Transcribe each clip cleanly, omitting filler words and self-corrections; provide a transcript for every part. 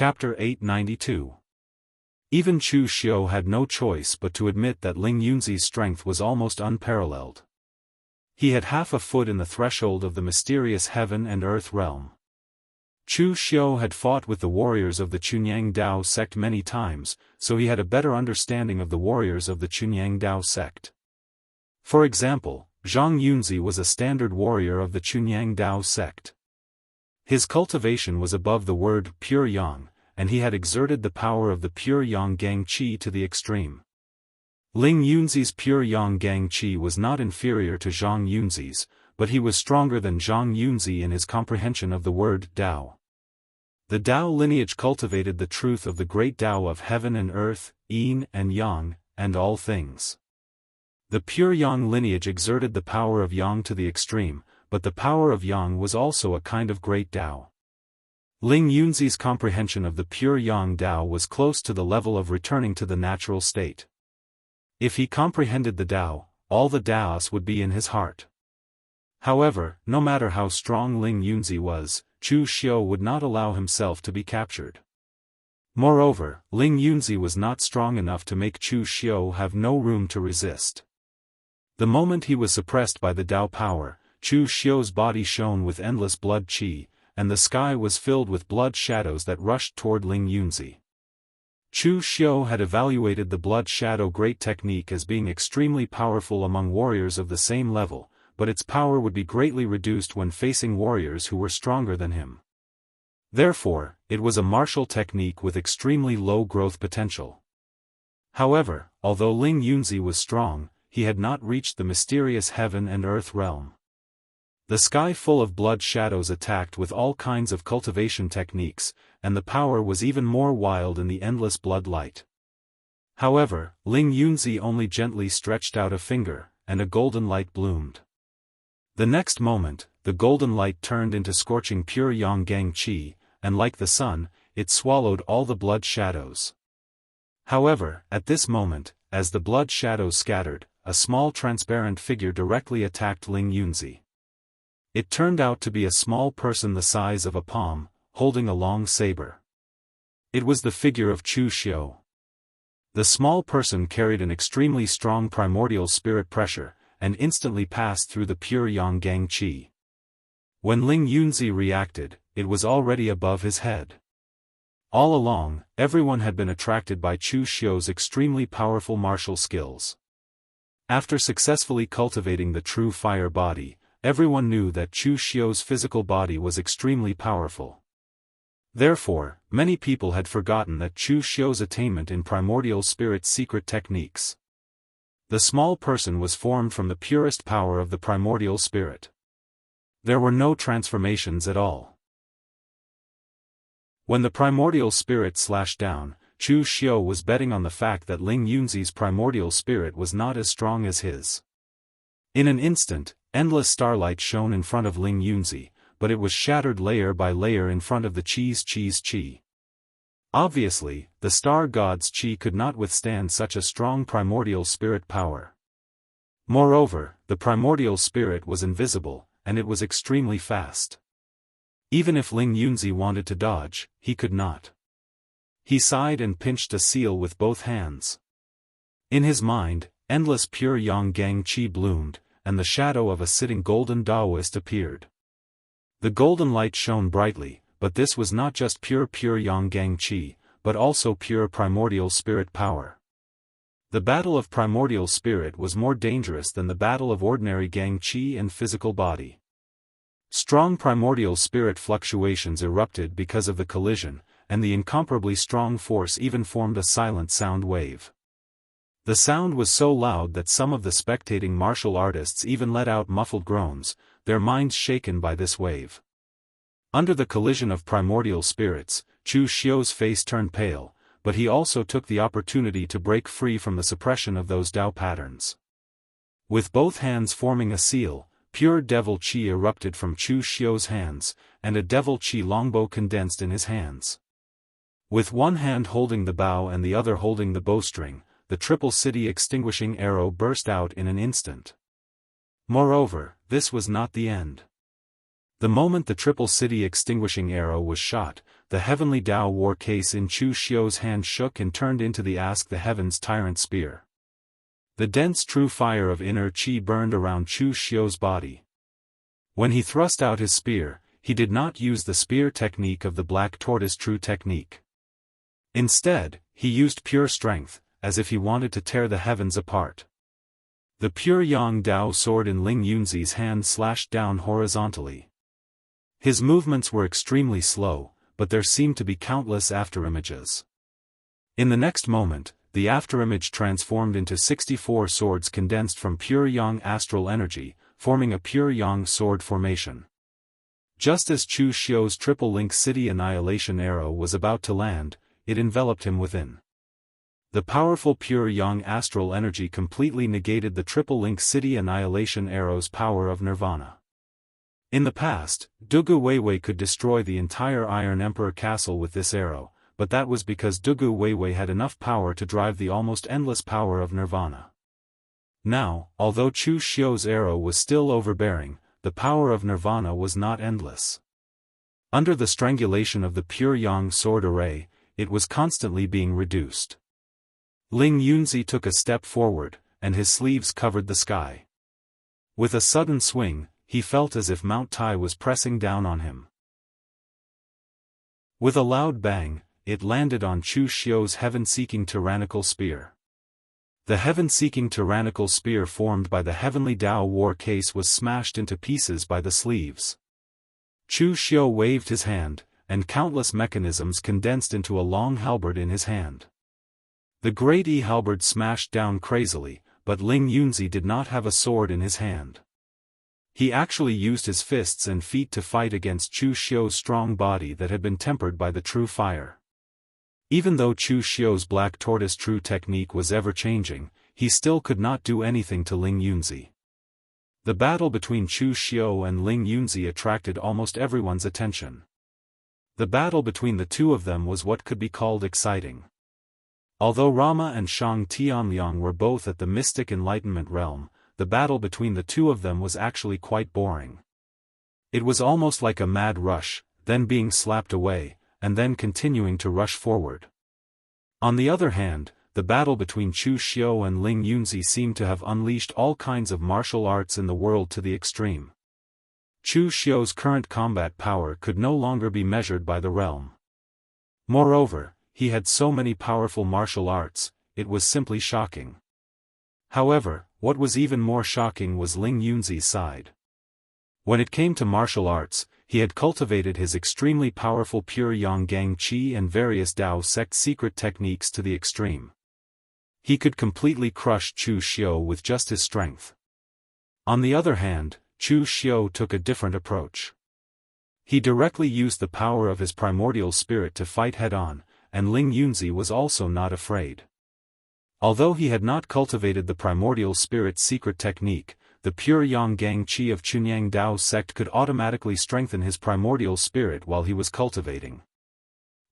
Chapter 892. Even Chu Xiu had no choice but to admit that Ling Yunzi's strength was almost unparalleled. He had half a foot in the threshold of the mysterious heaven and earth realm. Chu Xiu had fought with the warriors of the Chunyang Dao sect many times, so he had a better understanding of the warriors of the Chunyang Dao sect. For example, Zhang Yunzi was a standard warrior of the Chunyang Dao sect. His cultivation was above the word pure yang, and he had exerted the power of the pure yang gang qi to the extreme. Ling Yunzi's pure yang gang qi was not inferior to Zhang Yunzi's, but he was stronger than Zhang Yunzi in his comprehension of the word Dao. The Dao lineage cultivated the truth of the great Dao of heaven and earth, yin and yang, and all things. The pure yang lineage exerted the power of yang to the extreme, but the power of yang was also a kind of great Dao. Ling Yunzi's comprehension of the pure yang Dao was close to the level of returning to the natural state. If he comprehended the Dao, all the Daos would be in his heart. However, no matter how strong Ling Yunzi was, Chu Xiu would not allow himself to be captured. Moreover, Ling Yunzi was not strong enough to make Chu Xiu have no room to resist. The moment he was suppressed by the Dao power, Chu Xiu's body shone with endless blood qi, and the sky was filled with blood shadows that rushed toward Ling Yunzi. Chu Xiu had evaluated the blood shadow great technique as being extremely powerful among warriors of the same level, but its power would be greatly reduced when facing warriors who were stronger than him. Therefore, it was a martial technique with extremely low growth potential. However, although Ling Yunzi was strong, he had not reached the mysterious heaven and earth realm. The sky full of blood shadows attacked with all kinds of cultivation techniques, and the power was even more wild in the endless blood light. However, Ling Yunzi only gently stretched out a finger, and a golden light bloomed. The next moment, the golden light turned into scorching pure yang gang qi, and like the sun, it swallowed all the blood shadows. However, at this moment, as the blood shadows scattered, a small transparent figure directly attacked Ling Yunzi. It turned out to be a small person the size of a palm, holding a long saber. It was the figure of Chu Xiu. The small person carried an extremely strong primordial spirit pressure, and instantly passed through the pure yang gang qi. When Ling Yunzi reacted, it was already above his head. All along, everyone had been attracted by Chu Xiu's extremely powerful martial skills. After successfully cultivating the true fire body, everyone knew that Chu Xiu's physical body was extremely powerful. Therefore, many people had forgotten that Chu Xiu's attainment in primordial spirit's secret techniques. The small person was formed from the purest power of the primordial spirit. There were no transformations at all. When the primordial spirit slashed down, Chu Xiu was betting on the fact that Ling Yunzi's primordial spirit was not as strong as his. In an instant, endless starlight shone in front of Ling Yunzi, but it was shattered layer by layer in front of the Qi's qi. Obviously, the star god's qi could not withstand such a strong primordial spirit power. Moreover, the primordial spirit was invisible, and it was extremely fast. Even if Ling Yunzi wanted to dodge, he could not. He sighed and pinched a seal with both hands. In his mind, endless pure yang gang qi bloomed, and the shadow of a sitting golden Daoist appeared. The golden light shone brightly, but this was not just pure yang gang qi, but also pure primordial spirit power. The battle of primordial spirit was more dangerous than the battle of ordinary gang qi and physical body. Strong primordial spirit fluctuations erupted because of the collision, and the incomparably strong force even formed a silent sound wave. The sound was so loud that some of the spectating martial artists even let out muffled groans, their minds shaken by this wave. Under the collision of primordial spirits, Chu Xiu's face turned pale, but he also took the opportunity to break free from the suppression of those Dao patterns. With both hands forming a seal, pure devil qi erupted from Chu Xiu's hands, and a devil qi longbow condensed in his hands. With one hand holding the bow and the other holding the bowstring, the triple city extinguishing arrow burst out in an instant. Moreover, this was not the end. The moment the triple city extinguishing arrow was shot, the heavenly Dao war case in Chu Xiu's hand shook and turned into the Ask the Heavens tyrant spear. The dense true fire of inner qi burned around Chu Xiu's body. When he thrust out his spear, he did not use the spear technique of the black tortoise true technique. Instead, he used pure strength, as if he wanted to tear the heavens apart. The pure Yang Dao sword in Ling Yunzi's hand slashed down horizontally. His movements were extremely slow, but there seemed to be countless afterimages. In the next moment, the afterimage transformed into 64 swords condensed from pure Yang astral energy, forming a pure Yang sword formation. Just as Chu Xiu's triple link city annihilation arrow was about to land, it enveloped him within. The powerful pure Yang astral energy completely negated the triple link city annihilation arrow's power of nirvana. In the past, Dugu Weiwei could destroy the entire Iron Emperor castle with this arrow, but that was because Dugu Weiwei had enough power to drive the almost endless power of nirvana. Now, although Chu Xiu's arrow was still overbearing, the power of nirvana was not endless. Under the strangulation of the pure Yang sword array, it was constantly being reduced. Ling Yunzi took a step forward, and his sleeves covered the sky. With a sudden swing, he felt as if Mount Tai was pressing down on him. With a loud bang, it landed on Chu Xiu's heaven-seeking tyrannical spear. The heaven-seeking tyrannical spear formed by the heavenly Dao war case was smashed into pieces by the sleeves. Chu Xiu waved his hand, and countless mechanisms condensed into a long halberd in his hand. The great halberd smashed down crazily, but Ling Yunzi did not have a sword in his hand. He actually used his fists and feet to fight against Chu Xiu's strong body that had been tempered by the true fire. Even though Chu Xiu's black tortoise true technique was ever-changing, he still could not do anything to Ling Yunzi. The battle between Chu Xiu and Ling Yunzi attracted almost everyone's attention. The battle between the two of them was what could be called exciting. Although Rama and Shang Tianliang were both at the mystic enlightenment realm, the battle between the two of them was actually quite boring. It was almost like a mad rush, then being slapped away, and then continuing to rush forward. On the other hand, the battle between Chu Xiu and Ling Yunzi seemed to have unleashed all kinds of martial arts in the world to the extreme. Chu Xiu's current combat power could no longer be measured by the realm. Moreover, he had so many powerful martial arts, it was simply shocking. However, what was even more shocking was Ling Yunzi's side. When it came to martial arts, he had cultivated his extremely powerful pure Yang Gang Qi and various Dao sect secret techniques to the extreme. He could completely crush Chu Xiu with just his strength. On the other hand, Chu Xiu took a different approach. He directly used the power of his primordial spirit to fight head-on, and Ling Yunzi was also not afraid. Although he had not cultivated the primordial spirit's secret technique, the pure Yang Gang Qi of Chunyang Dao sect could automatically strengthen his primordial spirit while he was cultivating.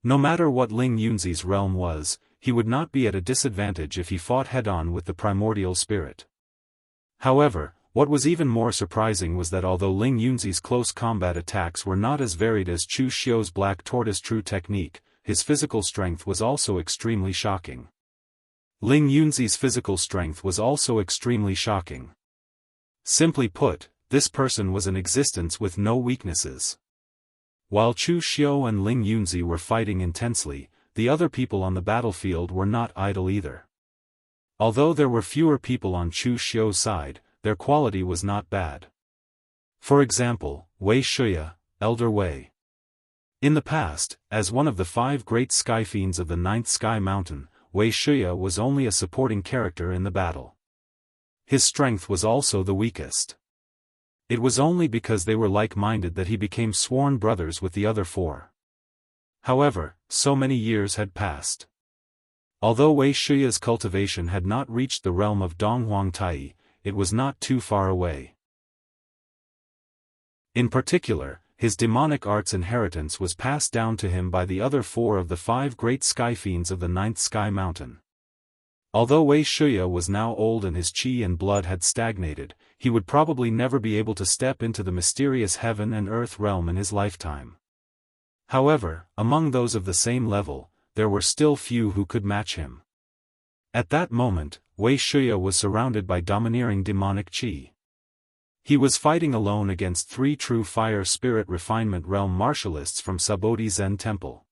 No matter what Ling Yunzi's realm was, he would not be at a disadvantage if he fought head-on with the primordial spirit. However, what was even more surprising was that although Ling Yunzi's close combat attacks were not as varied as Chu Xiu's black tortoise true technique, his physical strength was also extremely shocking. Ling Yunzi's physical strength was also extremely shocking. Simply put, this person was an existence with no weaknesses. While Chu Xiu and Ling Yunzi were fighting intensely, the other people on the battlefield were not idle either. Although there were fewer people on Chu Xiu's side, their quality was not bad. For example, Wei Shuya, Elder Wei. In the past, as one of the 5 great sky fiends of the 9th Sky Mountain, Wei Shuya was only a supporting character in the battle. His strength was also the weakest. It was only because they were like-minded that he became sworn brothers with the other 4. However, so many years had passed. Although Wei Shuya's cultivation had not reached the realm of Donghuang Tai, it was not too far away. In particular, his demonic arts inheritance was passed down to him by the other 4 of the 5 great sky fiends of the 9th Sky Mountain. Although Wei Shuya was now old and his qi and blood had stagnated, he would probably never be able to step into the mysterious heaven and earth realm in his lifetime. However, among those of the same level, there were still few who could match him. At that moment, Wuxia was surrounded by domineering demonic qi. He was fighting alone against 3 true fire spirit refinement realm martialists from Subodhi Zen Temple.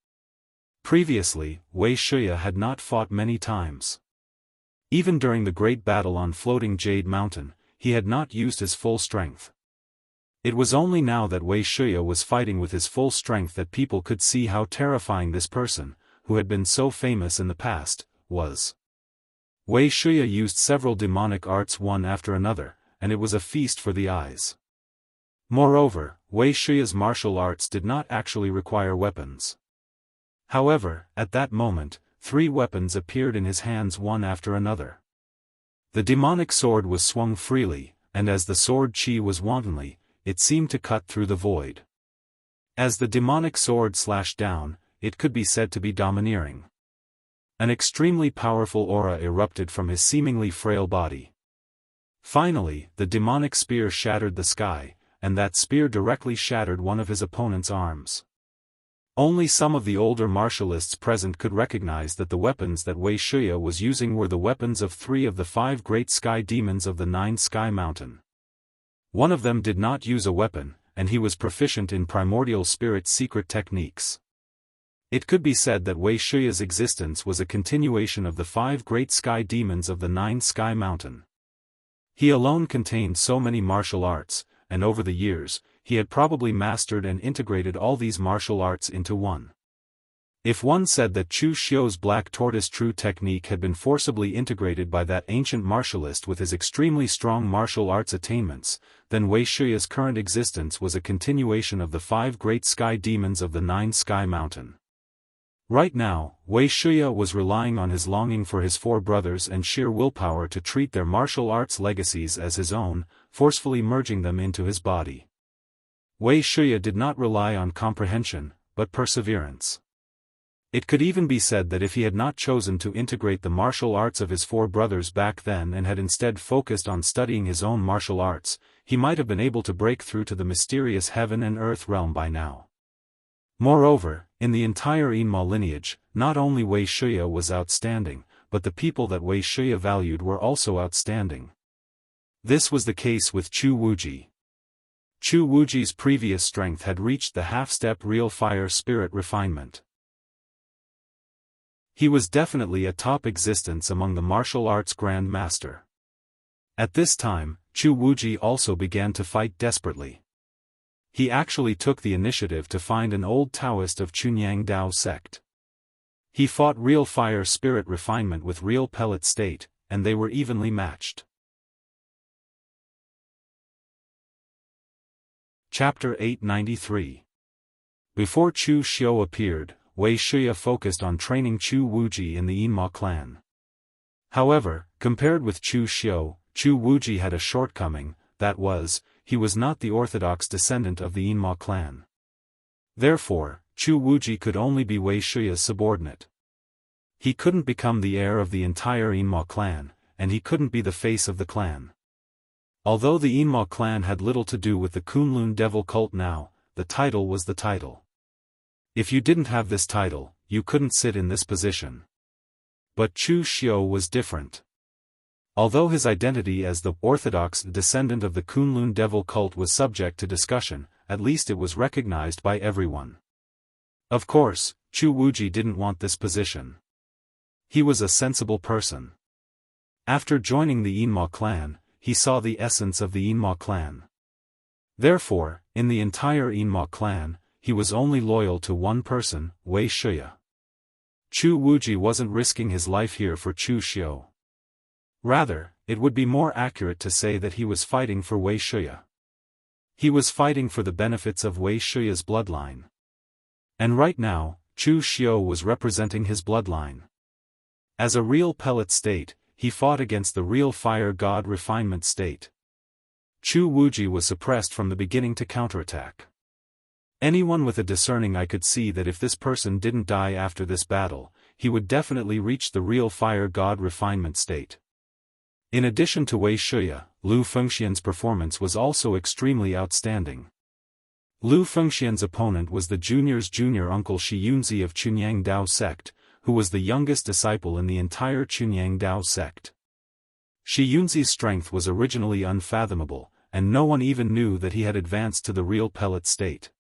Previously, Wuxia had not fought many times. Even during the great battle on floating Jade Mountain, he had not used his full strength. It was only now that Wuxia was fighting with his full strength that people could see how terrifying this person, who had been so famous in the past, was. Wuxia used several demonic arts one after another, and it was a feast for the eyes. Moreover, Wuxia's martial arts did not actually require weapons. However, at that moment, 3 weapons appeared in his hands one after another. The demonic sword was swung freely, and as the sword qi was wantonly, it seemed to cut through the void. As the demonic sword slashed down, it could be said to be domineering. An extremely powerful aura erupted from his seemingly frail body. Finally, the demonic spear shattered the sky, and that spear directly shattered one of his opponent's arms. Only some of the older martialists present could recognize that the weapons that Wuxia was using were the weapons of 3 of the 5 great sky demons of the 9 Sky Mountain. One of them did not use a weapon, and he was proficient in primordial spirit secret techniques. It could be said that Wuxia's existence was a continuation of the 5 great sky demons of the 9 Sky Mountain. He alone contained so many martial arts, and over the years, he had probably mastered and integrated all these martial arts into one. If one said that Chu Xiu's Black Tortoise True technique had been forcibly integrated by that ancient martialist with his extremely strong martial arts attainments, then Wuxia's current existence was a continuation of the 5 great sky demons of the 9 Sky Mountain. Right now, Wuxia was relying on his longing for his 4 brothers and sheer willpower to treat their martial arts legacies as his own, forcefully merging them into his body. Wuxia did not rely on comprehension, but perseverance. It could even be said that if he had not chosen to integrate the martial arts of his 4 brothers back then and had instead focused on studying his own martial arts, he might have been able to break through to the mysterious heaven and earth realm by now. Moreover, in the entire Immortal lineage, not only Wuxia was outstanding, but the people that Wuxia valued were also outstanding. This was the case with Chu Wuji. Chu Wuji's previous strength had reached the half-step real fire spirit refinement. He was definitely a top existence among the martial arts Grand Master. At this time, Chu Wuji also began to fight desperately. He actually took the initiative to find an old Taoist of Chunyang Dao sect. He fought real fire spirit refinement with real pellet state, and they were evenly matched. Chapter 893. Before Chu Xiu appeared, Wuxia focused on training Chu Wuji in the Yinma clan. However, compared with Chu Xiu, Chu Wuji had a shortcoming, that was, he was not the orthodox descendant of the Yinma clan. Therefore, Chu Wuji could only be Wuxia's subordinate. He couldn't become the heir of the entire Yinma clan, and he couldn't be the face of the clan. Although the Yinma clan had little to do with the Kunlun devil cult now, the title was the title. If you didn't have this title, you couldn't sit in this position. But Chu Xiu was different. Although his identity as the orthodox descendant of the Kunlun devil cult was subject to discussion, at least it was recognized by everyone. Of course, Chu Wuji didn't want this position. He was a sensible person. After joining the Yinma clan, he saw the essence of the Yinma clan. Therefore, in the entire Yinma clan, he was only loyal to one person, Wuxia. Chu Wuji wasn't risking his life here for Chu Xiu. Rather, it would be more accurate to say that he was fighting for Wuxia. He was fighting for the benefits of Wuxia's bloodline. And right now, Chu Xiu was representing his bloodline. As a real pellet state, he fought against the real fire god refinement state. Chu Wuji was suppressed from the beginning to counterattack. Anyone with a discerning eye could see that if this person didn't die after this battle, he would definitely reach the real fire god refinement state. In addition to Wuxia, Lu Fengxian's performance was also extremely outstanding. Lu Fengxian's opponent was the junior's junior uncle Shi Yunzi of Chunyang Dao sect, who was the youngest disciple in the entire Chunyang Dao sect. Shi Yunzi's strength was originally unfathomable, and no one even knew that he had advanced to the real pellet state.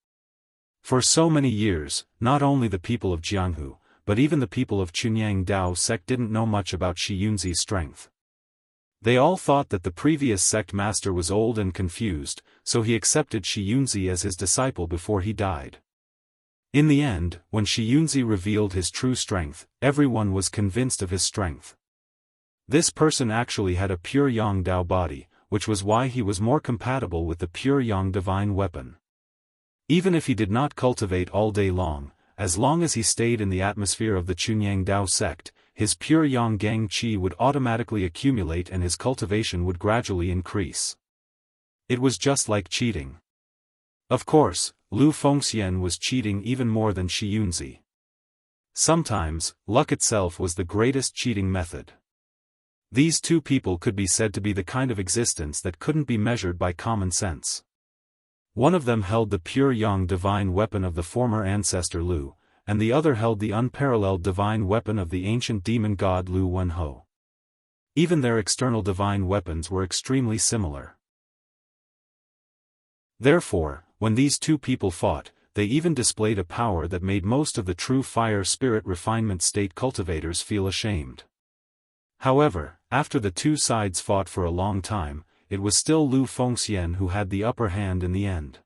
For so many years, not only the people of Jianghu, but even the people of Chunyang Dao sect didn't know much about Shi Yunzi's strength. They all thought that the previous sect master was old and confused, so he accepted Shi Yunzi as his disciple before he died. In the end, when Shi Yunzi revealed his true strength, everyone was convinced of his strength. This person actually had a pure Yang Dao body, which was why he was more compatible with the pure Yang divine weapon. Even if he did not cultivate all day long as he stayed in the atmosphere of the Chunyang Dao sect, his pure Yang Gang Qi would automatically accumulate and his cultivation would gradually increase. It was just like cheating. Of course, Lu Fengxian was cheating even more than Shi Yunzi. Sometimes, luck itself was the greatest cheating method. These two people could be said to be the kind of existence that couldn't be measured by common sense. One of them held the pure Yang divine weapon of the former ancestor Lu, and the other held the unparalleled divine weapon of the ancient demon god Lu Wenho. Even their external divine weapons were extremely similar. Therefore, when these two people fought, they even displayed a power that made most of the true fire spirit refinement state cultivators feel ashamed. However, after the two sides fought for a long time, it was still Lu Fengxian who had the upper hand in the end.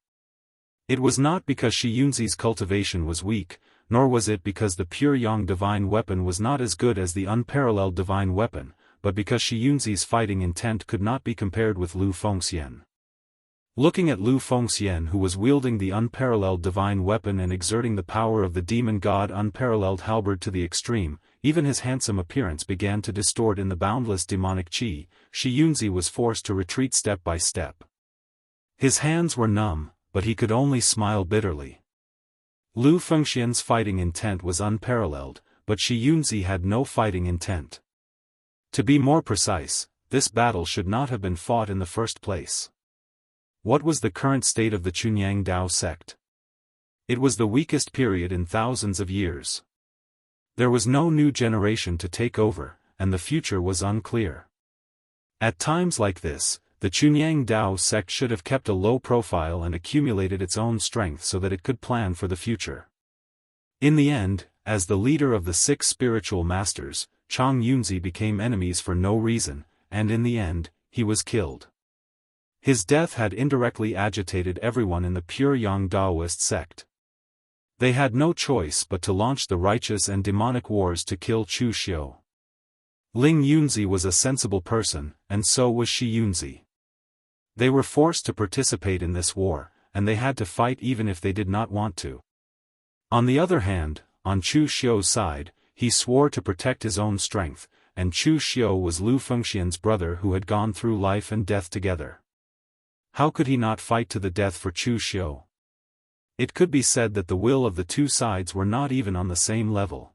It was not because Shi Yunzi's cultivation was weak, nor was it because the pure Yang divine weapon was not as good as the unparalleled divine weapon, but because Shi Yunzi's fighting intent could not be compared with Lu Fengxian. Looking at Lu Fengxian, who was wielding the unparalleled divine weapon and exerting the power of the demon god unparalleled halberd to the extreme, even his handsome appearance began to distort in the boundless demonic qi. Shi Yunzi was forced to retreat step by step. His hands were numb, but he could only smile bitterly. Lu Fengxian's fighting intent was unparalleled, but Shi Yunzi had no fighting intent. To be more precise, this battle should not have been fought in the first place. What was the current state of the Chunyang Dao sect? It was the weakest period in thousands of years. There was no new generation to take over, and the future was unclear. At times like this, the Chunyang Dao sect should have kept a low profile and accumulated its own strength so that it could plan for the future. In the end, as the leader of the 6 spiritual masters, Chang Yunzi became enemies for no reason, and in the end, he was killed. His death had indirectly agitated everyone in the pure Yang Daoist sect. They had no choice but to launch the righteous and demonic wars to kill Chu Xiu. Ling Yunzi was a sensible person, and so was Shi Yunzi. They were forced to participate in this war, and they had to fight even if they did not want to. On the other hand, on Chu Xiu's side, he swore to protect his own strength, and Chu Xiu was Lu Fengxian's brother who had gone through life and death together. How could he not fight to the death for Chu Xiu? It could be said that the will of the two sides were not even on the same level.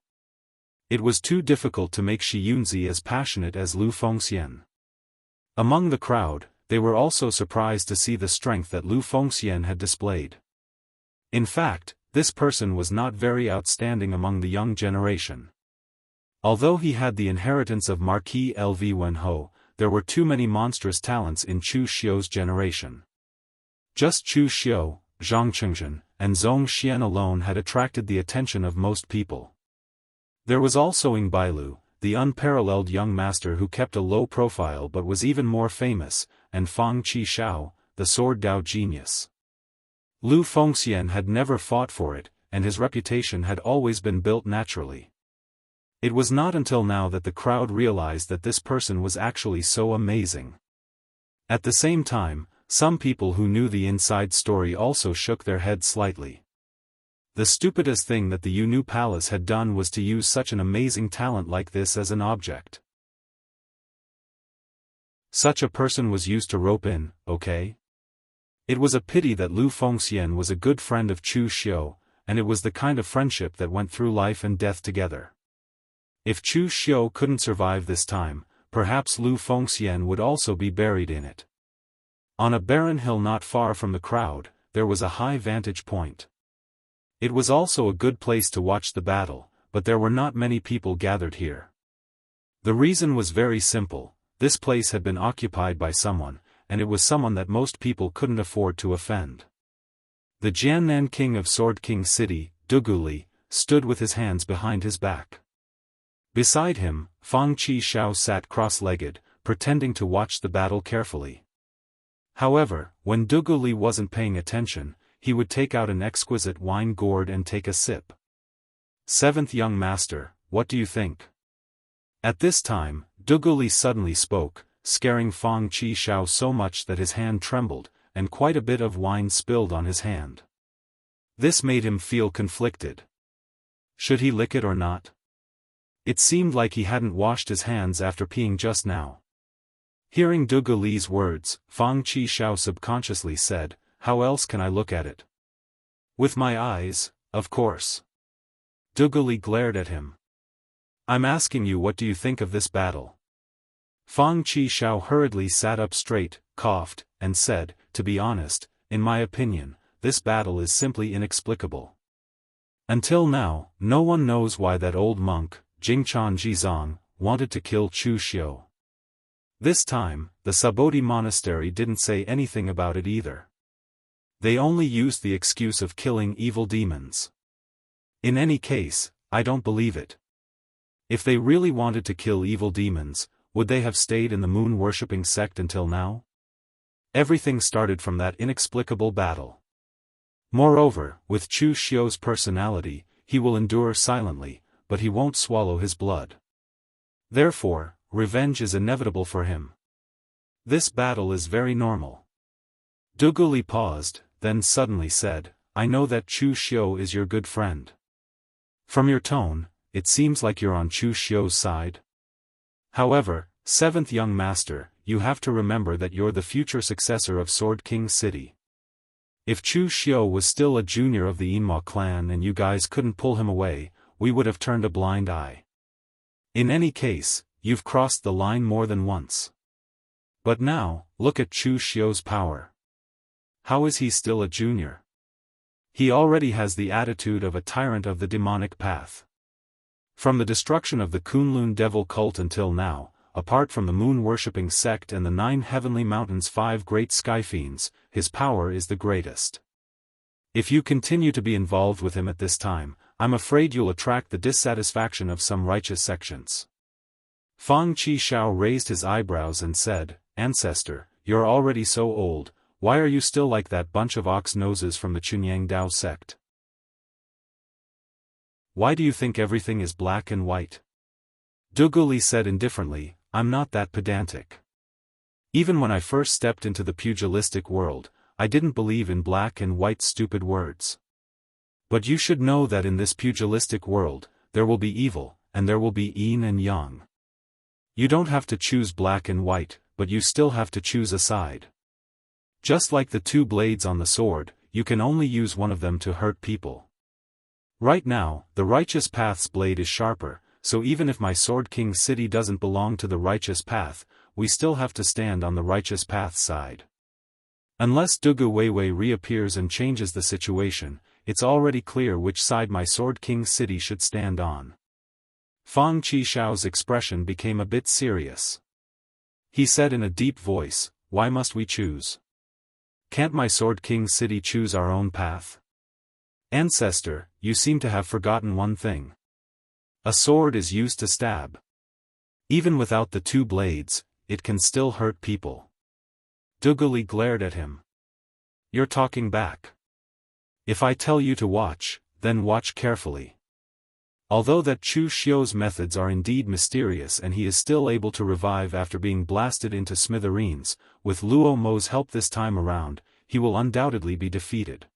It was too difficult to make Shi Yunzi as passionate as Lu Fengxian. Among the crowd, they were also surprised to see the strength that Lu Fengxian had displayed. In fact, this person was not very outstanding among the young generation. Although he had the inheritance of Marquis Lv Wenho, there were too many monstrous talents in Chu Xiu's generation. Just Chu Xiu, Zhang Chengzhen, and Zhong Xian alone had attracted the attention of most people. There was also Ing Bailu, the unparalleled young master who kept a low profile but was even more famous, and Fang Qi Shao, the sword Dao genius. Lu Fengxian had never fought for it, and his reputation had always been built naturally. It was not until now that the crowd realized that this person was actually so amazing. At the same time, some people who knew the inside story also shook their heads slightly. The stupidest thing that the Yunu Palace had done was to use such an amazing talent like this as an object. Such a person was used to rope in, okay? It was a pity that Lu Fengxian was a good friend of Chu Xiu, and it was the kind of friendship that went through life and death together. If Chu Xiu couldn't survive this time, perhaps Lu Fengxian would also be buried in it. On a barren hill not far from the crowd, there was a high vantage point. It was also a good place to watch the battle, but there were not many people gathered here. The reason was very simple: this place had been occupied by someone, and it was someone that most people couldn't afford to offend. The Jiannan king of Sword King City, Duguli, stood with his hands behind his back. Beside him, Fang Qi Xiao sat cross-legged, pretending to watch the battle carefully. However, when Duguli wasn't paying attention, he would take out an exquisite wine gourd and take a sip. "Seventh young master, what do you think?" At this time, Duguli suddenly spoke, scaring Fang Qi Xiao so much that his hand trembled, and quite a bit of wine spilled on his hand. This made him feel conflicted. Should he lick it or not? It seemed like he hadn't washed his hands after peeing just now. Hearing Duguli's words, Fang Qi Xiao subconsciously said, "How else can I look at it?" "With my eyes, of course." Duguli glared at him. "I'm asking you, what do you think of this battle?" Fang Qi Xiao hurriedly sat up straight, coughed, and said, "To be honest, in my opinion, this battle is simply inexplicable. Until now, no one knows why that old monk, Jingchan Jizong, wanted to kill Chu Xiu. This time, the Sabodi monastery didn't say anything about it either. They only used the excuse of killing evil demons. In any case, I don't believe it. If they really wanted to kill evil demons, would they have stayed in the moon-worshipping sect until now? Everything started from that inexplicable battle. Moreover, with Chu Xiu's personality, he will endure silently, but he won't swallow his blood. Therefore, revenge is inevitable for him. This battle is very normal." Duguli paused, then suddenly said, "I know that Chu Xiu is your good friend. From your tone, it seems like you're on Chu Xiu's side. However, seventh young master, you have to remember that you're the future successor of Sword King City. If Chu Xiu was still a junior of the Immortal clan and you guys couldn't pull him away, we would have turned a blind eye. In any case, you've crossed the line more than once. But now, look at Chu Xiu's power. How is he still a junior? He already has the attitude of a tyrant of the demonic path. From the destruction of the Kunlun devil cult until now, apart from the moon-worshipping sect and the 9 heavenly mountains' 5 great sky fiends, his power is the greatest. If you continue to be involved with him at this time, I'm afraid you'll attract the dissatisfaction of some righteous sections." Fang Qi Xiao raised his eyebrows and said, "Ancestor, you're already so old, why are you still like that bunch of ox noses from the Chunyang Dao sect? Why do you think everything is black and white?" Duguli said indifferently, "I'm not that pedantic. Even when I first stepped into the pugilistic world, I didn't believe in black and white stupid words. But you should know that in this pugilistic world, there will be evil, and there will be yin and yang. You don't have to choose black and white, but you still have to choose a side. Just like the 2 blades on the sword, you can only use one of them to hurt people. Right now, the righteous path's blade is sharper, so even if my Sword King City doesn't belong to the righteous path, we still have to stand on the righteous path's side. Unless Dugu Weiwei reappears and changes the situation, it's already clear which side my Sword King City should stand on." Fang Qi Xiao's expression became a bit serious. He said in a deep voice, "Why must we choose? Can't my Sword King City choose our own path?" "Ancestor, you seem to have forgotten one thing. A sword is used to stab. Even without the 2 blades, it can still hurt people." Duguli glared at him. "You're talking back. If I tell you to watch, then watch carefully. Although that Chu Xiu's methods are indeed mysterious and he is still able to revive after being blasted into smithereens, with Luo Mo's help this time around, he will undoubtedly be defeated.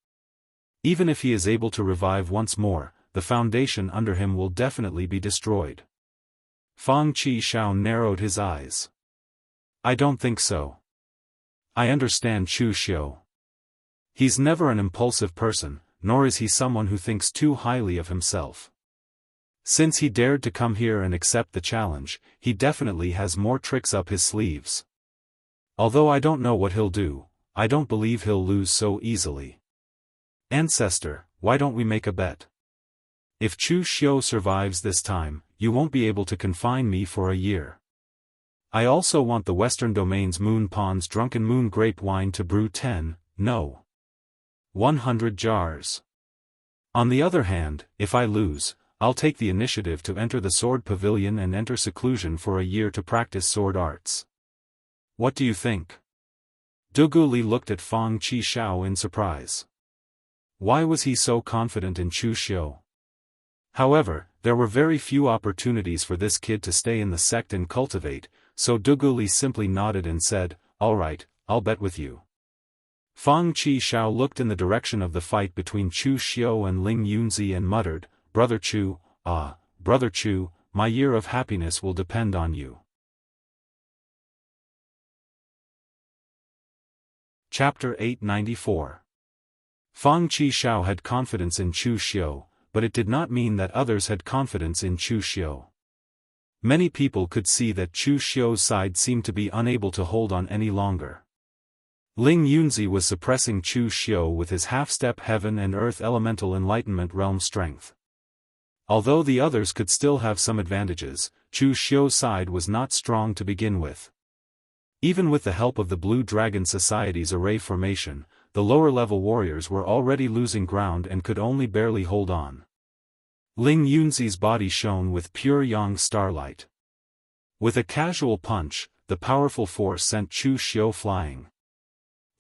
Even if he is able to revive once more, the foundation under him will definitely be destroyed." Fang Qi Xiao narrowed his eyes. "I don't think so. I understand Chu Xiu. He's never an impulsive person, nor is he someone who thinks too highly of himself. Since he dared to come here and accept the challenge, he definitely has more tricks up his sleeves. Although I don't know what he'll do, I don't believe he'll lose so easily." Ancestor, why don't we make a bet? If Chu Xiu survives this time, you won't be able to confine me for a year. I also want the Western Domain's Moon Pond's drunken moon grape wine to brew 100 jars. On the other hand, if I lose, I'll take the initiative to enter the sword pavilion and enter seclusion for a year to practice sword arts. What do you think? Dugu Li looked at Fang Qishao in surprise. Why was he so confident in Chu Xiu? However, there were very few opportunities for this kid to stay in the sect and cultivate, so Dugu Li simply nodded and said, "All right, I'll bet with you." Fang Qishao looked in the direction of the fight between Chu Xiu and Ling Yunzi and muttered, "Brother Chu, Brother Chu, my year of happiness will depend on you." Chapter 894. Fang Qishao had confidence in Chu Xiu, but it did not mean that others had confidence in Chu Xiu. Many people could see that Chu Xiu's side seemed to be unable to hold on any longer. Ling Yunzi was suppressing Chu Xiu with his half-step heaven and earth elemental enlightenment realm strength. Although the others could still have some advantages, Chu Xiu's side was not strong to begin with. Even with the help of the Blue Dragon Society's array formation, the lower-level warriors were already losing ground and could only barely hold on. Ling Yunzi's body shone with pure yang starlight. With a casual punch, the powerful force sent Chu Xiu flying.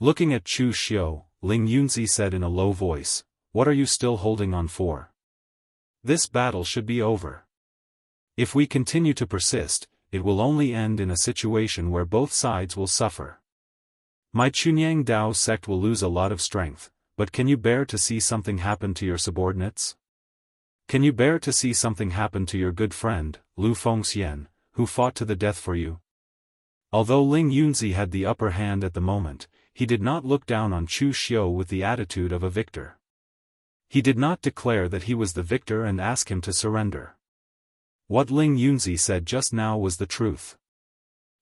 Looking at Chu Xiu, Ling Yunzi said in a low voice, "What are you still holding on for? This battle should be over. If we continue to persist, it will only end in a situation where both sides will suffer. My Chunyang Dao sect will lose a lot of strength, but can you bear to see something happen to your subordinates? Can you bear to see something happen to your good friend, Lu Fengxian, who fought to the death for you?" Although Ling Yunzi had the upper hand at the moment, he did not look down on Chu Xiu with the attitude of a victor. He did not declare that he was the victor and ask him to surrender. What Ling Yunzi said just now was the truth.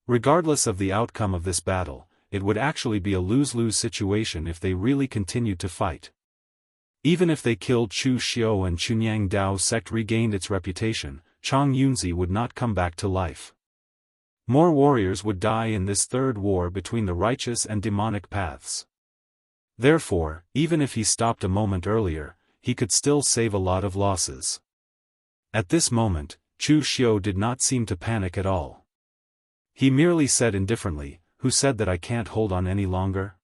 Regardless of the outcome of this battle, it would actually be a lose-lose situation if they really continued to fight. Even if they killed Chu Xiu and Chunyang Dao sect regained its reputation, Chang Yunzi would not come back to life. More warriors would die in this third war between the righteous and demonic paths. Therefore, even if he stopped a moment earlier, he could still save a lot of losses. At this moment, Chu Xiu did not seem to panic at all. He merely said indifferently, "Who said that I can't hold on any longer?"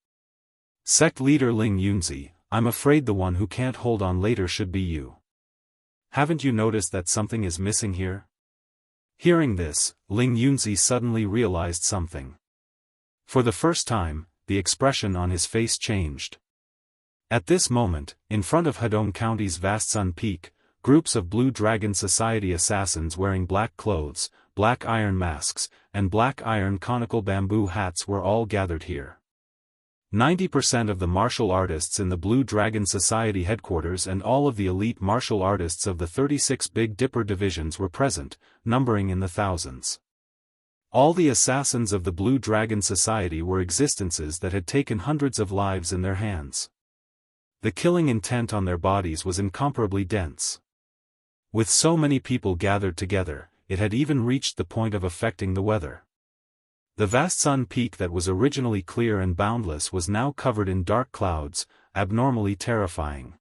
Sect leader Ling Yunzi, "I'm afraid the one who can't hold on later should be you. Haven't you noticed that something is missing here?" Hearing this, Ling Yunzi suddenly realized something. For the first time, the expression on his face changed. At this moment, in front of Hedong County's vast Sun Peak, groups of Blue Dragon Society assassins wearing black clothes, black iron masks, and black iron conical bamboo hats were all gathered here. 90% of the martial artists in the Blue Dragon Society headquarters and all of the elite martial artists of the 36 Big Dipper divisions were present, numbering in the thousands. All the assassins of the Blue Dragon Society were existences that had taken hundreds of lives in their hands. The killing intent on their bodies was incomparably dense. With so many people gathered together, it had even reached the point of affecting the weather. The vast Sun Peak that was originally clear and boundless was now covered in dark clouds, abnormally terrifying.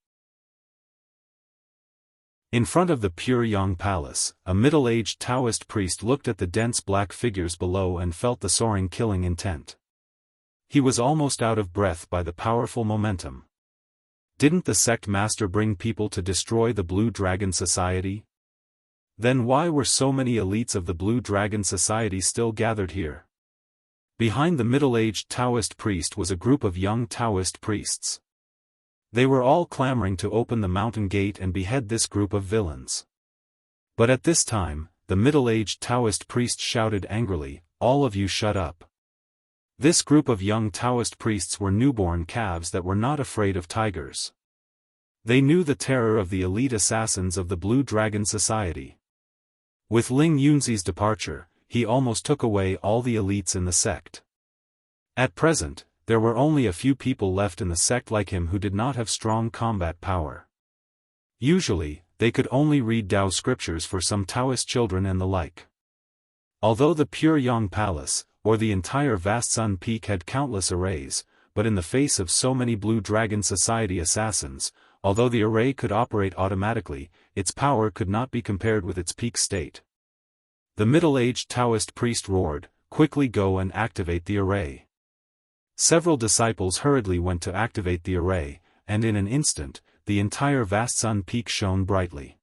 In front of the Pure Yang Palace, a middle-aged Taoist priest looked at the dense black figures below and felt the soaring killing intent. He was almost out of breath by the powerful momentum. Didn't the sect master bring people to destroy the Blue Dragon Society? Then why were so many elites of the Blue Dragon Society still gathered here? Behind the middle-aged Taoist priest was a group of young Taoist priests. They were all clamoring to open the mountain gate and behead this group of villains. But at this time, the middle-aged Taoist priest shouted angrily, "All of you shut up." This group of young Taoist priests were newborn calves that were not afraid of tigers. They knew the terror of the elite assassins of the Blue Dragon Society. With Ling Yunzi's departure, he almost took away all the elites in the sect. At present, there were only a few people left in the sect like him who did not have strong combat power. Usually, they could only read Tao scriptures for some Taoist children and the like. Although the pure Yang Palace, or the entire vast Sun Peak had countless arrays, but in the face of so many Blue Dragon Society assassins, although the array could operate automatically, its power could not be compared with its peak state. The middle-aged Taoist priest roared, "Quickly go and activate the array." Several disciples hurriedly went to activate the array, and in an instant, the entire vast Sun Peak shone brightly.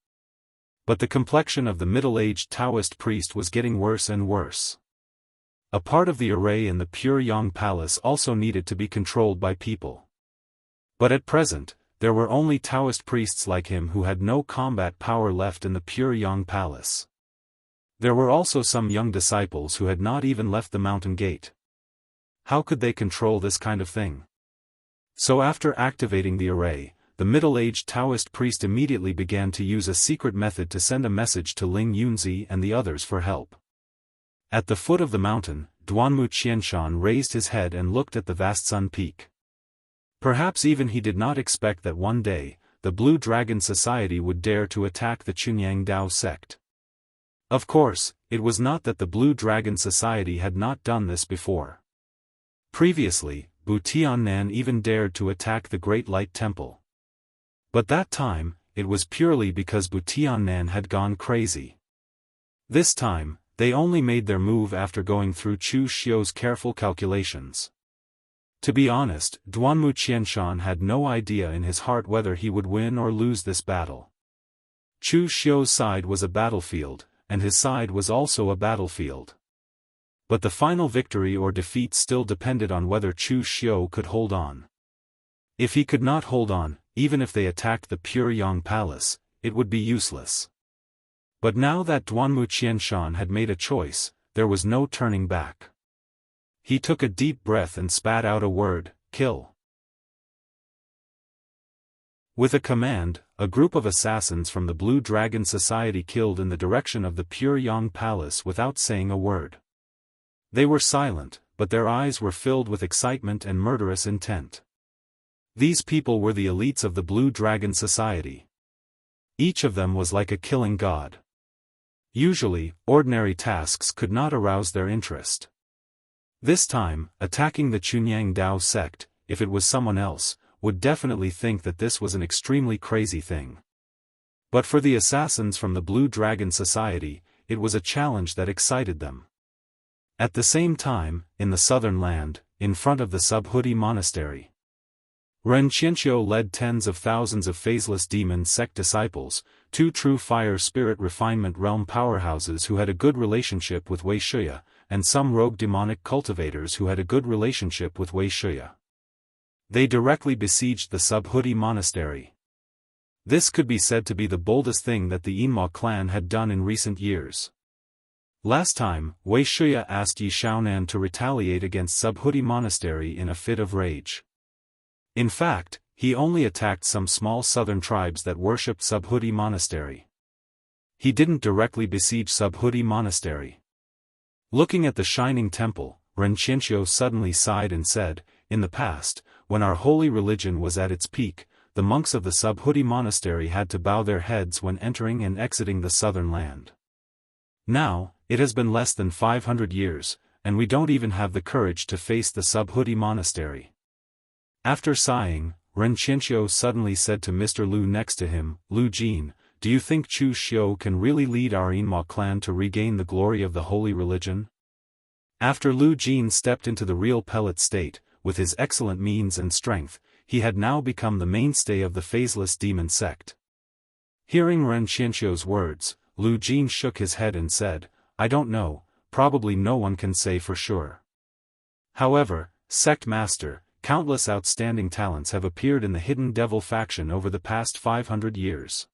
But the complexion of the middle-aged Taoist priest was getting worse and worse. A part of the array in the pure Yang Palace also needed to be controlled by people. But at present, there were only Taoist priests like him who had no combat power left in the pure Yang Palace. There were also some young disciples who had not even left the mountain gate. How could they control this kind of thing? So after activating the array, the middle-aged Taoist priest immediately began to use a secret method to send a message to Ling Yunzi and the others for help. At the foot of the mountain, Wuxia Xianxia raised his head and looked at the vast Sun Peak. Perhaps even he did not expect that one day, the Blue Dragon Society would dare to attack the Chunyang Dao sect. Of course, it was not that the Blue Dragon Society had not done this before. Previously, Bu Tiannan even dared to attack the Great Light Temple. But that time, it was purely because Bu Tiannan had gone crazy. This time, they only made their move after going through Chu Xiu's careful calculations. To be honest, Wuxia Xianxia had no idea in his heart whether he would win or lose this battle. Chu Xiu's side was a battlefield, and his side was also a battlefield. But the final victory or defeat still depended on whether Chu Xiu could hold on. If he could not hold on, even if they attacked the pure Yang Palace, it would be useless. But now that Wuxia Xianxia had made a choice, there was no turning back. He took a deep breath and spat out a word, "Kill." With a command, a group of assassins from the Blue Dragon Society killed in the direction of the pure Yang Palace without saying a word. They were silent, but their eyes were filled with excitement and murderous intent. These people were the elites of the Blue Dragon Society. Each of them was like a killing god. Usually, ordinary tasks could not arouse their interest. This time, attacking the Chunyang Dao sect, if it was someone else, would definitely think that this was an extremely crazy thing. But for the assassins from the Blue Dragon Society, it was a challenge that excited them. At the same time, in the southern land, in front of the Subhuti Monastery, Ren Qianqiu led tens of thousands of phaseless demon sect disciples, two true fire spirit refinement realm powerhouses who had a good relationship with Wei Shuya, and some rogue demonic cultivators who had a good relationship with Wei Shuya. They directly besieged the Subhuti Monastery. This could be said to be the boldest thing that the Yinma clan had done in recent years. Last time, Wei Shuya asked Yi Shaonan to retaliate against Subhuti Monastery in a fit of rage. In fact, he only attacked some small southern tribes that worshipped Subhuti Monastery. He didn't directly besiege Subhuti Monastery. Looking at the shining temple, Ren Qianqiu suddenly sighed and said, "In the past, when our holy religion was at its peak, the monks of the Subhuti Monastery had to bow their heads when entering and exiting the southern land. Now, it has been less than 500 years, and we don't even have the courage to face the Subhuti Monastery." After sighing, Ren Qianqiu suddenly said to Mr. Lu next to him, "Lu Jin, do you think Chu Xiu can really lead our Yinma clan to regain the glory of the holy religion?" After Lu Jin stepped into the real pellet state, with his excellent means and strength, he had now become the mainstay of the phaseless demon sect. Hearing Ren Qianqiu's words, Lu Jin shook his head and said, "I don't know, probably no one can say for sure. However, Sect Master, countless outstanding talents have appeared in the Hidden Devil faction over the past 500 years.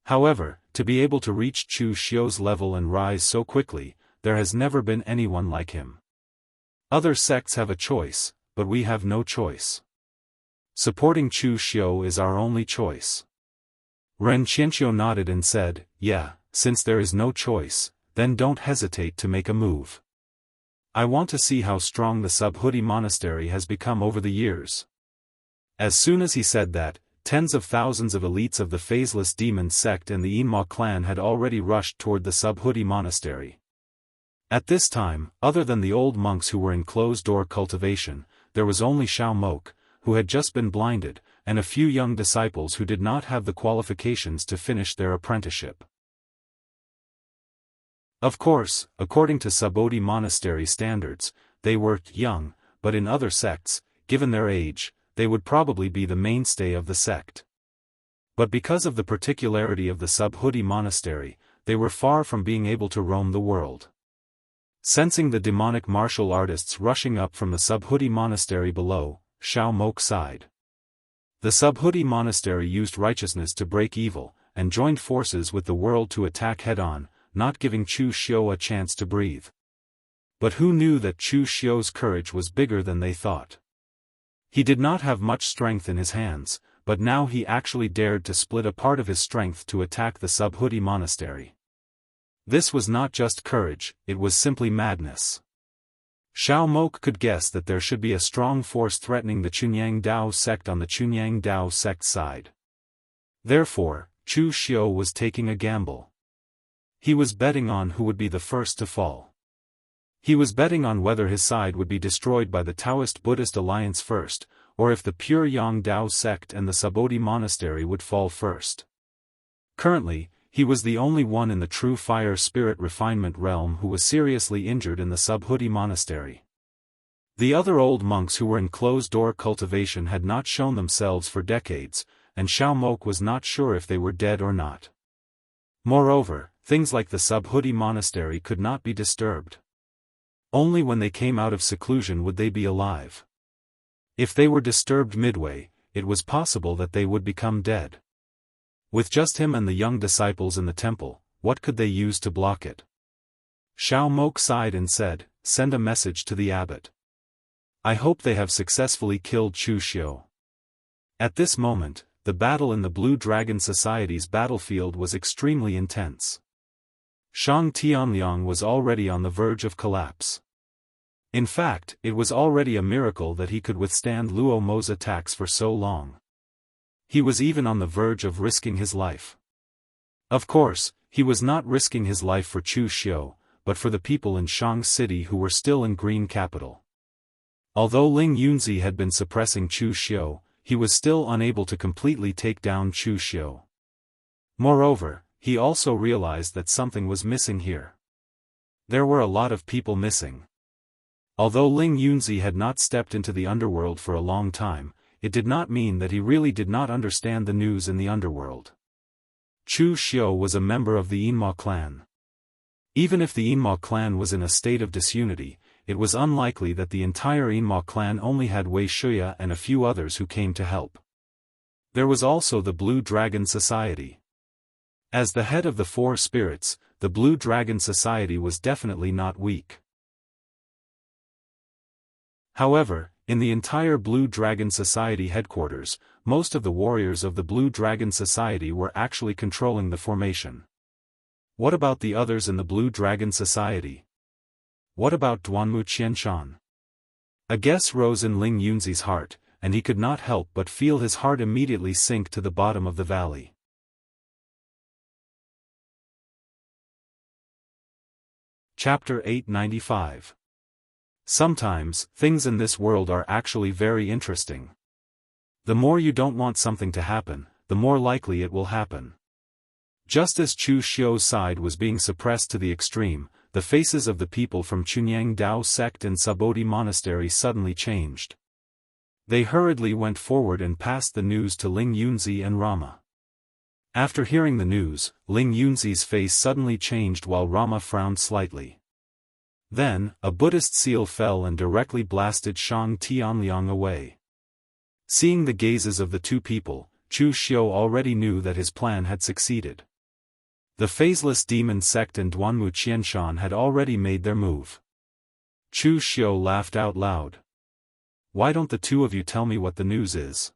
However, to be able to reach Chu Xiu's level and rise so quickly, there has never been anyone like him. Other sects have a choice, but we have no choice. Supporting Chu Xiu is our only choice." Ren Qianqiu nodded and said, "Yeah, since there is no choice, then don't hesitate to make a move. I want to see how strong the Subhuti monastery has become over the years. As soon as he said that, tens of thousands of elites of the Phaseless Demon sect and the Inma clan had already rushed toward the Subhuti monastery. At this time, other than the old monks who were in closed-door cultivation, there was only Xiao Mok, who had just been blinded, and a few young disciples who did not have the qualifications to finish their apprenticeship. Of course, according to Subhuti monastery standards, they were young, but in other sects, given their age, they would probably be the mainstay of the sect. But because of the particularity of the Subhuti monastery, they were far from being able to roam the world. Sensing the demonic martial artists rushing up from the Subhuti monastery below, Xiao Mok sighed. The Subhuti monastery used righteousness to break evil, and joined forces with the world to attack head-on, not giving Chu Xiu a chance to breathe. But who knew that Chu Xiu's courage was bigger than they thought? He did not have much strength in his hands, but now he actually dared to split a part of his strength to attack the Subhuti monastery. This was not just courage, it was simply madness. Xiao Mok could guess that there should be a strong force threatening the Chunyang Dao sect on the Chunyang Dao sect side. Therefore, Chu Xiu was taking a gamble. He was betting on who would be the first to fall. He was betting on whether his side would be destroyed by the Taoist Buddhist alliance first, or if the pure Yang Dao sect and the Subhuti monastery would fall first. Currently, he was the only one in the true fire spirit refinement realm who was seriously injured in the Subhuti monastery. The other old monks who were in closed-door cultivation had not shown themselves for decades, and Xiao Mok was not sure if they were dead or not. Moreover, things like the Subhuti monastery could not be disturbed. Only when they came out of seclusion would they be alive. If they were disturbed midway, it was possible that they would become dead. With just him and the young disciples in the temple, what could they use to block it? Xiao Mok sighed and said, "Send a message to the abbot. I hope they have successfully killed Chu Xiu." At this moment, the battle in the Blue Dragon Society's battlefield was extremely intense. Shang Tianliang was already on the verge of collapse. In fact, it was already a miracle that he could withstand Luo Mo's attacks for so long. He was even on the verge of risking his life. Of course, he was not risking his life for Chu Xiu, but for the people in Shang City who were still in Green Capital. Although Ling Yunzi had been suppressing Chu Xiu, he was still unable to completely take down Chu Xiu. Moreover, he also realized that something was missing here. There were a lot of people missing. Although Ling Yunzi had not stepped into the underworld for a long time, it did not mean that he really did not understand the news in the underworld. Chu Xiu was a member of the Inma clan. Even if the Inma clan was in a state of disunity, it was unlikely that the entire Inma clan only had Wei Shuya and a few others who came to help. There was also the Blue Dragon Society. As the head of the four spirits, the Blue Dragon Society was definitely not weak. However, in the entire Blue Dragon Society headquarters, most of the warriors of the Blue Dragon Society were actually controlling the formation. What about the others in the Blue Dragon Society? What about Duanmu Qianshan? A guess rose in Ling Yunzi's heart, and he could not help but feel his heart immediately sink to the bottom of the valley. Chapter 895. Sometimes, things in this world are actually very interesting. The more you don't want something to happen, the more likely it will happen. Just as Chu Xiu's side was being suppressed to the extreme, the faces of the people from Chunyang Dao sect and Subhuti monastery suddenly changed. They hurriedly went forward and passed the news to Ling Yunzi and Rama. After hearing the news, Ling Yunzi's face suddenly changed while Rama frowned slightly. Then, a Buddhist seal fell and directly blasted Shang Tianliang away. Seeing the gazes of the two people, Chu Xiu already knew that his plan had succeeded. The Phaseless Demon sect and Duanmu Qianshan had already made their move. Chu Xiu laughed out loud. "Why don't the two of you tell me what the news is?"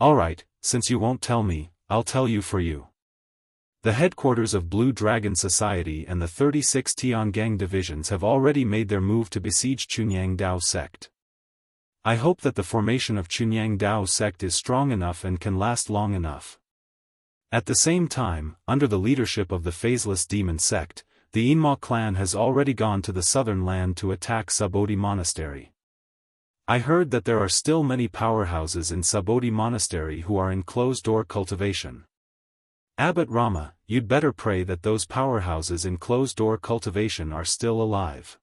"Alright, since you won't tell me, I'll tell you for you." The headquarters of Blue Dragon Society and the 36 Tiangang divisions have already made their move to besiege Chunyang Dao sect. I hope that the formation of Chunyang Dao sect is strong enough and can last long enough. At the same time, under the leadership of the Phaseless Demon sect, the Inma clan has already gone to the southern land to attack Sabodhi Monastery. I heard that there are still many powerhouses in Sabodhi Monastery who are in closed-door cultivation. Abbot Rama, you'd better pray that those powerhouses in closed-door cultivation are still alive.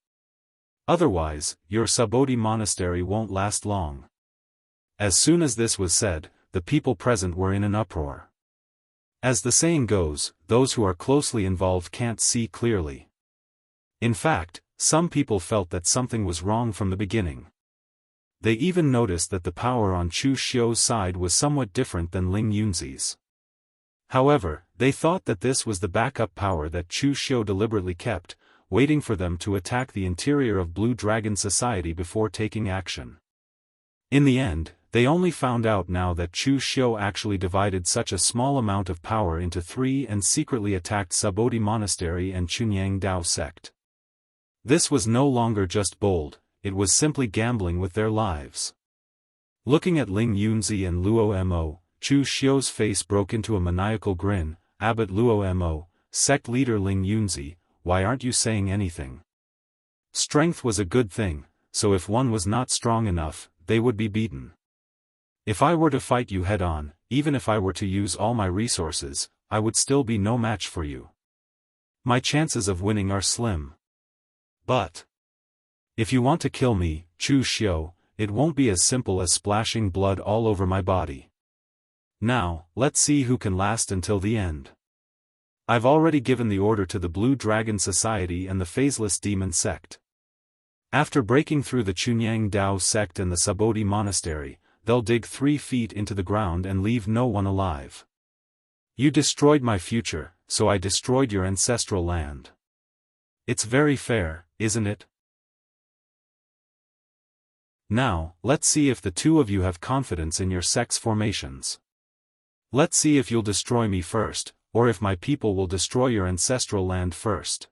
Otherwise, your Sabodhi monastery won't last long. As soon as this was said, the people present were in an uproar. As the saying goes, those who are closely involved can't see clearly. In fact, some people felt that something was wrong from the beginning. They even noticed that the power on Chu Xiu's side was somewhat different than Ling Yunzi's. However, they thought that this was the backup power that Chu Xiu deliberately kept, waiting for them to attack the interior of Blue Dragon Society before taking action. In the end, they only found out now that Chu Xiu actually divided such a small amount of power into three and secretly attacked Sabodhi Monastery and Chunyang Dao sect. This was no longer just bold, it was simply gambling with their lives. Looking at Ling Yunzi and Luo Mo, Chu Xiu's face broke into a maniacal grin. Abbot Luo Mo, sect leader Ling Yunzi, why aren't you saying anything? Strength was a good thing, so if one was not strong enough, they would be beaten. If I were to fight you head-on, even if I were to use all my resources, I would still be no match for you. My chances of winning are slim. But if you want to kill me, Chu Xiu, it won't be as simple as splashing blood all over my body. Now, let's see who can last until the end. I've already given the order to the Blue Dragon Society and the Phaseless Demon sect. After breaking through the Chunyang Dao sect and the Sabodhi Monastery, they'll dig 3 feet into the ground and leave no one alive. You destroyed my future, so I destroyed your ancestral land. It's very fair, isn't it? Now, let's see if the two of you have confidence in your sect's formations. Let's see if you'll destroy me first, or if my people will destroy your ancestral land first.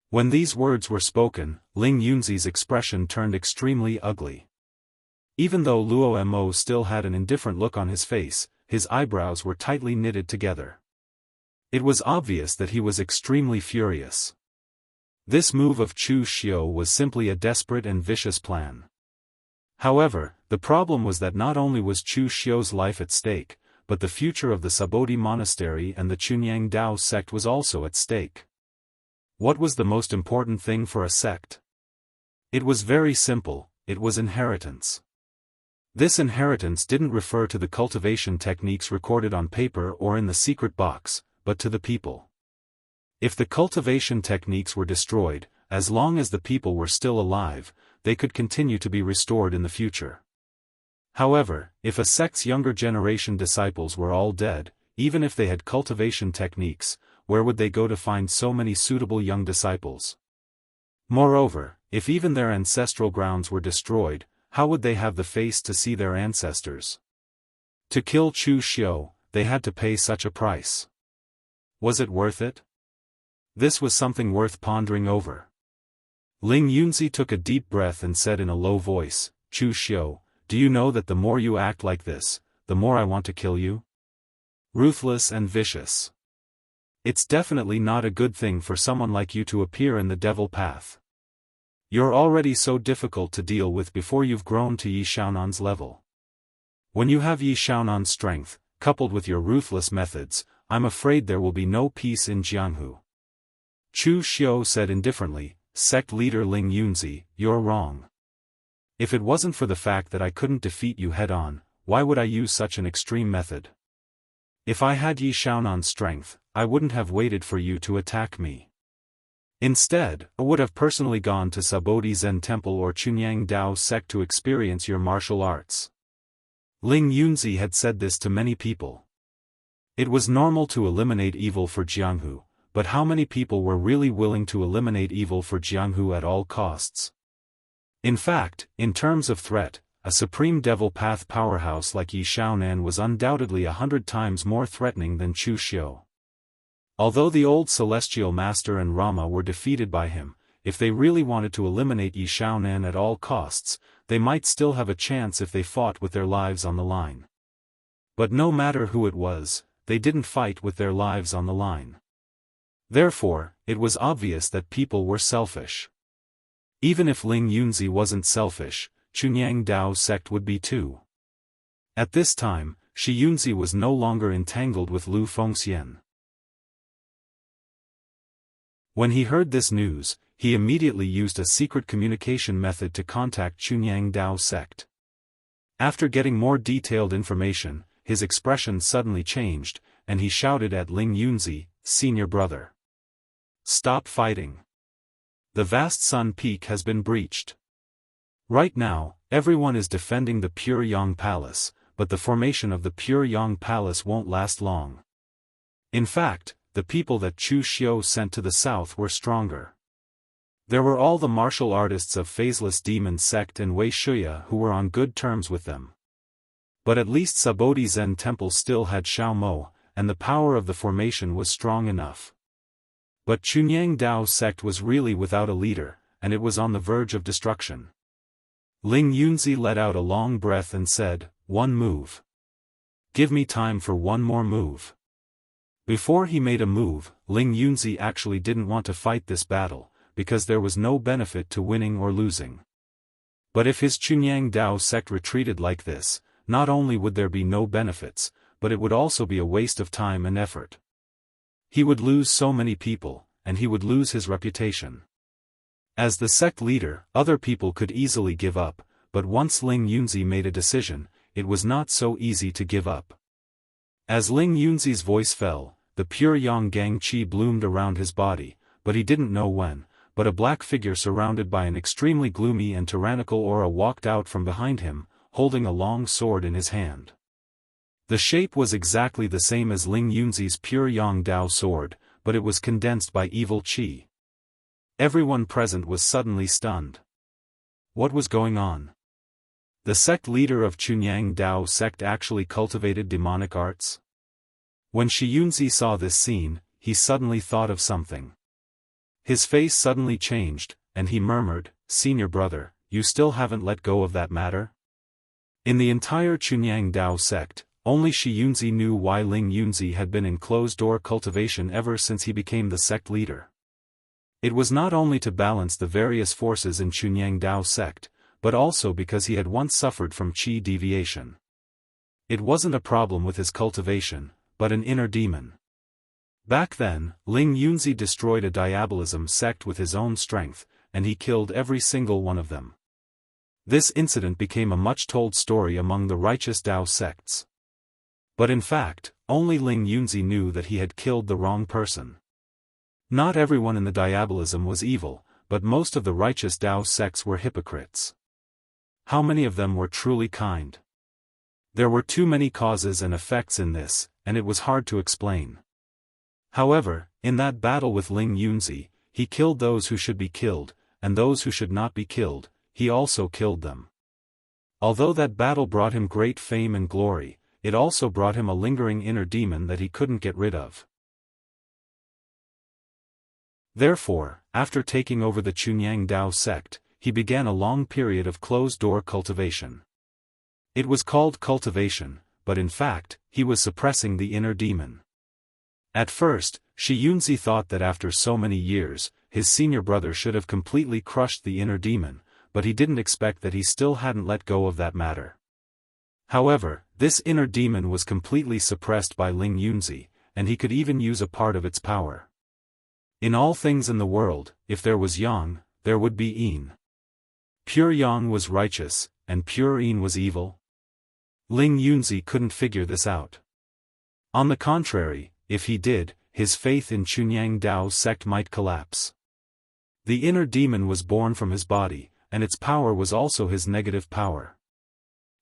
When these words were spoken, Ling Yunzi's expression turned extremely ugly. Even though Luo Mo still had an indifferent look on his face, his eyebrows were tightly knitted together. It was obvious that he was extremely furious. This move of Chu Xiu was simply a desperate and vicious plan. However, the problem was that not only was Chu Xiu's life at stake, but the future of the Sabodhi Monastery and the Chunyang Dao sect was also at stake. What was the most important thing for a sect? It was very simple, it was inheritance. This inheritance didn't refer to the cultivation techniques recorded on paper or in the secret box, but to the people. If the cultivation techniques were destroyed, as long as the people were still alive, they could continue to be restored in the future. However, if a sect's younger generation disciples were all dead, even if they had cultivation techniques, where would they go to find so many suitable young disciples? Moreover, if even their ancestral grounds were destroyed, how would they have the face to see their ancestors? To kill Chu Xiu, they had to pay such a price. Was it worth it? This was something worth pondering over. Ling Yunzi took a deep breath and said in a low voice, Chu Xiu, do you know that the more you act like this, the more I want to kill you? Ruthless and vicious. It's definitely not a good thing for someone like you to appear in the devil path. You're already so difficult to deal with before you've grown to Yi Xiaonan's level. When you have Yi Xiaonan's strength, coupled with your ruthless methods, I'm afraid there will be no peace in Jianghu. Chu Xiu said indifferently, sect leader Ling Yunzi, you're wrong. If it wasn't for the fact that I couldn't defeat you head-on, why would I use such an extreme method? If I had Yi Xiaonan's strength, I wouldn't have waited for you to attack me. Instead, I would have personally gone to Sabodhi Zen Temple or Chunyang Dao sect to experience your martial arts. Ling Yunzi had said this to many people. It was normal to eliminate evil for Jianghu, but how many people were really willing to eliminate evil for Jianghu at all costs? In fact, in terms of threat, a supreme devil path powerhouse like Yi Xiaonan was undoubtedly 100 times more threatening than Chu Xiu. Although the old celestial master and Rama were defeated by him, if they really wanted to eliminate Yi Xiaonan at all costs, they might still have a chance if they fought with their lives on the line. But no matter who it was, they didn't fight with their lives on the line. Therefore, it was obvious that people were selfish. Even if Ling Yunzi wasn't selfish, Chunyang Dao sect would be too. At this time, Shi Yunzi was no longer entangled with Lu Fengxian. When he heard this news, he immediately used a secret communication method to contact Chunyang Dao sect. After getting more detailed information, his expression suddenly changed, and he shouted at Ling Yunzi, "Senior brother. Stop fighting. The vast Sun Peak has been breached. Right now, everyone is defending the Pure Yang Palace, but the formation of the Pure Yang Palace won't last long. In fact, the people that Chu Xiu sent to the south were stronger. There were all the martial artists of Phaseless Demon Sect and Wei Shuya who were on good terms with them. But at least Sabodi Zen Temple still had Xiao Mo, and the power of the formation was strong enough. But Chunyang Dao sect was really without a leader, and it was on the verge of destruction. Ling Yunzi let out a long breath and said, "One move. Give me time for one more move." Before he made a move, Ling Yunzi actually didn't want to fight this battle, because there was no benefit to winning or losing. But if his Chunyang Dao sect retreated like this, not only would there be no benefits, but it would also be a waste of time and effort. He would lose so many people, and he would lose his reputation. As the sect leader, other people could easily give up, but once Ling Yunzi made a decision, it was not so easy to give up. As Ling Yunzi's voice fell, the pure yang gang qi bloomed around his body, but he didn't know when, but a black figure surrounded by an extremely gloomy and tyrannical aura walked out from behind him, holding a long sword in his hand. The shape was exactly the same as Ling Yunzi's pure Yang Dao sword, but it was condensed by evil qi. Everyone present was suddenly stunned. What was going on? The sect leader of Chunyang Dao sect actually cultivated demonic arts? When Shi Yunzi saw this scene, he suddenly thought of something. His face suddenly changed, and he murmured, "Senior brother, you still haven't let go of that matter?" In the entire Chunyang Dao sect, only Shi Yunzi knew why Ling Yunzi had been in closed-door cultivation ever since he became the sect leader. It was not only to balance the various forces in Chunyang Dao sect, but also because he had once suffered from qi deviation. It wasn't a problem with his cultivation, but an inner demon. Back then, Ling Yunzi destroyed a diabolism sect with his own strength, and he killed every single one of them. This incident became a much-told story among the righteous Dao sects. But in fact, only Ling Yunzi knew that he had killed the wrong person. Not everyone in the diabolism was evil, but most of the righteous Dao sects were hypocrites. How many of them were truly kind? There were too many causes and effects in this, and it was hard to explain. However, in that battle with Ling Yunzi, he killed those who should be killed, and those who should not be killed, he also killed them. Although that battle brought him great fame and glory, it also brought him a lingering inner demon that he couldn't get rid of. Therefore, after taking over the Chunyang Dao sect, he began a long period of closed-door cultivation. It was called cultivation, but in fact, he was suppressing the inner demon. At first, Shi Yunzi thought that after so many years, his senior brother should have completely crushed the inner demon, but he didn't expect that he still hadn't let go of that matter. However, this inner demon was completely suppressed by Ling Yunzi, and he could even use a part of its power. In all things in the world, if there was yang, there would be yin. Pure yang was righteous, and pure yin was evil? Ling Yunzi couldn't figure this out. On the contrary, if he did, his faith in Chunyang Dao sect might collapse. The inner demon was born from his body, and its power was also his negative power.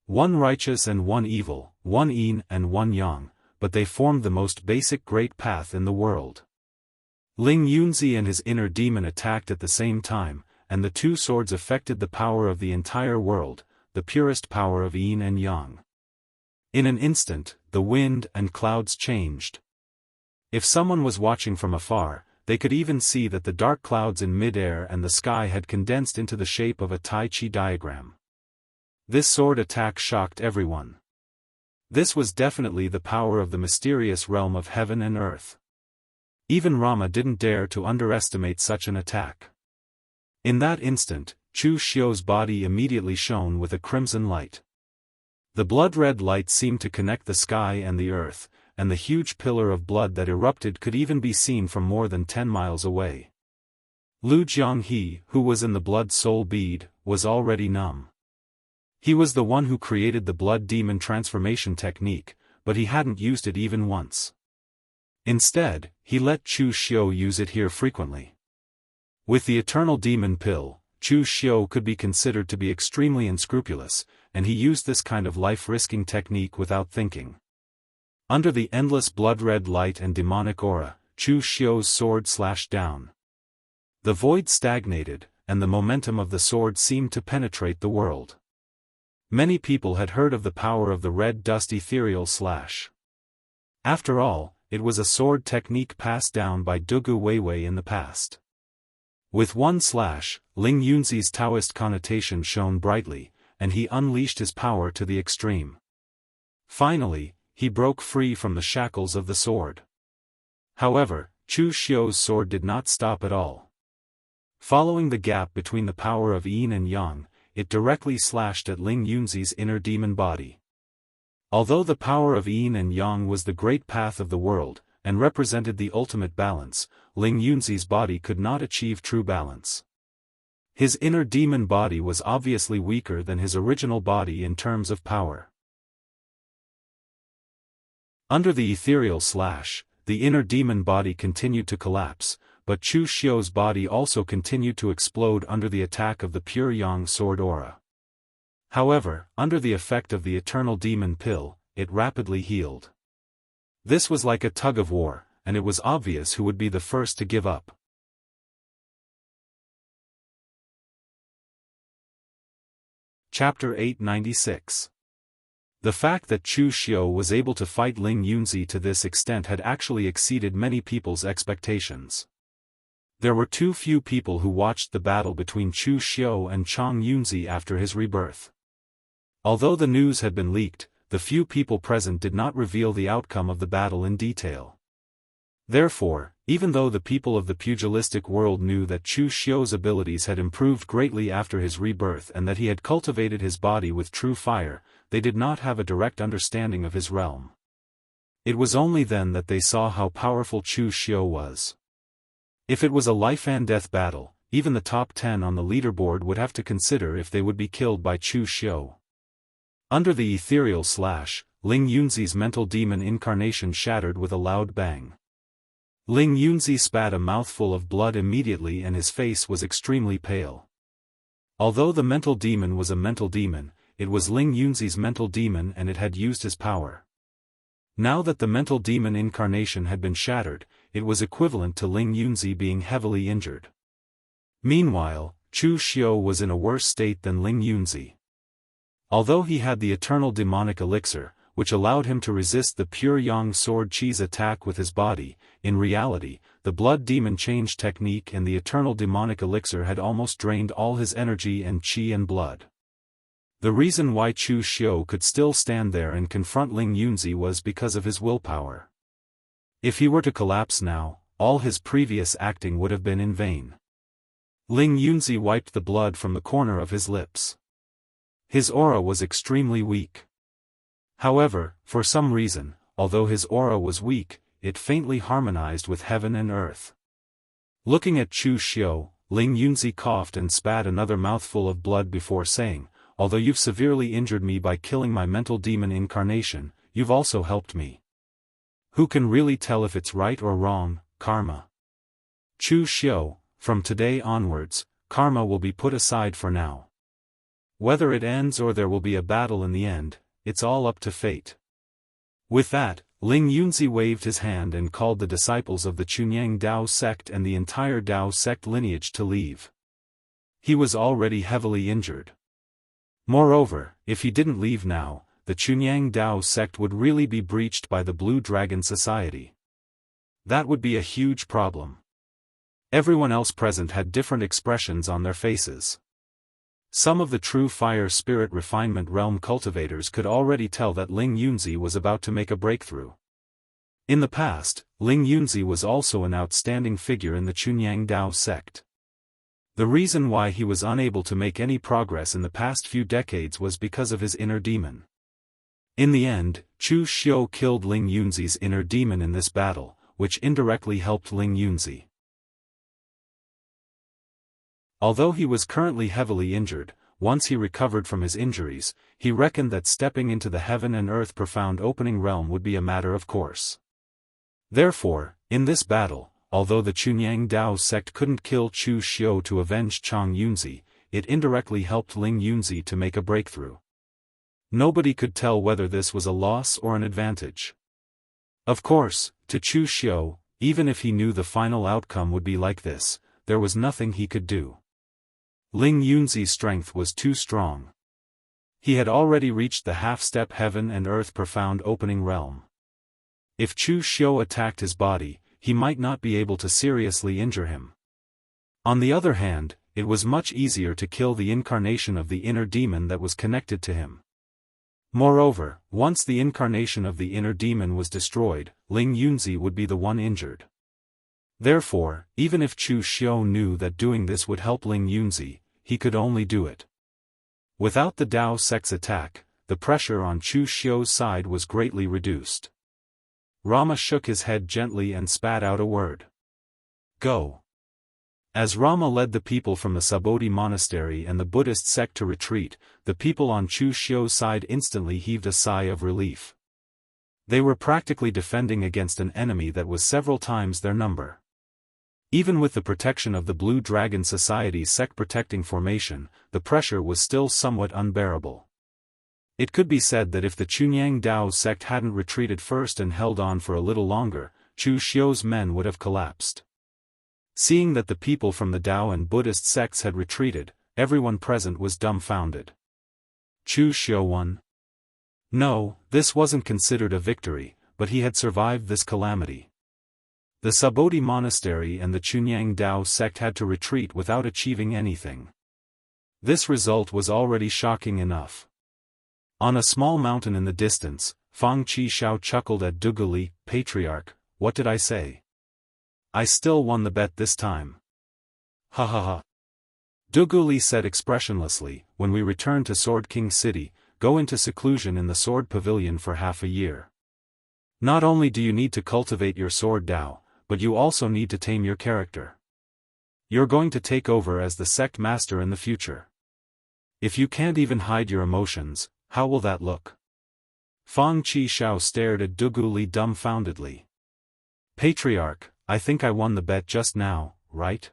One righteous and one evil, one yin and one yang, but they formed the most basic great path in the world. Ling Yunzi and his inner demon attacked at the same time, and the two swords affected the power of the entire world, the purest power of yin and yang. In an instant, the wind and clouds changed. If someone was watching from afar, they could even see that the dark clouds in mid-air and the sky had condensed into the shape of a Tai Chi diagram. This sword attack shocked everyone. This was definitely the power of the mysterious realm of heaven and earth. Even Rama didn't dare to underestimate such an attack. In that instant, Chu Xiu's body immediately shone with a crimson light. The blood-red light seemed to connect the sky and the earth, and the huge pillar of blood that erupted could even be seen from more than 10 miles away. Lu Jianghu, who was in the blood soul bead, was already numb. He was the one who created the blood demon transformation technique, but he hadn't used it even once. Instead, he let Chu Xiu use it here frequently. With the eternal demon pill, Chu Xiu could be considered to be extremely unscrupulous, and he used this kind of life-risking technique without thinking. Under the endless blood-red light and demonic aura, Chu Xiu's sword slashed down. The void stagnated, and the momentum of the sword seemed to penetrate the world. Many people had heard of the power of the red dust ethereal slash. After all, it was a sword technique passed down by Dugu Weiwei in the past. With one slash, Ling Yunzi's Daoist connotation shone brightly, and he unleashed his power to the extreme. Finally, he broke free from the shackles of the sword. However, Chu Xiu's sword did not stop at all. Following the gap between the power of yin and yang, it directly slashed at Ling Yunzi's inner demon body. Although the power of yin and yang was the great path of the world, and represented the ultimate balance, Ling Yunzi's body could not achieve true balance. His inner demon body was obviously weaker than his original body in terms of power. Under the ethereal slash, the inner demon body continued to collapse, but Chu Xiu's body also continued to explode under the attack of the pure yang sword aura. However, under the effect of the eternal demon pill, it rapidly healed. This was like a tug-of-war, and it was obvious who would be the first to give up. Chapter 896. The fact that Chu Xiu was able to fight Ling Yunzi to this extent had actually exceeded many people's expectations. There were too few people who watched the battle between Chu Xiu and Chang Yunzi after his rebirth. Although the news had been leaked, the few people present did not reveal the outcome of the battle in detail. Therefore, even though the people of the pugilistic world knew that Chu Xiu's abilities had improved greatly after his rebirth and that he had cultivated his body with true fire, they did not have a direct understanding of his realm. It was only then that they saw how powerful Chu Xiu was. If it was a life-and-death battle, even the top 10 on the leaderboard would have to consider if they would be killed by Chu Xiu. Under the ethereal slash, Ling Yunzi's mental demon incarnation shattered with a loud bang. Ling Yunzi spat a mouthful of blood immediately and his face was extremely pale. Although the mental demon was a mental demon, it was Ling Yunzi's mental demon and it had used his power. Now that the mental demon incarnation had been shattered, it was equivalent to Ling Yunzi being heavily injured. Meanwhile, Chu Xiu was in a worse state than Ling Yunzi. Although he had the eternal demonic elixir, which allowed him to resist the pure yang sword chi's attack with his body, in reality, the blood demon change technique and the eternal demonic elixir had almost drained all his energy and chi and blood. The reason why Chu Xiu could still stand there and confront Ling Yunzi was because of his willpower. If he were to collapse now, all his previous acting would have been in vain. Ling Yunzi wiped the blood from the corner of his lips. His aura was extremely weak. However, for some reason, although his aura was weak, it faintly harmonized with heaven and earth. Looking at Chu Xiu, Ling Yunzi coughed and spat another mouthful of blood before saying, "Although you've severely injured me by killing my mental demon incarnation, you've also helped me. Who can really tell if it's right or wrong, karma? Chu Xiu, from today onwards, karma will be put aside for now. Whether it ends or there will be a battle in the end, it's all up to fate." With that, Ling Yunzi waved his hand and called the disciples of the Chunyang Dao sect and the entire Dao sect lineage to leave. He was already heavily injured. Moreover, if he didn't leave now, the Chunyang Dao sect would really be breached by the Blue Dragon Society. That would be a huge problem. Everyone else present had different expressions on their faces. Some of the true fire spirit refinement realm cultivators could already tell that Ling Yunzi was about to make a breakthrough. In the past, Ling Yunzi was also an outstanding figure in the Chunyang Dao sect. The reason why he was unable to make any progress in the past few decades was because of his inner demon. In the end, Chu Xiu killed Ling Yunzi's inner demon in this battle, which indirectly helped Ling Yunzi. Although he was currently heavily injured, once he recovered from his injuries, he reckoned that stepping into the heaven and earth profound opening realm would be a matter of course. Therefore, in this battle, although the Chunyang Dao sect couldn't kill Chu Xiu to avenge Chang Yunzi, it indirectly helped Ling Yunzi to make a breakthrough. Nobody could tell whether this was a loss or an advantage. Of course, to Chu Xiu, even if he knew the final outcome would be like this, there was nothing he could do. Ling Yunzi's strength was too strong. He had already reached the half-step heaven and earth profound opening realm. If Chu Xiu attacked his body, he might not be able to seriously injure him. On the other hand, it was much easier to kill the incarnation of the inner demon that was connected to him. Moreover, once the incarnation of the inner demon was destroyed, Ling Yunzi would be the one injured. Therefore, even if Chu Xiu knew that doing this would help Ling Yunzi, he could only do it. Without the Dao sect's attack, the pressure on Chu Xiu's side was greatly reduced. Rama shook his head gently and spat out a word. Go. As Rama led the people from the Sabodhi monastery and the Buddhist sect to retreat, the people on Chu Xiu's side instantly heaved a sigh of relief. They were practically defending against an enemy that was several times their number. Even with the protection of the Blue Dragon Society's sect-protecting formation, the pressure was still somewhat unbearable. It could be said that if the Chunyang Dao sect hadn't retreated first and held on for a little longer, Chu Xiu's men would have collapsed. Seeing that the people from the Dao and Buddhist sects had retreated, everyone present was dumbfounded. Chu Xiu won? No, this wasn't considered a victory, but he had survived this calamity. The Sabodhi monastery and the Chunyang Dao sect had to retreat without achieving anything. This result was already shocking enough. On a small mountain in the distance, Fang Qishao chuckled at Duguli, Patriarch, what did I say? I still won the bet this time. Ha ha ha. Duguli said expressionlessly, when we return to Sword King City, go into seclusion in the Sword Pavilion for half a year. Not only do you need to cultivate your sword Dao, but you also need to tame your character. You're going to take over as the sect master in the future. If you can't even hide your emotions, how will that look? Fang Qishao stared at Duguli dumbfoundedly. Patriarch, I think I won the bet just now, right?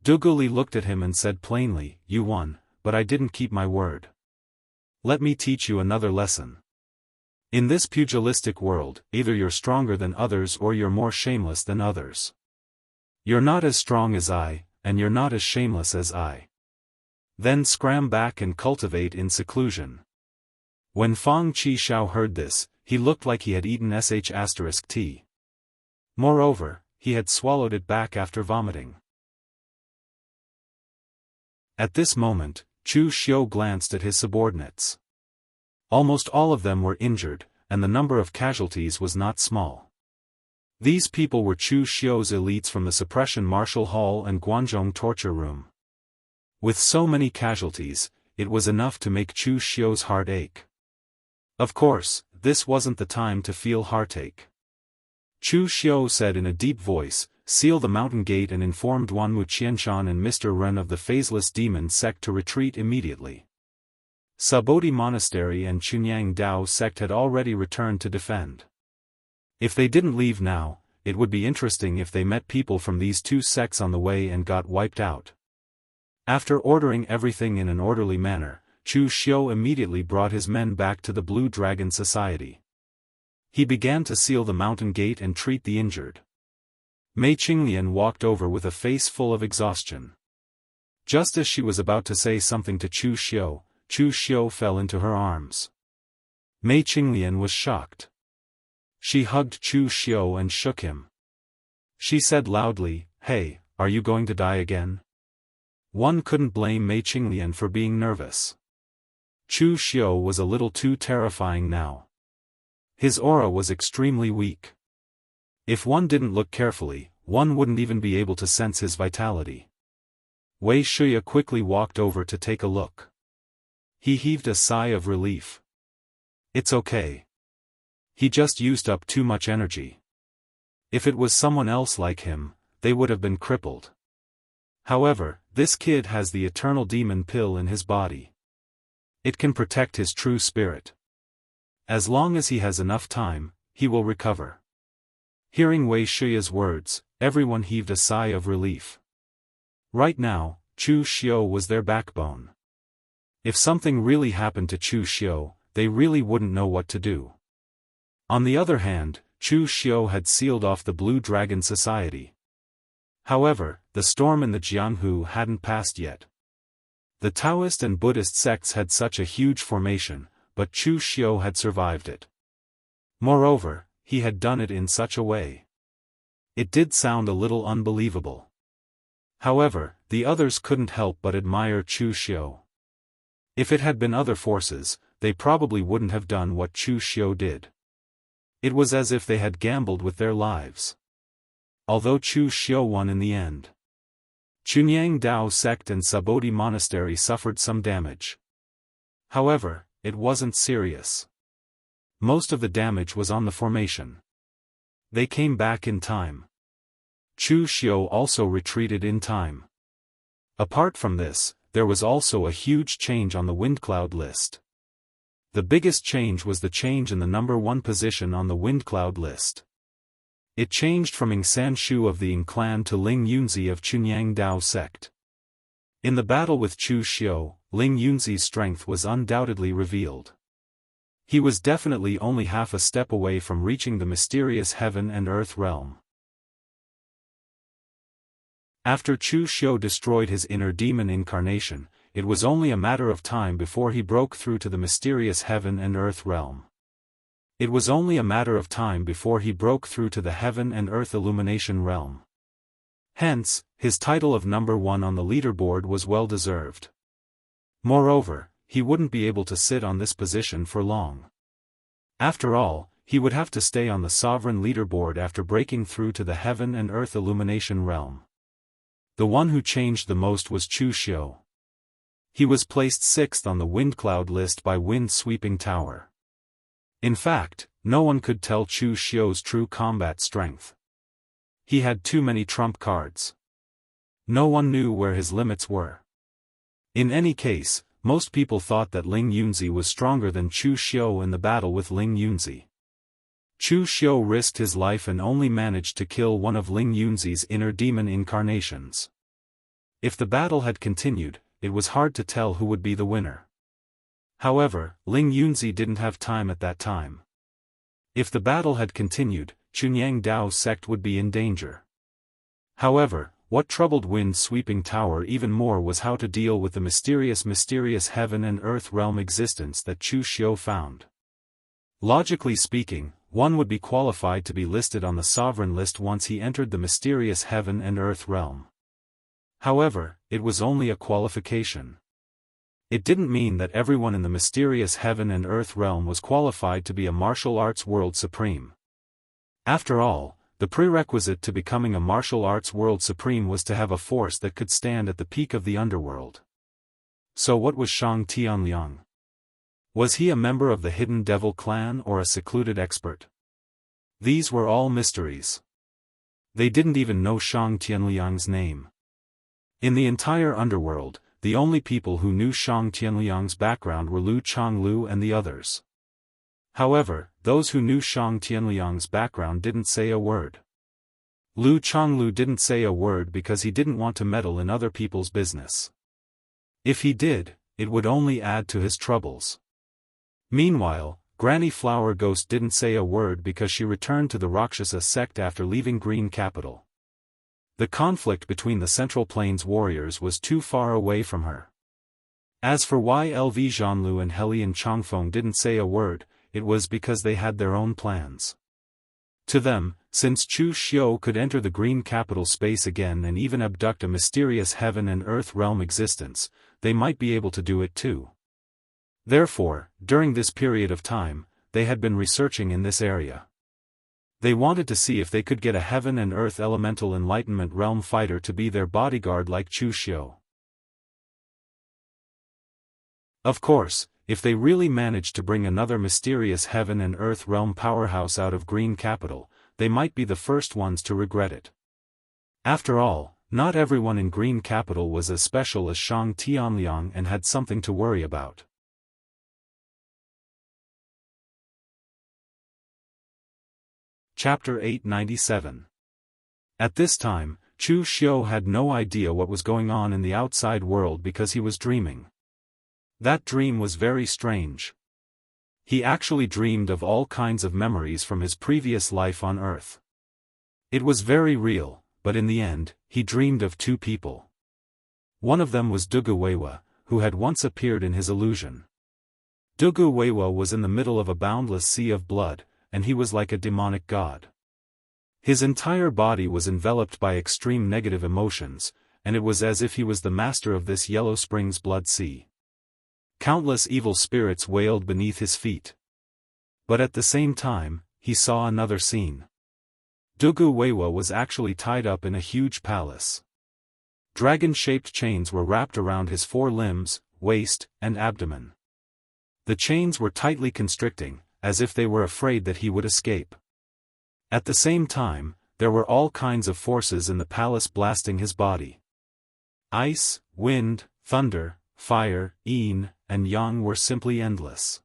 Duguli looked at him and said plainly, you won, but I didn't keep my word. Let me teach you another lesson. In this pugilistic world, either you're stronger than others or you're more shameless than others. You're not as strong as I, and you're not as shameless as I. Then scram back and cultivate in seclusion. When Fang Qishao heard this, he looked like he had eaten **T. Moreover, he had swallowed it back after vomiting. At this moment, Chu Xiu glanced at his subordinates. Almost all of them were injured, and the number of casualties was not small. These people were Chu Xiu's elites from the Suppression Martial Hall and Guanzhong torture room. With so many casualties, it was enough to make Chu Xiu's heart ache. Of course, this wasn't the time to feel heartache. Chu Xiu said in a deep voice, seal the mountain gate and informed Wanwu Qianshan and Mr. Ren of the phaseless demon sect to retreat immediately. Sabodhi Monastery and Chunyang Dao sect had already returned to defend. If they didn't leave now, it would be interesting if they met people from these two sects on the way and got wiped out. After ordering everything in an orderly manner, Chu Xiu immediately brought his men back to the Blue Dragon Society. He began to seal the mountain gate and treat the injured. Mei Qinglian walked over with a face full of exhaustion. Just as she was about to say something to Chu Xiu fell into her arms. Mei Qinglian was shocked. She hugged Chu Xiu and shook him. She said loudly, "Hey, are you going to die again?" One couldn't blame Mei Qinglian for being nervous. Chu Xiu was a little too terrifying now. His aura was extremely weak. If one didn't look carefully, one wouldn't even be able to sense his vitality. Wei Shuya quickly walked over to take a look. He heaved a sigh of relief. It's okay. He just used up too much energy. If it was someone else like him, they would have been crippled. However, this kid has the eternal demon pill in his body. It can protect his true spirit. As long as he has enough time, he will recover. Hearing Wei Shuya's words, everyone heaved a sigh of relief. Right now, Chu Xiu was their backbone. If something really happened to Chu Xiu, they really wouldn't know what to do. On the other hand, Chu Xiu had sealed off the Blue Dragon Society. However, the storm in the Jianghu hadn't passed yet. The Daoist and Buddhist sects had such a huge formation, but Chu Xiu had survived it. Moreover, he had done it in such a way. It did sound a little unbelievable. However, the others couldn't help but admire Chu Xiu. If it had been other forces, they probably wouldn't have done what Chu Xiu did. It was as if they had gambled with their lives. Although Chu Xiu won in the end. Chunyang Dao sect and Sabodhi monastery suffered some damage. However, it wasn't serious. Most of the damage was on the formation. They came back in time. Chu Xiu also retreated in time. Apart from this, there was also a huge change on the wind cloud list. The biggest change was the change in the number 1 position on the wind cloud list. It changed from Ing San Shu of the Ing clan to Ling Yunzi of Chunyang Dao sect. In the battle with Chu Xiu, Ling Yunzi's strength was undoubtedly revealed. He was definitely only half a step away from reaching the mysterious heaven and earth realm. After Chu Xiu destroyed his inner demon incarnation, it was only a matter of time before he broke through to the mysterious heaven and earth realm. It was only a matter of time before he broke through to the heaven and earth illumination realm. Hence, his title of number 1 on the leaderboard was well deserved. Moreover, he wouldn't be able to sit on this position for long. After all, he would have to stay on the sovereign leaderboard after breaking through to the heaven and earth illumination realm. The one who changed the most was Chu Xiu. He was placed 6th on the wind cloud list by Wind Sweeping Tower. In fact, no one could tell Chu Xiu's true combat strength. He had too many trump cards. No one knew where his limits were. In any case, most people thought that Ling Yunzi was stronger than Chu Xiu in the battle with Ling Yunzi. Chu Xiu risked his life and only managed to kill one of Ling Yunzi's inner demon incarnations. If the battle had continued, it was hard to tell who would be the winner. However, Ling Yunzi didn't have time at that time. If the battle had continued, Chunyang Dao sect would be in danger. However, what troubled Wind Sweeping Tower even more was how to deal with the mysterious heaven and earth realm existence that Chu Xiu found. Logically speaking, one would be qualified to be listed on the sovereign list once he entered the mysterious heaven and earth realm. However, it was only a qualification. It didn't mean that everyone in the mysterious heaven and earth realm was qualified to be a martial arts world supreme. After all, the prerequisite to becoming a martial arts world supreme was to have a force that could stand at the peak of the underworld. So what was Shang Tianliang? Was he a member of the Hidden Devil clan or a secluded expert? These were all mysteries. They didn't even know Shang Tianliang's name. In the entire underworld, the only people who knew Shang Tianliang's background were Lu Chonglu and the others. However, those who knew Shang Tianliang's background didn't say a word. Lu Chonglu didn't say a word because he didn't want to meddle in other people's business. If he did, it would only add to his troubles. Meanwhile, Granny Flower Ghost didn't say a word because she returned to the Rakshasa sect after leaving Green Capital. The conflict between the Central Plains warriors was too far away from her. As for why LV Zhanlu and Helian Chongfeng didn't say a word, it was because they had their own plans. To them, since Chu Xiu could enter the green capital space again and even abduct a mysterious heaven and earth realm existence, they might be able to do it too. Therefore, during this period of time, they had been researching in this area. They wanted to see if they could get a heaven and earth elemental enlightenment realm fighter to be their bodyguard like Chu Xiu. Of course, if they really managed to bring another mysterious heaven and earth realm powerhouse out of Green Capital, they might be the first ones to regret it. After all, not everyone in Green Capital was as special as Shang Tianliang and had something to worry about. Chapter 897. At this time, Chu Xiu had no idea what was going on in the outside world because he was dreaming. That dream was very strange. He actually dreamed of all kinds of memories from his previous life on Earth. It was very real, but in the end, he dreamed of two people. One of them was Dugu Weiwa, who had once appeared in his illusion. Dugu Weiwa was in the middle of a boundless sea of blood, and he was like a demonic god. His entire body was enveloped by extreme negative emotions, and it was as if he was the master of this Yellow Springs blood sea. Countless evil spirits wailed beneath his feet. But at the same time, he saw another scene. Dugu Weiwa was actually tied up in a huge palace. Dragon-shaped chains were wrapped around his four limbs, waist, and abdomen. The chains were tightly constricting, as if they were afraid that he would escape. At the same time, there were all kinds of forces in the palace blasting his body. Ice, wind, thunder, fire, yin, and yang were simply endless.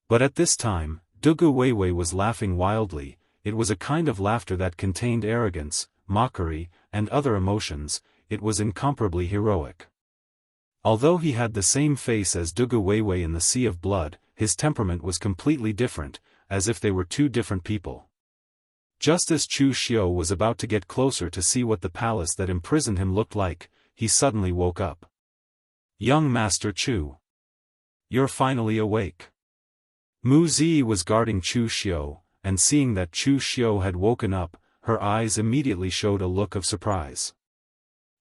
But at this time, Dugu Weiwei was laughing wildly. It was a kind of laughter that contained arrogance, mockery, and other emotions. It was incomparably heroic. Although he had the same face as Dugu Weiwei in the Sea of Blood, his temperament was completely different, as if they were two different people. Just as Chu Xiu was about to get closer to see what the palace that imprisoned him looked like, he suddenly woke up. "Young Master Chu. You're finally awake." Mu Zi was guarding Chu Xiu, and seeing that Chu Xiu had woken up, her eyes immediately showed a look of surprise.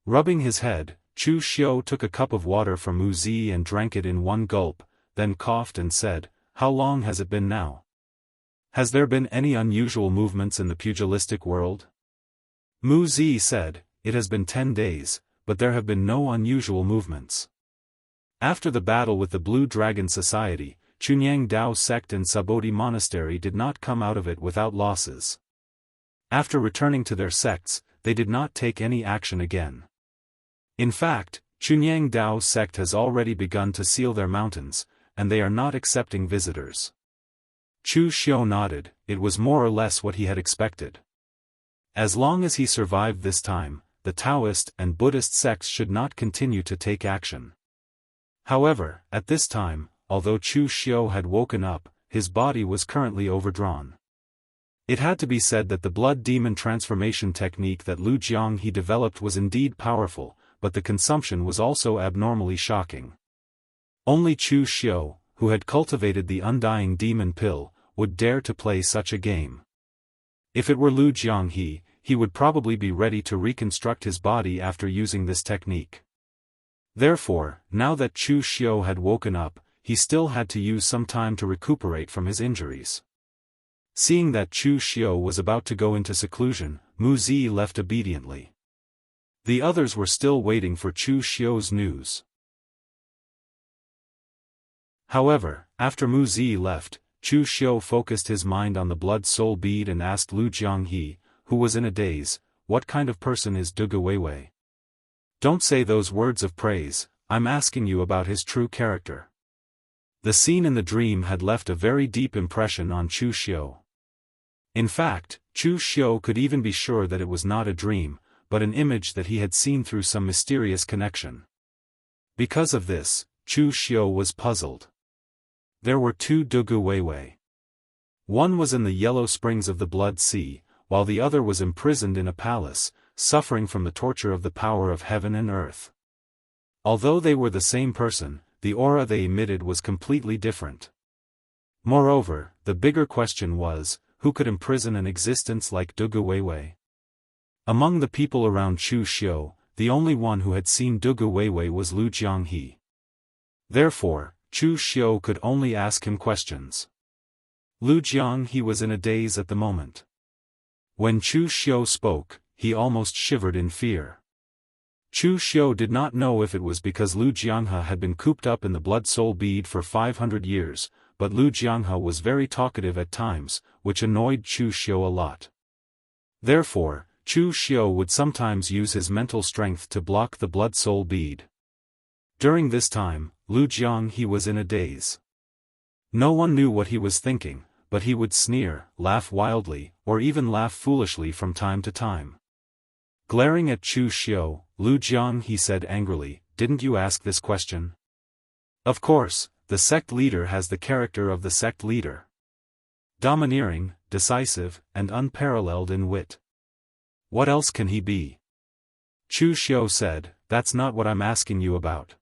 Rubbing his head, Chu Xiu took a cup of water from Mu Zi and drank it in one gulp, then coughed and said, "How long has it been now? Has there been any unusual movements in the pugilistic world?" Mu Zi said, "It has been 10 days, but there have been no unusual movements. After the battle with the Blue Dragon Society, Chunyang Dao sect and Sabodi Monastery did not come out of it without losses. After returning to their sects, they did not take any action again. In fact, Chunyang Dao sect has already begun to seal their mountains, and they are not accepting visitors." Chu Xiu nodded. It was more or less what he had expected. As long as he survived this time, the Taoist and Buddhist sects should not continue to take action. However, at this time, although Chu Xiu had woken up, his body was currently overdrawn. It had to be said that the blood demon transformation technique that Lu Jianghe developed was indeed powerful, but the consumption was also abnormally shocking. Only Chu Xiu, who had cultivated the undying demon pill, would dare to play such a game. If it were Lu Jianghe, he would probably be ready to reconstruct his body after using this technique. Therefore, now that Chu Xiu had woken up, he still had to use some time to recuperate from his injuries. Seeing that Chu Xiu was about to go into seclusion, Mu Zi left obediently. The others were still waiting for Chu Xiu's news. However, after Mu Zi left, Chu Xiu focused his mind on the blood soul bead and asked Lu Jianghe, who was in a daze, "What kind of person is Dugu Weiwei? Don't say those words of praise, I'm asking you about his true character." The scene in the dream had left a very deep impression on Chu Xiu. In fact, Chu Xiu could even be sure that it was not a dream, but an image that he had seen through some mysterious connection. Because of this, Chu Xiu was puzzled. There were two Dugu Weiwei. One was in the Yellow Springs of the Blood Sea, while the other was imprisoned in a palace, suffering from the torture of the power of heaven and earth. Although they were the same person, the aura they emitted was completely different. Moreover, the bigger question was, who could imprison an existence like Dugu Weiwei? Among the people around Chu Xiu, the only one who had seen Dugu Weiwei was Lu Jianghe. Therefore, Chu Xiu could only ask him questions. Lu Jianghe was in a daze at the moment. When Chu Xiu spoke, he almost shivered in fear. Chu Xiu did not know if it was because Lu Jianghe had been cooped up in the blood-soul bead for 500 years, but Lu Jianghe was very talkative at times, which annoyed Chu Xiu a lot. Therefore, Chu Xiu would sometimes use his mental strength to block the blood-soul bead. During this time, Lu Jianghe was in a daze. No one knew what he was thinking, but he would sneer, laugh wildly, or even laugh foolishly from time to time. Glaring at Chu Xiu, Lu Jianghe said angrily, "Didn't you ask this question?" Of course, the sect leader has the character of the sect leader. Domineering, decisive, and unparalleled in wit. What else can he be? Chu Xiu said, "That's not what I'm asking you about.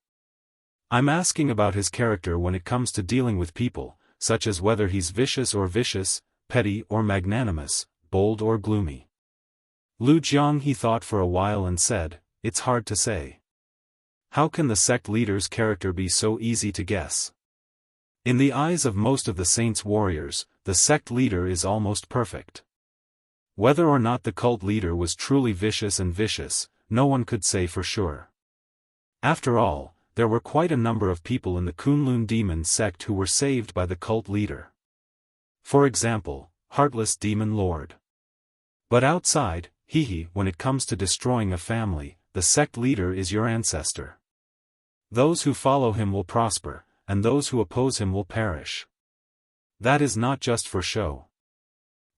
I'm asking about his character when it comes to dealing with people, such as whether he's vicious, petty or magnanimous, bold or gloomy." Lu Jianghe thought for a while and said, "It's hard to say. How can the sect leader's character be so easy to guess? In the eyes of most of the saints' warriors, the sect leader is almost perfect. Whether or not the cult leader was truly vicious, no one could say for sure. After all, there were quite a number of people in the Kunlun demon sect who were saved by the cult leader. For example, Heartless Demon Lord. But outside, when it comes to destroying a family, the sect leader is your ancestor. Those who follow him will prosper, and those who oppose him will perish. That is not just for show.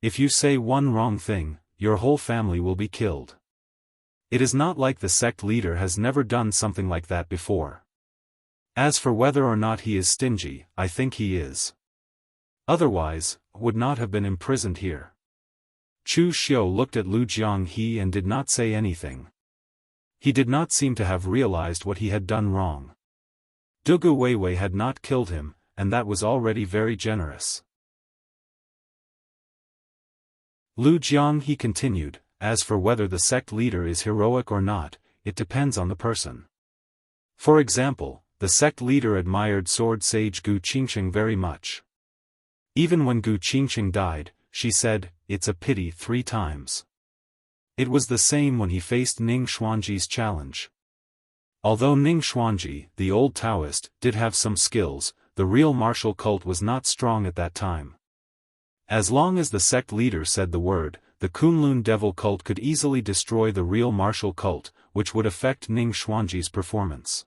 If you say one wrong thing, your whole family will be killed. It is not like the sect leader has never done something like that before. As for whether or not he is stingy, I think he is. Otherwise, would not have been imprisoned here." Chu Xiu looked at Lu Jianghe and did not say anything. He did not seem to have realized what he had done wrong. Dugu Weiwei had not killed him, and that was already very generous. Lu Jianghe continued, "As for whether the sect leader is heroic or not, it depends on the person. For example, the sect leader admired sword sage Gu Qingsheng very much. Even when Gu Qingsheng died, she said, 'It's a pity' 3 times. It was the same when he faced Ning Xuanji's challenge. Although Ning Xuanji, the old Daoist, did have some skills, the real martial cult was not strong at that time. As long as the sect leader said the word, the Kunlun devil cult could easily destroy the real martial cult, which would affect Ning Xuanji's performance.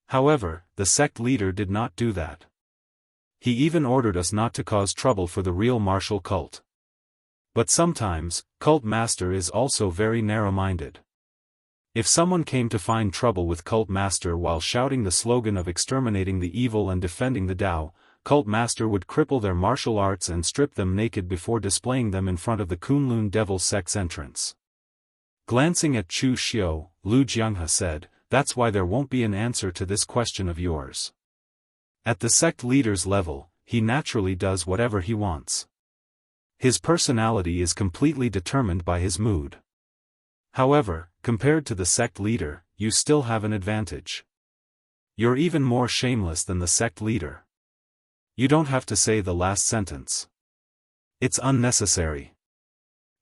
However, the sect leader did not do that. He even ordered us not to cause trouble for the real martial cult. But sometimes, cult master is also very narrow-minded. If someone came to find trouble with cult master while shouting the slogan of exterminating the evil and defending the Tao, cult master would cripple their martial arts and strip them naked before displaying them in front of the Kunlun devil sect's entrance. Glancing at Chu Xiu, Lu Jianghe said, "That's why there won't be an answer to this question of yours. At the sect leader's level, he naturally does whatever he wants. His personality is completely determined by his mood. However, compared to the sect leader, you still have an advantage. You're even more shameless than the sect leader. You don't have to say the last sentence. It's unnecessary."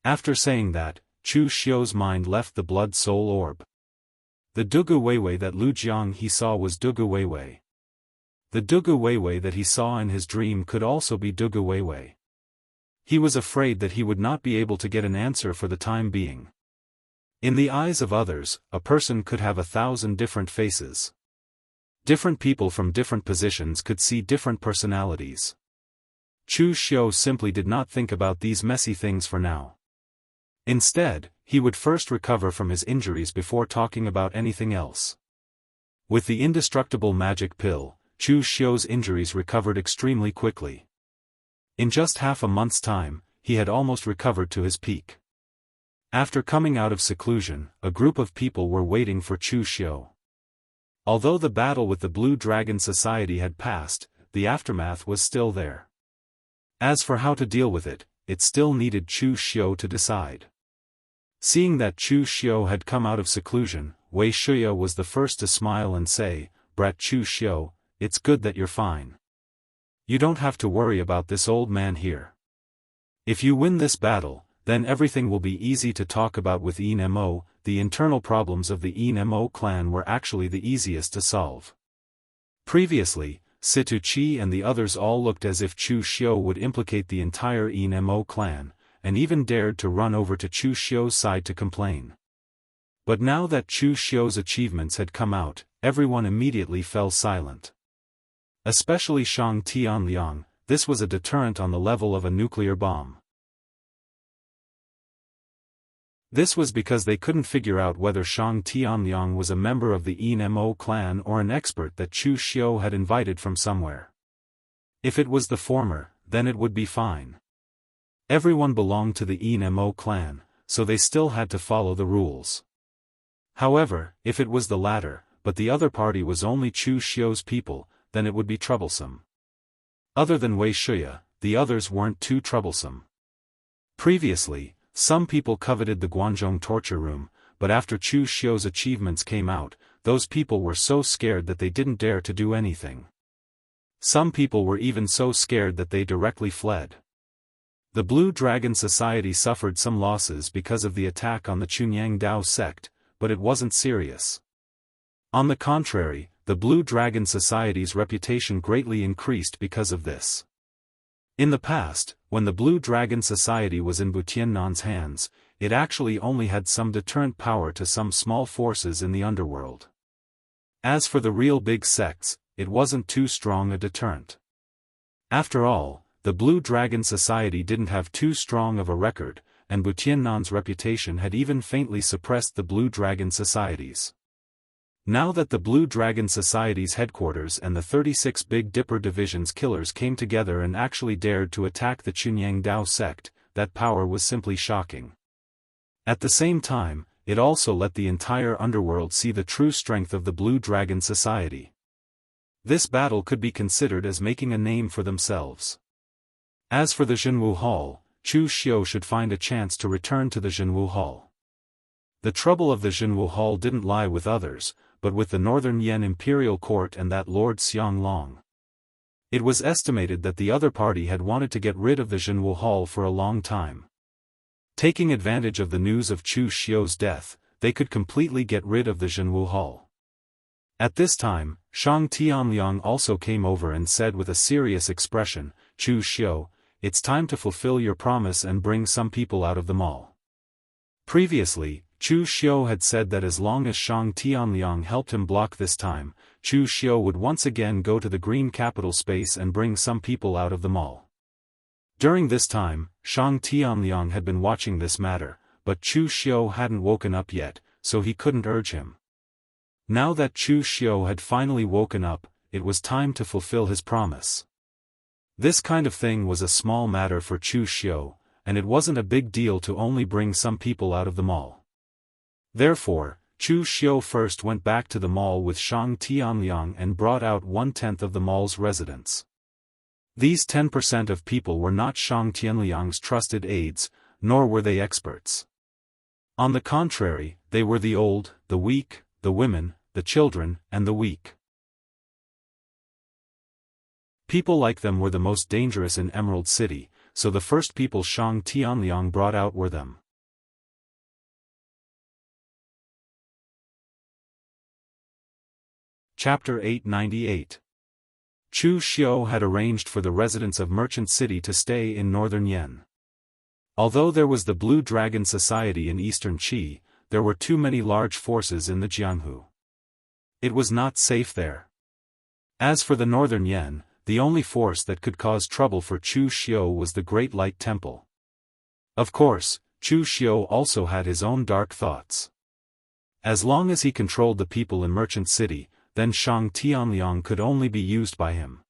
After saying that, Chu Xiu's mind left the blood-soul orb. The Dugu Weiwei that Lu Jianghe saw was Dugu Weiwei. The Dugu Weiwei that he saw in his dream could also be Dugu Weiwei. He was afraid that he would not be able to get an answer for the time being. In the eyes of others, a person could have 1,000 different faces. Different people from different positions could see different personalities. Chu Xiu simply did not think about these messy things for now. Instead, he would first recover from his injuries before talking about anything else. With the indestructible magic pill, Chu Xiu's injuries recovered extremely quickly. In just half a month's time, he had almost recovered to his peak. After coming out of seclusion, a group of people were waiting for Chu Xiu. Although the battle with the Blue Dragon Society had passed, the aftermath was still there. As for how to deal with it, it still needed Chu Xiu to decide. Seeing that Chu Xiu had come out of seclusion, Wei Shuya was the first to smile and say, "Brat Chu Xiu, it's good that you're fine. You don't have to worry about this old man here. If you win this battle, then everything will be easy to talk about with Yin Mo." The internal problems of the Yin Mo clan were actually the easiest to solve. Previously, Situ Chi and the others all looked as if Chu Xiu would implicate the entire Yin Mo clan, and even dared to run over to Chu Xiu's side to complain. But now that Chu Xiu's achievements had come out, everyone immediately fell silent. Especially Shang Tianliang, this was a deterrent on the level of a nuclear bomb. This was because they couldn't figure out whether Shang Tianliang was a member of the Yin Mo clan or an expert that Chu Xiu had invited from somewhere. If it was the former, then it would be fine. Everyone belonged to the Yin Mo clan, so they still had to follow the rules. However, if it was the latter, but the other party was only Chu Xiu's people, then it would be troublesome. Other than Wei Shuya, the others weren't too troublesome. Previously, some people coveted the Guanzhong torture room, but after Chu Xiu's achievements came out, those people were so scared that they didn't dare to do anything. Some people were even so scared that they directly fled. The Blue Dragon Society suffered some losses because of the attack on the Chunyang Dao sect, but it wasn't serious. On the contrary, the Blue Dragon Society's reputation greatly increased because of this. In the past, when the Blue Dragon Society was in Butiannan's hands, it actually only had some deterrent power to some small forces in the underworld. As for the real big sects, it wasn't too strong a deterrent. After all, the Blue Dragon Society didn't have too strong of a record, and Butiannan's reputation had even faintly suppressed the Blue Dragon Societies. Now that the Blue Dragon Society's headquarters and the 36 Big Dipper Division's killers came together and actually dared to attack the Chunyang Dao sect, that power was simply shocking. At the same time, it also let the entire underworld see the true strength of the Blue Dragon Society. This battle could be considered as making a name for themselves. As for the Jianghu Hall, Chu Xiu should find a chance to return to the Jianghu Hall. The trouble of the Jianghu Hall didn't lie with others, but with the Northern Yan Imperial Court and that Lord Xiang Long. It was estimated that the other party had wanted to get rid of the Jianghu Hall for a long time. Taking advantage of the news of Chu Xiu's death, they could completely get rid of the Jianghu Hall. At this time, Shang Tianliang also came over and said with a serious expression, "Chu Xiu, it's time to fulfill your promise and bring some people out of the mall." Previously, Chu Xiu had said that as long as Shang Tianliang helped him block this time, Chu Xiu would once again go to the Green Capital space and bring some people out of the mall. During this time, Shang Tianliang had been watching this matter, but Chu Xiu hadn't woken up yet, so he couldn't urge him. Now that Chu Xiu had finally woken up, it was time to fulfill his promise. This kind of thing was a small matter for Chu Xiu, and it wasn't a big deal to only bring some people out of the mall. Therefore, Chu Xiu first went back to the mall with Shang Tianliang and brought out 1/10 of the mall's residents. These 10% of people were not Shang Tianliang's trusted aides, nor were they experts. On the contrary, they were the old, the weak, the women, the children, and the weak. People like them were the most dangerous in Emerald City, so the first people Shang Tianliang brought out were them. Chapter 898. Chu Xiu had arranged for the residents of Merchant City to stay in Northern Yen. Although there was the Blue Dragon Society in Eastern Qi, there were too many large forces in the Jianghu. It was not safe there. As for the Northern Yen, the only force that could cause trouble for Chu Xiu was the Great Light Temple. Of course, Chu Xiu also had his own dark thoughts. As long as he controlled the people in Merchant City, then Shang Tianliang could only be used by him.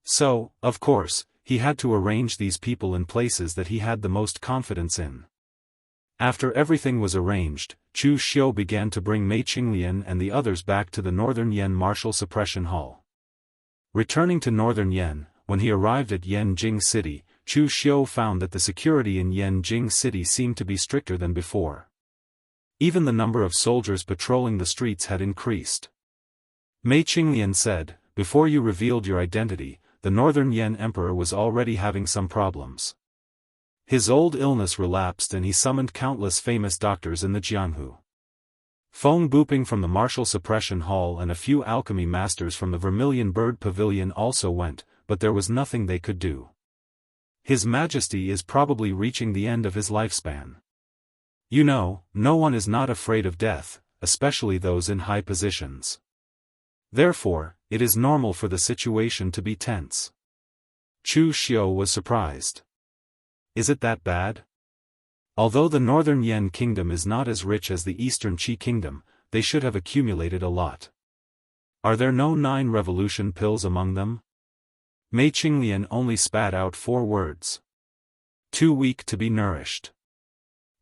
So, of course, he had to arrange these people in places that he had the most confidence in. After everything was arranged, Chu Xiu began to bring Mei Qinglian and the others back to the Northern Yen Martial Suppression Hall. Returning to Northern Yen, when he arrived at Yanjing City, Chu Xiu found that the security in Yanjing City seemed to be stricter than before. Even the number of soldiers patrolling the streets had increased. Mei Qinglian said, "Before you revealed your identity, the Northern Yan Emperor was already having some problems. His old illness relapsed and he summoned countless famous doctors in the Jianghu. Feng Buping from the Martial Suppression Hall and a few alchemy masters from the Vermilion Bird Pavilion also went, but there was nothing they could do. His Majesty is probably reaching the end of his lifespan. You know, no one is not afraid of death, especially those in high positions. Therefore, it is normal for the situation to be tense." Chu Xiu was surprised. Is it that bad? Although the Northern Yan Kingdom is not as rich as the Eastern Qi Kingdom, they should have accumulated a lot. Are there no 9 revolution pills among them? Mei Qinglian only spat out 4 words. Too weak to be nourished.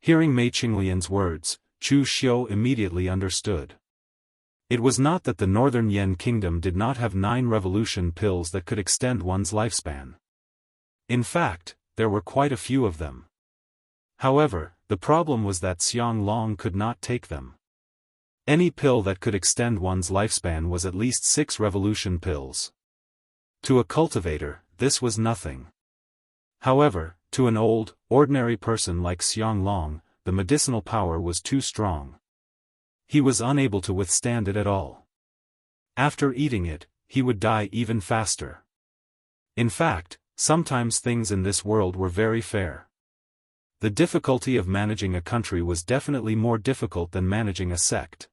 Hearing Mei Qinglian's words, Chu Xiu immediately understood. It was not that the Northern Yan Kingdom did not have 9 revolution pills that could extend one's lifespan. In fact, there were quite a few of them. However, the problem was that Xiang Long could not take them. Any pill that could extend one's lifespan was at least 6 revolution pills. To a cultivator, this was nothing. However, to an old, ordinary person like Xiang Long, the medicinal power was too strong. He was unable to withstand it at all. After eating it, he would die even faster. In fact, sometimes things in this world were very fair. The difficulty of managing a country was definitely more difficult than managing a sect.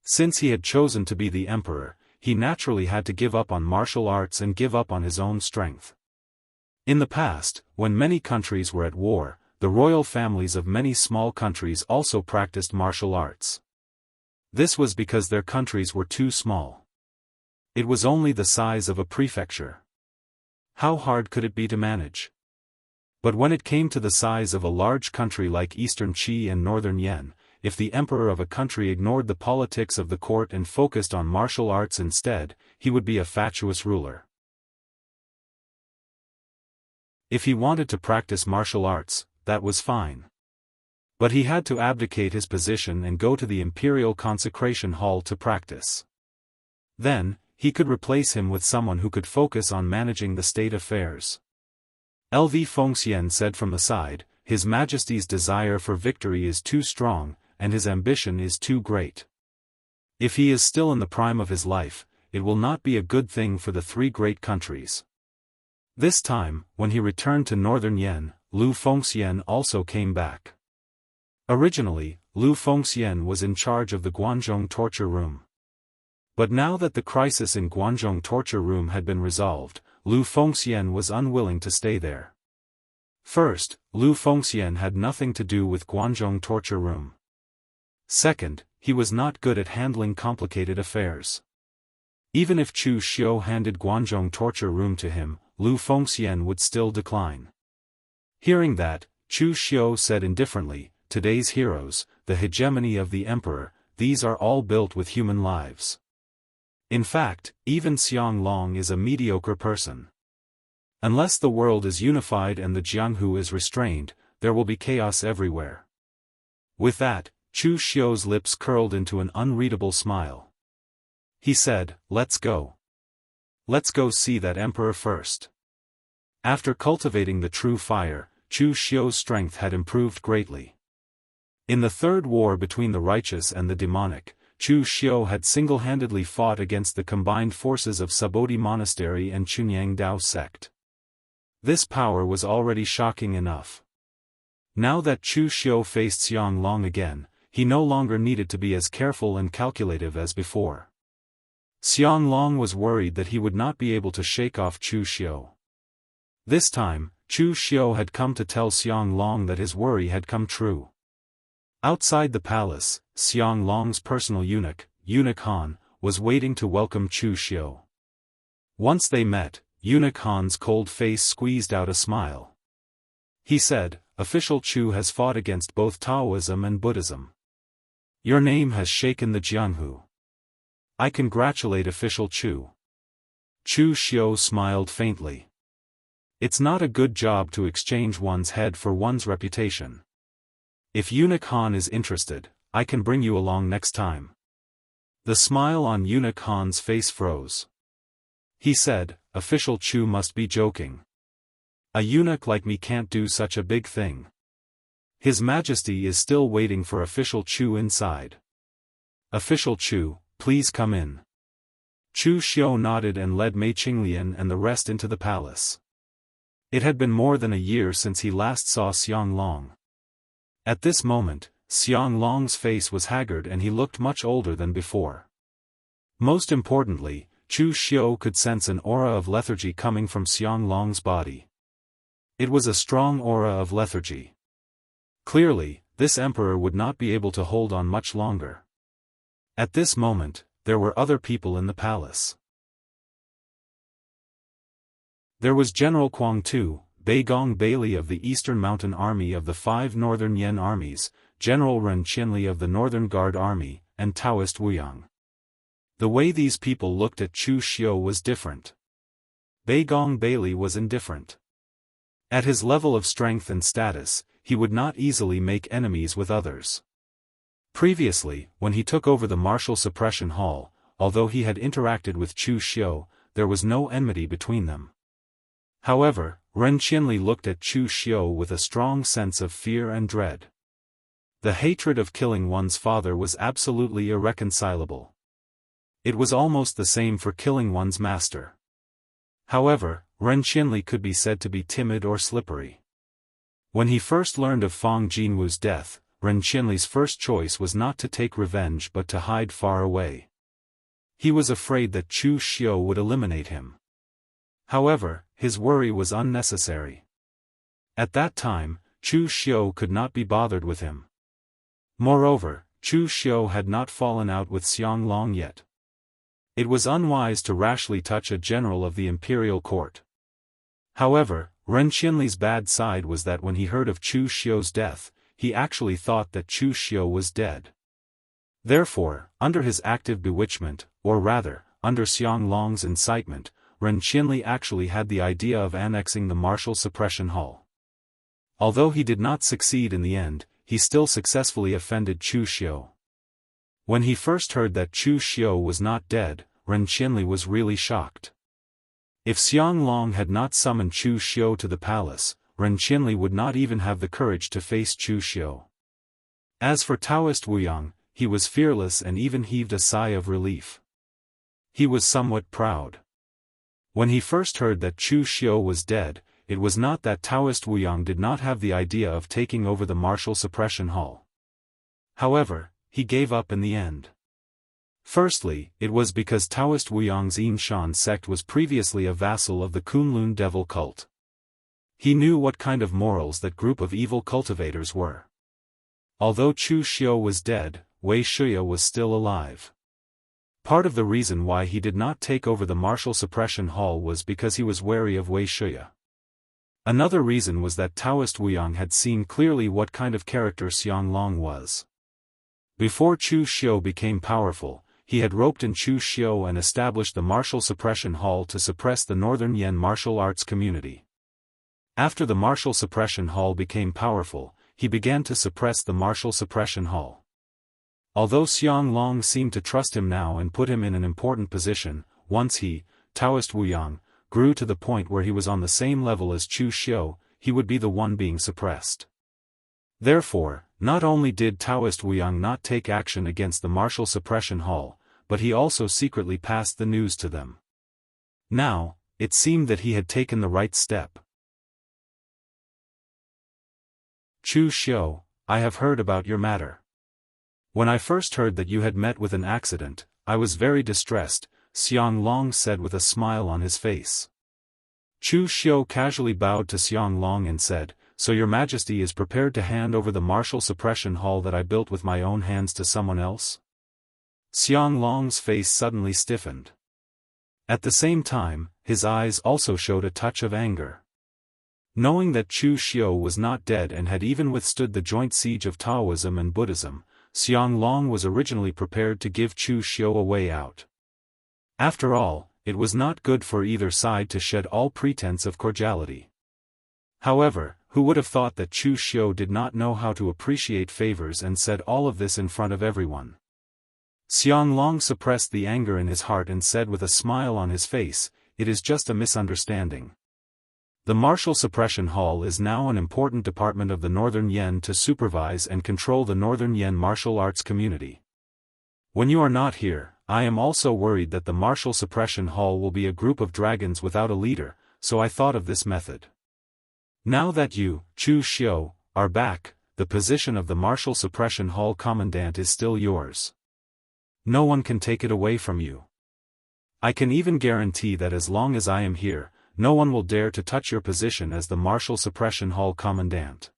Since he had chosen to be the emperor, he naturally had to give up on martial arts and give up on his own strength. In the past, when many countries were at war, the royal families of many small countries also practiced martial arts. This was because their countries were too small. It was only the size of a prefecture. How hard could it be to manage? But when it came to the size of a large country like Eastern Qi and Northern Yan, if the emperor of a country ignored the politics of the court and focused on martial arts instead, he would be a fatuous ruler. If he wanted to practice martial arts, that was fine. But he had to abdicate his position and go to the Imperial Consecration Hall to practice. Then, he could replace him with someone who could focus on managing the state affairs. LV Fengxian said from the side, His Majesty's desire for victory is too strong, and his ambition is too great. If he is still in the prime of his life, it will not be a good thing for the 3 great countries. This time, when he returned to Northern Yan, Lu Fengxian also came back. Originally, Lu Fengxian was in charge of the Guanzhong torture room. But now that the crisis in Guanzhong torture room had been resolved, Lu Fengxian was unwilling to stay there. First, Lu Fengxian had nothing to do with Guanzhong torture room. Second, he was not good at handling complicated affairs. Even if Chu Xiu handed Guanzhong torture room to him, Lu Fengxian would still decline. Hearing that, Chu Xiu said indifferently, "Today's heroes, the hegemony of the emperor, these are all built with human lives. In fact, even Xiang Long is a mediocre person. Unless the world is unified and the Jianghu is restrained, there will be chaos everywhere." With that, Chu Xiu's lips curled into an unreadable smile. He said, "Let's go. Let's go see that emperor first." After cultivating the true fire, Chu Xiu's strength had improved greatly. In the third war between the righteous and the demonic, Chu Xiu had single-handedly fought against the combined forces of Sabodhi Monastery and Chunyang Dao sect. This power was already shocking enough. Now that Chu Xiu faced Xiang Long again, he no longer needed to be as careful and calculative as before. Xiang Long was worried that he would not be able to shake off Chu Xiu. This time, Chu Xiu had come to tell Xiang Long that his worry had come true. Outside the palace, Xiang Long's personal eunuch, Eunuch Han, was waiting to welcome Chu Xiu. Once they met, Eunuch Han's cold face squeezed out a smile. He said, "Official Chu has fought against both Taoism and Buddhism. Your name has shaken the Jianghu. I congratulate Official Chu." Chu Xiu smiled faintly. It's not a good job to exchange one's head for one's reputation. If Eunuch Han is interested, I can bring you along next time. The smile on Eunuch Han's face froze. He said, Official Chu must be joking. A eunuch like me can't do such a big thing. His Majesty is still waiting for Official Chu inside. Official Chu, please come in. Chu Xiu nodded and led Mei Qinglian and the rest into the palace. It had been more than a year since he last saw Xiang Long. At this moment, Xiang Long's face was haggard and he looked much older than before. Most importantly, Chu Xiu could sense an aura of lethargy coming from Xiang Long's body. It was a strong aura of lethargy. Clearly, this emperor would not be able to hold on much longer. At this moment, there were other people in the palace. There was General Kuang Tu, Beigong Bailey of the Eastern Mountain Army of the 5 Northern Yen armies, General Ren Qinli of the Northern Guard Army, and Daoist Wuyang. The way these people looked at Chu Xiu was different. Beigong Bailey was indifferent. At his level of strength and status, he would not easily make enemies with others. Previously, when he took over the Martial Suppression Hall, although he had interacted with Chu Xiu, there was no enmity between them. However, Ren Qinli looked at Chu Xiu with a strong sense of fear and dread. The hatred of killing one's father was absolutely irreconcilable. It was almost the same for killing one's master. However, Ren Qinli could be said to be timid or slippery. When he first learned of Fang Jinwu's death, Ren Qinli's first choice was not to take revenge but to hide far away. He was afraid that Chu Xiu would eliminate him. However, his worry was unnecessary. At that time, Chu Xiu could not be bothered with him. Moreover, Chu Xiu had not fallen out with Xiang Long yet. It was unwise to rashly touch a general of the imperial court. However, Ren Qinli's bad side was that when he heard of Chu Xiu's death, he actually thought that Chu Xiu was dead. Therefore, under his active bewitchment, or rather, under Xiang Long's incitement, Ren Qinli actually had the idea of annexing the Martial Suppression Hall. Although he did not succeed in the end, he still successfully offended Chu Xiu. When he first heard that Chu Xiu was not dead, Ren Qinli was really shocked. If Xiang Long had not summoned Chu Xiu to the palace, Ren Qinli would not even have the courage to face Chu Xiu. As for Daoist Wuyang, he was fearless and even heaved a sigh of relief. He was somewhat proud. When he first heard that Chu Xiu was dead, it was not that Daoist Wuyang did not have the idea of taking over the Martial Suppression Hall. However, he gave up in the end. Firstly, it was because Daoist Wuyang's Yinshan sect was previously a vassal of the Kunlun devil cult. He knew what kind of morals that group of evil cultivators were. Although Chu Xiu was dead, Wei Shuya was still alive. Part of the reason why he did not take over the Martial Suppression Hall was because he was wary of Wei Shuya. Another reason was that Daoist Wuyang had seen clearly what kind of character Xiang Long was. Before Chu Xiu became powerful, he had roped in Chu Xiu and established the Martial Suppression Hall to suppress the Northern Yen martial arts community. After the Martial Suppression Hall became powerful, he began to suppress the Martial Suppression Hall. Although Xiang Long seemed to trust him now and put him in an important position, once he, Daoist Wuyang, grew to the point where he was on the same level as Chu Xiu, he would be the one being suppressed. Therefore, not only did Daoist Wuyang not take action against the Martial Suppression Hall, but he also secretly passed the news to them. Now, it seemed that he had taken the right step. Chu Xiu, I have heard about your matter. When I first heard that you had met with an accident, I was very distressed, Xiang Long said with a smile on his face. Chu Xiu casually bowed to Xiang Long and said, So your Majesty is prepared to hand over the Martial Suppression Hall that I built with my own hands to someone else? Xiang Long's face suddenly stiffened. At the same time, his eyes also showed a touch of anger. Knowing that Chu Xiu was not dead and had even withstood the joint siege of Taoism and Buddhism, Xiang Long was originally prepared to give Chu Xiu a way out. After all, it was not good for either side to shed all pretense of cordiality. However, who would have thought that Chu Xiu did not know how to appreciate favors and said all of this in front of everyone? Xianglong suppressed the anger in his heart and said with a smile on his face, "It is just a misunderstanding. The Martial Suppression Hall is now an important department of the Northern Yen to supervise and control the Northern Yen martial arts community. When you are not here, I am also worried that the Martial Suppression Hall will be a group of dragons without a leader, so I thought of this method. Now that you, Chu Xiu, are back, the position of the Martial Suppression Hall Commandant is still yours. No one can take it away from you. I can even guarantee that as long as I am here, no one will dare to touch your position as the Martial Suppression Hall Commandant."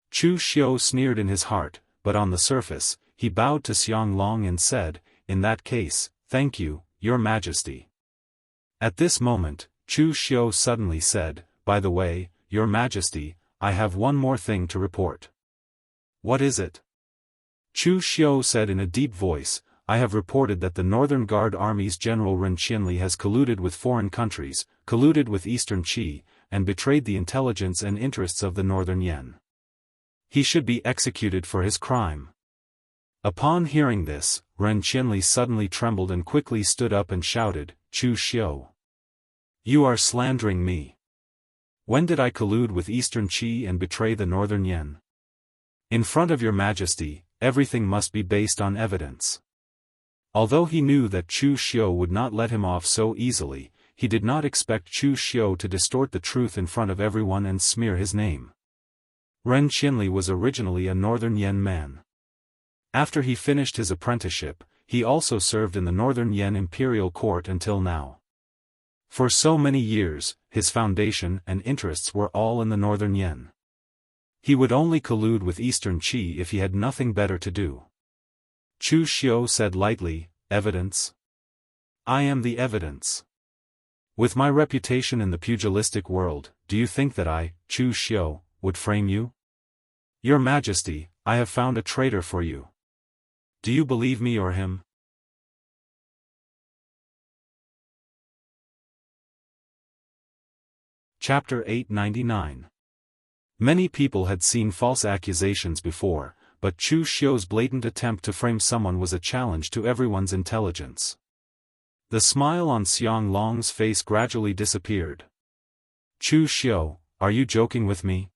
Chu Xiu sneered in his heart, but on the surface, he bowed to Xianglong and said, "In that case, thank you, Your Majesty." At this moment, Chu Xiu suddenly said, "By the way, Your Majesty, I have one more thing to report." "What is it?" Chu Xiu said in a deep voice, "I have reported that the Northern Guard Army's General Ren Qianli has colluded with foreign countries, colluded with Eastern Qi, and betrayed the intelligence and interests of the Northern Yen. He should be executed for his crime." Upon hearing this, Ren Qianli suddenly trembled and quickly stood up and shouted, "Chu Xiu! You are slandering me. When did I collude with Eastern Qi and betray the Northern Yen? In front of Your Majesty, everything must be based on evidence." Although he knew that Chu Xiu would not let him off so easily, he did not expect Chu Xiu to distort the truth in front of everyone and smear his name. Ren Qianli was originally a Northern Yen man. After he finished his apprenticeship, he also served in the Northern Yen imperial court until now. For so many years, his foundation and interests were all in the Northern Yen. He would only collude with Eastern Qi if he had nothing better to do. Chu Xiu said lightly, "Evidence? I am the evidence. With my reputation in the pugilistic world, do you think that I, Chu Xiu, would frame you? Your Majesty, I have found a traitor for you. Do you believe me or him?" Chapter 899. Many people had seen false accusations before, but Chu Xiu's blatant attempt to frame someone was a challenge to everyone's intelligence. The smile on Xianglong's face gradually disappeared. "Chu Xiu, are you joking with me?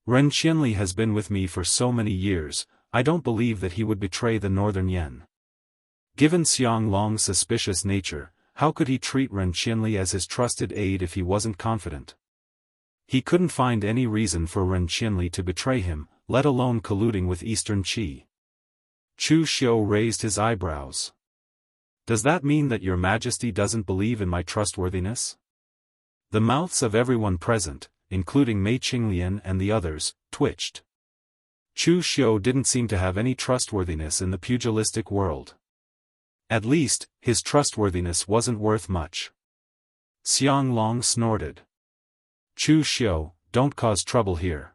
Ren Qianli has been with me for so many years, I don't believe that he would betray the Northern Yen." Given Xianglong's suspicious nature, how could he treat Ren Qianli as his trusted aide if he wasn't confident? He couldn't find any reason for Ren Qianli to betray him, let alone colluding with Eastern Qi. Chu Xiu raised his eyebrows. "Does that mean that Your Majesty doesn't believe in my trustworthiness?" The mouths of everyone present, including Mei Qinglian and the others, twitched. Chu Xiu didn't seem to have any trustworthiness in the pugilistic world. At least, his trustworthiness wasn't worth much. Xianglong snorted. "Chu Xiu, don't cause trouble here.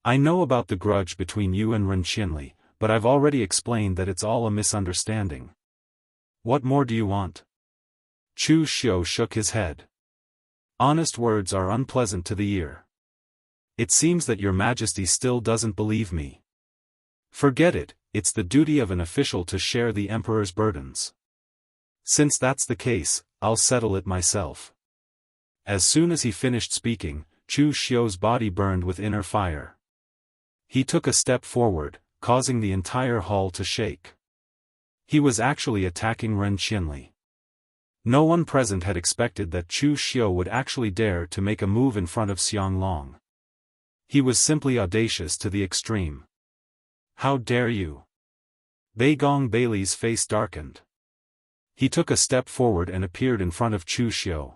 I know about the grudge between you and Ren Qianli, but I've already explained that it's all a misunderstanding. What more do you want?" Chu Xiu shook his head. "Honest words are unpleasant to the ear. It seems that Your Majesty still doesn't believe me. Forget it, it's the duty of an official to share the Emperor's burdens. Since that's the case, I'll settle it myself." As soon as he finished speaking, Chu Xiu's body burned with inner fire. He took a step forward, causing the entire hall to shake. He was actually attacking Ren Qianli. No one present had expected that Chu Xiu would actually dare to make a move in front of Xianglong. He was simply audacious to the extreme. "How dare you?" Beigong Bailey's face darkened. He took a step forward and appeared in front of Chu Xiu.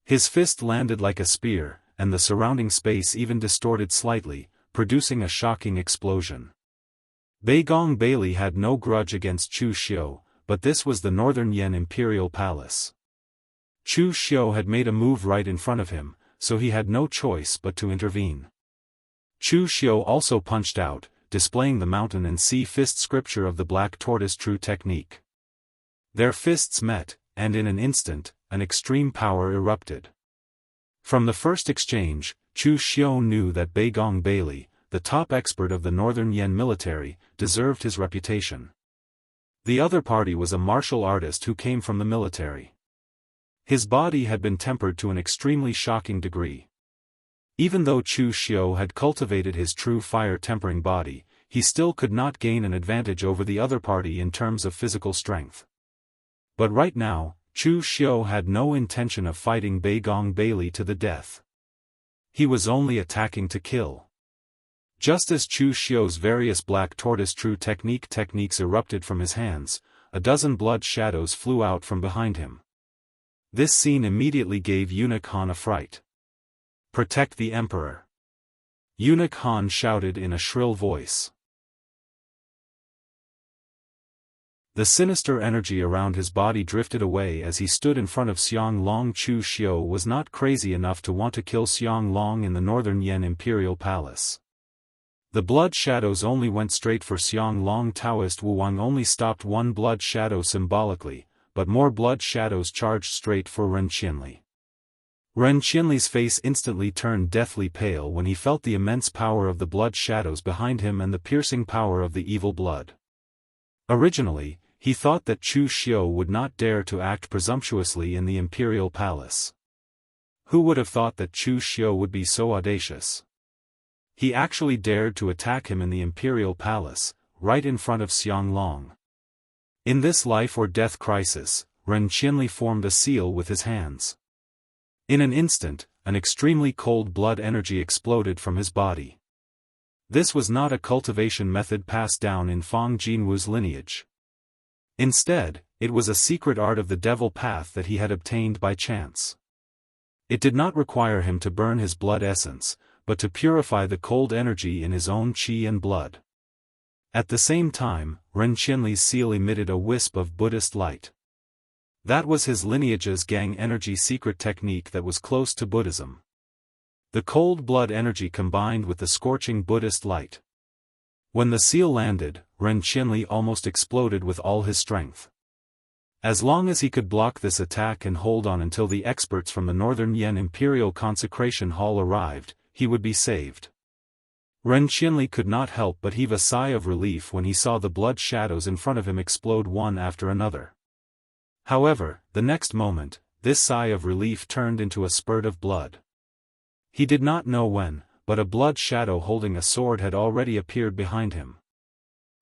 His fist landed like a spear, and the surrounding space even distorted slightly, producing a shocking explosion. Beigong Bailey had no grudge against Chu Xiu, but this was the Northern Yen Imperial Palace. Chu Xiu had made a move right in front of him, so he had no choice but to intervene. Chu Xiu also punched out, displaying the mountain and sea fist scripture of the Black Tortoise True technique. Their fists met, and in an instant, an extreme power erupted. From the first exchange, Chu Xiu knew that Beigong Bailey, the top expert of the Northern Yan military, deserved his reputation. The other party was a martial artist who came from the military. His body had been tempered to an extremely shocking degree. Even though Chu Xiu had cultivated his true fire-tempering body, he still could not gain an advantage over the other party in terms of physical strength. But right now, Chu Xiu had no intention of fighting Beigong Bailey to the death. He was only attacking to kill. Just as Chu Xiu's various black tortoise true techniques erupted from his hands, a dozen blood shadows flew out from behind him. This scene immediately gave Eunuch Han a fright. "Protect the Emperor!" Eunuch Han shouted in a shrill voice. The sinister energy around his body drifted away as he stood in front of Xiang Long. Chu Xiu was not crazy enough to want to kill Xiang Long in the Northern Yan Imperial Palace. The blood shadows only went straight for Xiang Long. Daoist Wu Wang only stopped one blood shadow symbolically, but more blood shadows charged straight for Ren Qianli. Ren Qianli's face instantly turned deathly pale when he felt the immense power of the blood shadows behind him and the piercing power of the evil blood. Originally, he thought that Chu Xiu would not dare to act presumptuously in the Imperial Palace. Who would have thought that Chu Xiu would be so audacious? He actually dared to attack him in the Imperial Palace, right in front of Xiang Long. In this life-or-death crisis, Ren Qianli formed a seal with his hands. In an instant, an extremely cold blood energy exploded from his body. This was not a cultivation method passed down in Fang Jinwu's lineage. Instead, it was a secret art of the devil path that he had obtained by chance. It did not require him to burn his blood essence, but to purify the cold energy in his own qi and blood. At the same time, Ren Qianli's seal emitted a wisp of Buddhist light. That was his lineage's gang energy secret technique that was close to Buddhism. The cold blood energy combined with the scorching Buddhist light. When the seal landed, Ren Qianli almost exploded with all his strength. As long as he could block this attack and hold on until the experts from the Northern Yan Imperial Consecration Hall arrived, he would be saved. Ren Qianli could not help but heave a sigh of relief when he saw the blood shadows in front of him explode one after another. However, the next moment, this sigh of relief turned into a spurt of blood. He did not know when, but a blood shadow holding a sword had already appeared behind him.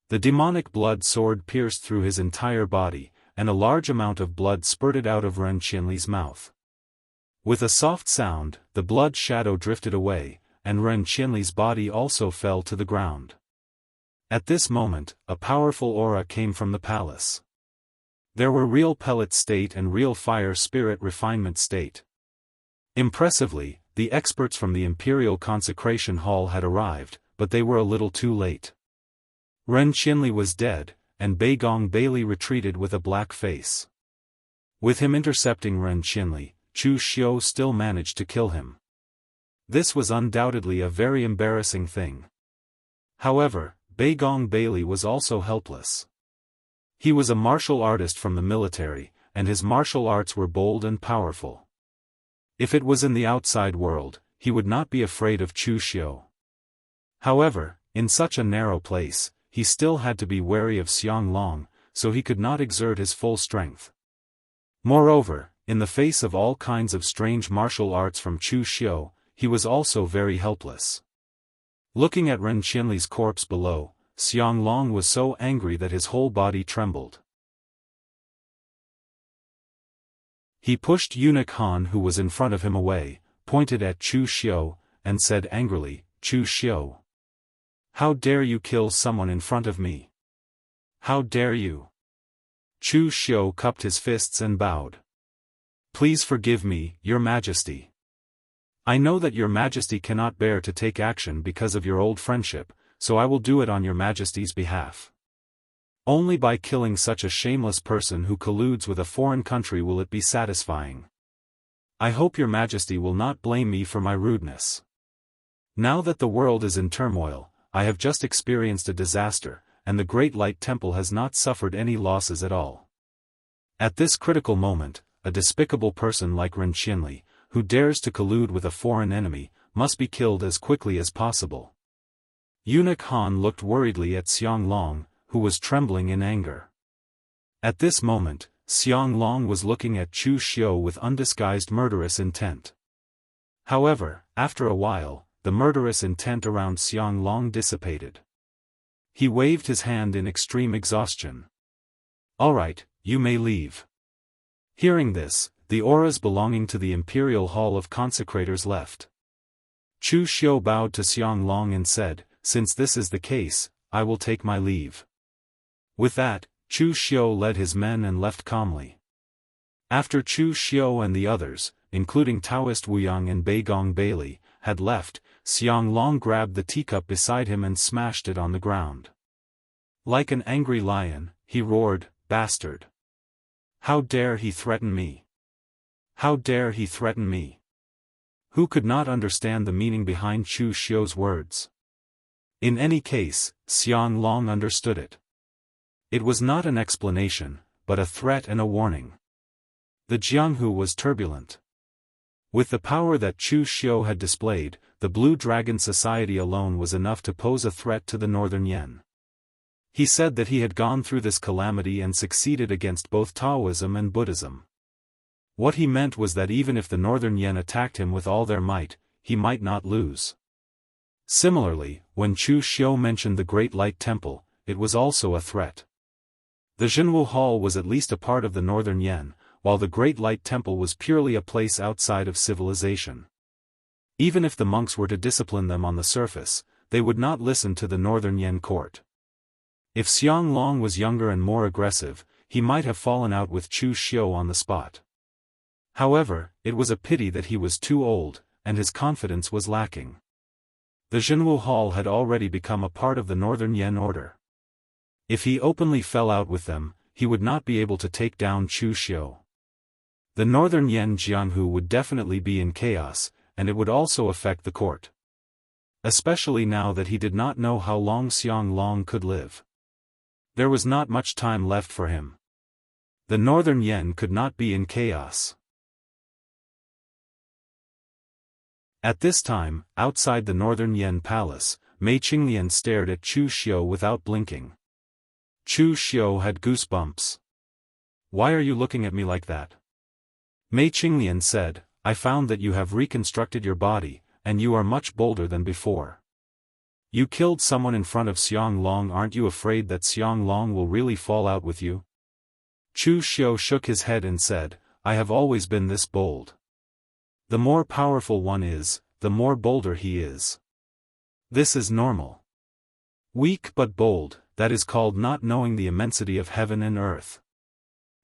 The demonic blood sword pierced through his entire body, and a large amount of blood spurted out of Ren Qianli's mouth. With a soft sound, the blood shadow drifted away, and Ren Qianli's body also fell to the ground. At this moment, a powerful aura came from the palace. There were real pellet state and real fire spirit refinement state. Impressively, the experts from the Imperial Consecration Hall had arrived, but they were a little too late. Ren Qianli was dead, and Beigong Bailey retreated with a black face. With him intercepting Ren Qianli, Chu Xiu still managed to kill him. This was undoubtedly a very embarrassing thing. However, Beigong Bailey was also helpless. He was a martial artist from the military, and his martial arts were bold and powerful. If it was in the outside world, he would not be afraid of Chu Xiu. However, in such a narrow place, he still had to be wary of Xiang Long, so he could not exert his full strength. Moreover, in the face of all kinds of strange martial arts from Chu Xiu, he was also very helpless. Looking at Ren Qianli's corpse below, Xiang Long was so angry that his whole body trembled. He pushed Eunuch Han who was in front of him away, pointed at Chu Xiu, and said angrily, "Chu Xiu, how dare you kill someone in front of me? How dare you?" Chu Xiu cupped his fists and bowed. "Please forgive me, Your Majesty. I know that Your Majesty cannot bear to take action because of your old friendship, so I will do it on Your Majesty's behalf. Only by killing such a shameless person who colludes with a foreign country will it be satisfying. I hope Your Majesty will not blame me for my rudeness. Now that the world is in turmoil, I have just experienced a disaster, and the Great Light Temple has not suffered any losses at all. At this critical moment, a despicable person like Ren Qianli, who dares to collude with a foreign enemy, must be killed as quickly as possible. Eunuch Han looked worriedly at Xiang Long, who was trembling in anger. At this moment, Xiang Long was looking at Chu Xiu with undisguised murderous intent. However, after a while, the murderous intent around Xiang Long dissipated. He waved his hand in extreme exhaustion. "All right, you may leave." Hearing this, the auras belonging to the Imperial Hall of Consecrators left. Chu Xiu bowed to Xiang Long and said, "Since this is the case, I will take my leave." With that, Chu Xiu led his men and left calmly. After Chu Xiu and the others, including Daoist Wuyang and Beigong Bailey, had left, Xiang Long grabbed the teacup beside him and smashed it on the ground. Like an angry lion, he roared, "Bastard! How dare he threaten me? How dare he threaten me?" Who could not understand the meaning behind Chu Xiu's words? In any case, Xiang Long understood it. It was not an explanation, but a threat and a warning. The Jianghu was turbulent. With the power that Chu Xiu had displayed, the Blue Dragon Society alone was enough to pose a threat to the Northern Yan. He said that he had gone through this calamity and succeeded against both Taoism and Buddhism. What he meant was that even if the Northern Yan attacked him with all their might, he might not lose. Similarly, when Chu Xiu mentioned the Great Light Temple, it was also a threat. The Jianghu Hall was at least a part of the Northern Yan, while the Great Light Temple was purely a place outside of civilization. Even if the monks were to discipline them on the surface, they would not listen to the Northern Yan court. If Xiang Long was younger and more aggressive, he might have fallen out with Chu Xiu on the spot. However, it was a pity that he was too old, and his confidence was lacking. The Jianghu Hall had already become a part of the Northern Yan order. If he openly fell out with them, he would not be able to take down Chu Xiu. The Northern Yan Jianghu would definitely be in chaos, and it would also affect the court. Especially now that he did not know how long Xiang Long could live. There was not much time left for him. The Northern Yan could not be in chaos. At this time, outside the Northern Yan palace, Mei Qinglian stared at Chu Xiu without blinking. Chu Xiu had goosebumps. "Why are you looking at me like that?" Mei Qinglian said, "I found that you have reconstructed your body, and you are much bolder than before. You killed someone in front of Xiang Long. Aren't you afraid that Xiang Long will really fall out with you?" Chu Xiu shook his head and said, "I have always been this bold. The more powerful one is, the more bolder he is. This is normal. Weak but bold, that is called not knowing the immensity of heaven and earth.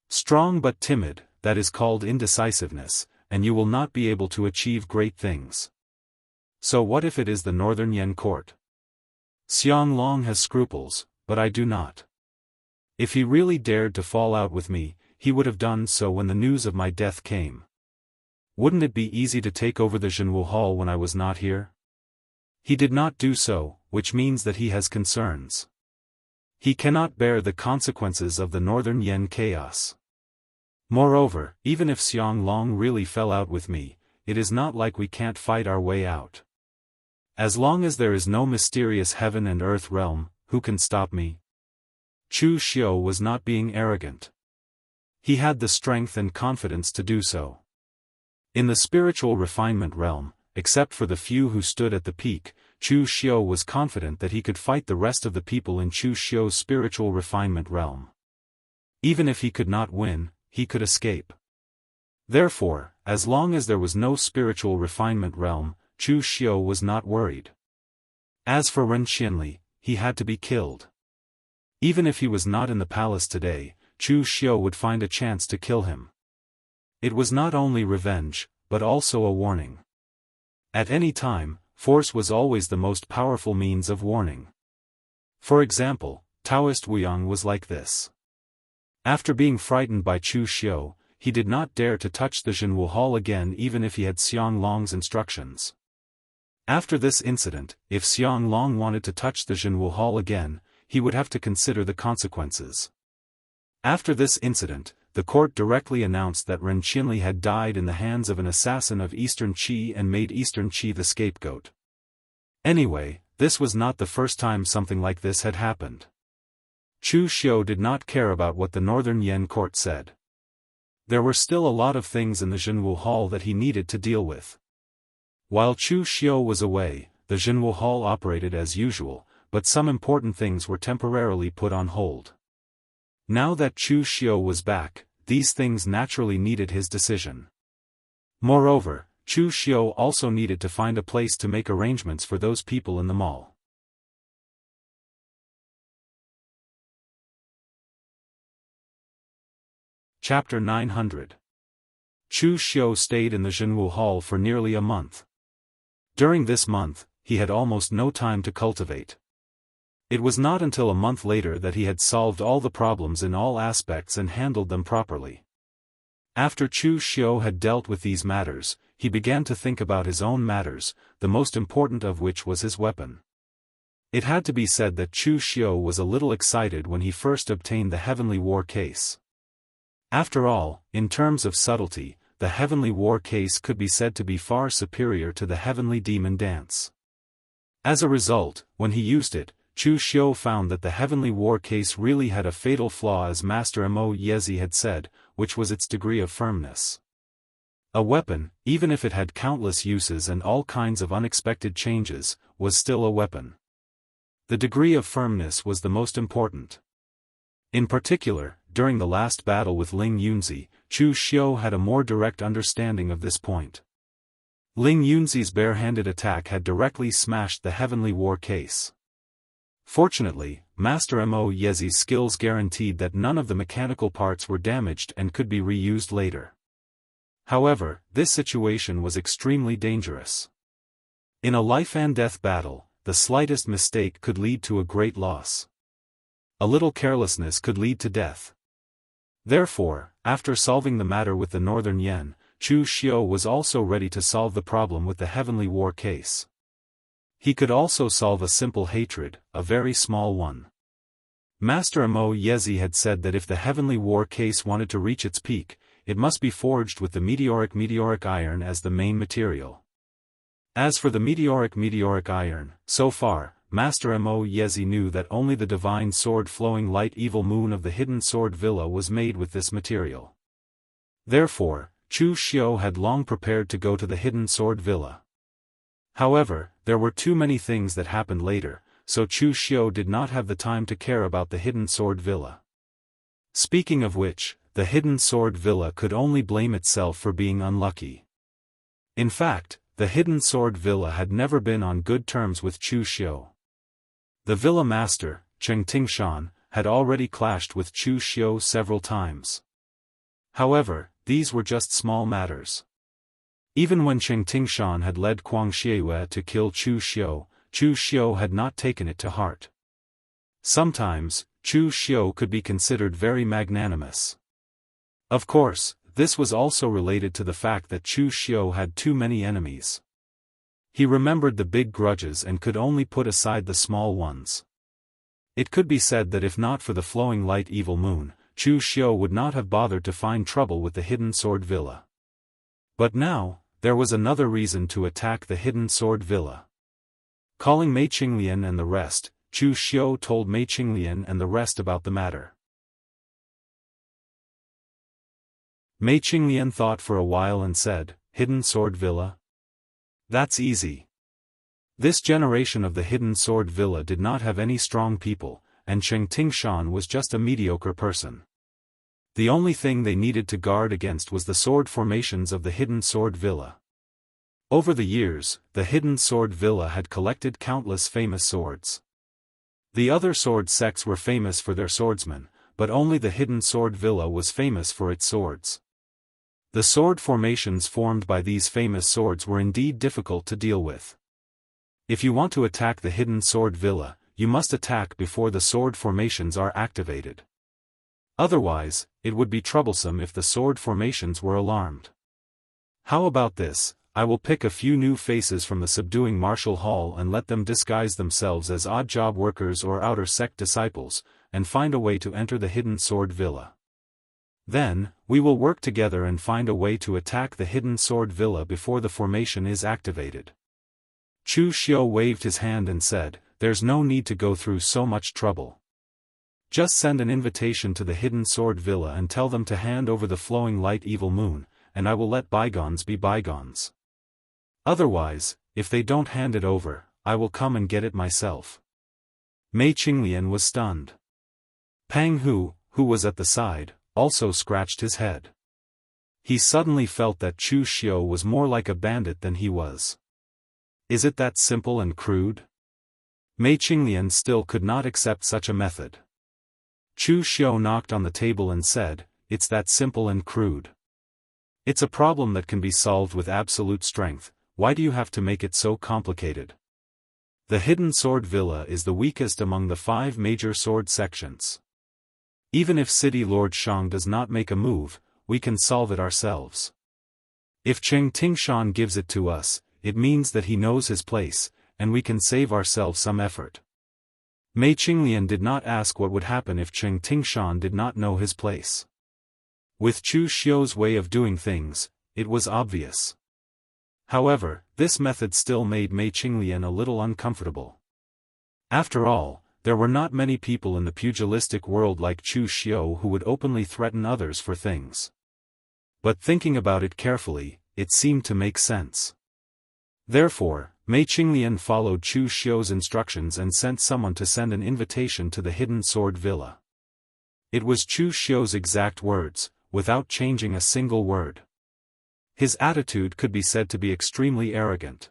Strong but timid, that is called indecisiveness, and you will not be able to achieve great things. So what if it is the Northern Yan court? Xiang Long has scruples, but I do not. If he really dared to fall out with me, he would have done so when the news of my death came. Wouldn't it be easy to take over the Jianghu Hall when I was not here? He did not do so, which means that he has concerns. He cannot bear the consequences of the Northern Yan chaos. Moreover, even if Xiang Long really fell out with me, it is not like we can't fight our way out. As long as there is no mysterious heaven and earth realm, who can stop me? Chu Xiu was not being arrogant. He had the strength and confidence to do so. In the spiritual refinement realm, except for the few who stood at the peak, Chu Xiu was confident that he could fight the rest of the people in Chu Xiu's spiritual refinement realm. Even if he could not win, he could escape. Therefore, as long as there was no spiritual refinement realm, Chu Xiu was not worried. As for Ren Qianli, he had to be killed. Even if he was not in the palace today, Chu Xiu would find a chance to kill him. It was not only revenge, but also a warning. At any time, force was always the most powerful means of warning. For example, Daoist Wuyang was like this. After being frightened by Chu Xiu, he did not dare to touch the Jianghu Hall again even if he had Xiang Long's instructions. After this incident, if Xiang Long wanted to touch the Jianghu Hall again, he would have to consider the consequences. After this incident, the court directly announced that Ren Qinli had died in the hands of an assassin of Eastern Qi and made Eastern Qi the scapegoat. Anyway, this was not the first time something like this had happened. Chu Xiu did not care about what the Northern Yan court said. There were still a lot of things in the Jianghu Hall that he needed to deal with. While Chu Xiu was away, the Jianghu Hall operated as usual, but some important things were temporarily put on hold. Now that Chu Xiu was back, these things naturally needed his decision. Moreover, Chu Xiu also needed to find a place to make arrangements for those people in the mall. Chapter 900. Chu Xiu stayed in the Jianghu Hall for nearly a month. During this month, he had almost no time to cultivate. It was not until a month later that he had solved all the problems in all aspects and handled them properly. After Chu Xiu had dealt with these matters, he began to think about his own matters, the most important of which was his weapon. It had to be said that Chu Xiu was a little excited when he first obtained the Heavenly War Case. After all, in terms of subtlety, the Heavenly War Case could be said to be far superior to the Heavenly Demon Dance. As a result, when he used it, Chu Xiu found that the Heavenly War Case really had a fatal flaw, as Master Mo Yezi had said, which was its degree of firmness. A weapon, even if it had countless uses and all kinds of unexpected changes, was still a weapon. The degree of firmness was the most important. In particular, during the last battle with Ling Yunzi, Chu Xiu had a more direct understanding of this point. Ling Yunzi's barehanded attack had directly smashed the Heavenly War Case. Fortunately, Master Mo Yezi's skills guaranteed that none of the mechanical parts were damaged and could be reused later. However, this situation was extremely dangerous. In a life-and-death battle, the slightest mistake could lead to a great loss. A little carelessness could lead to death. Therefore, after solving the matter with the Northern Yan, Chu Xiu was also ready to solve the problem with the Heavenly War Case. He could also solve a simple hatred, a very small one. Master Mo Yezi had said that if the Heavenly War Case wanted to reach its peak, it must be forged with the meteoric iron as the main material. As for the meteoric iron, so far, Master Mo Yezi knew that only the divine sword flowing light evil moon of the hidden sword villa was made with this material. Therefore, Chu Xiu had long prepared to go to the hidden sword villa. However, there were too many things that happened later, so Chu Xiu did not have the time to care about the hidden sword villa. Speaking of which, the hidden sword villa could only blame itself for being unlucky. In fact, the hidden sword villa had never been on good terms with Chu Xiu. The villa master, Cheng Tingshan, had already clashed with Chu Xiu several times. However, these were just small matters. Even when Cheng Tingshan had led Kuang Xieyue to kill Chu Xiu had not taken it to heart. Sometimes, Chu Xiu could be considered very magnanimous. Of course, this was also related to the fact that Chu Xiu had too many enemies. He remembered the big grudges and could only put aside the small ones. It could be said that if not for the flowing light evil moon, Chu Xiu would not have bothered to find trouble with the hidden sword villa. But now, there was another reason to attack the hidden sword villa. Calling Mei Qinglian and the rest, Chu Xiu told Mei Qinglian and the rest about the matter. Mei Qinglian thought for a while and said, "Hidden sword villa? That's easy." This generation of the hidden sword villa did not have any strong people, and Cheng Tingshan was just a mediocre person. The only thing they needed to guard against was the sword formations of the hidden sword villa. Over the years, the hidden sword villa had collected countless famous swords. The other sword sects were famous for their swordsmen, but only the hidden sword villa was famous for its swords. The sword formations formed by these famous swords were indeed difficult to deal with. If you want to attack the hidden sword villa, you must attack before the sword formations are activated. Otherwise, it would be troublesome if the sword formations were alarmed. How about this? I will pick a few new faces from the subduing martial hall and let them disguise themselves as odd job workers or outer sect disciples, and find a way to enter the hidden sword villa. Then, we will work together and find a way to attack the hidden sword villa before the formation is activated. Chu Xiu waved his hand and said, "There's no need to go through so much trouble. Just send an invitation to the hidden sword villa and tell them to hand over the flowing light evil moon, and I will let bygones be bygones. Otherwise, if they don't hand it over, I will come and get it myself." Mei Qinglian was stunned. Pang Hu, who was at the side, also scratched his head. He suddenly felt that Chu Xiu was more like a bandit than he was. Is it that simple and crude? Mei Qinglian still could not accept such a method. Chu Xiu knocked on the table and said, "It's that simple and crude. It's a problem that can be solved with absolute strength, why do you have to make it so complicated? The hidden sword villa is the weakest among the 5 major sword sections. Even if City Lord Shang does not make a move, we can solve it ourselves. If Cheng Tingshan gives it to us, it means that he knows his place, and we can save ourselves some effort." Mei Qinglian did not ask what would happen if Cheng Tingshan did not know his place. With Chu Xiu's way of doing things, it was obvious. However, this method still made Mei Qinglian a little uncomfortable. After all, there were not many people in the pugilistic world like Chu Xiu who would openly threaten others for things. But thinking about it carefully, it seemed to make sense. Therefore, Mei Qinglian followed Chu Xiu's instructions and sent someone to send an invitation to the hidden sword villa. It was Chu Xiu's exact words, without changing a single word. His attitude could be said to be extremely arrogant.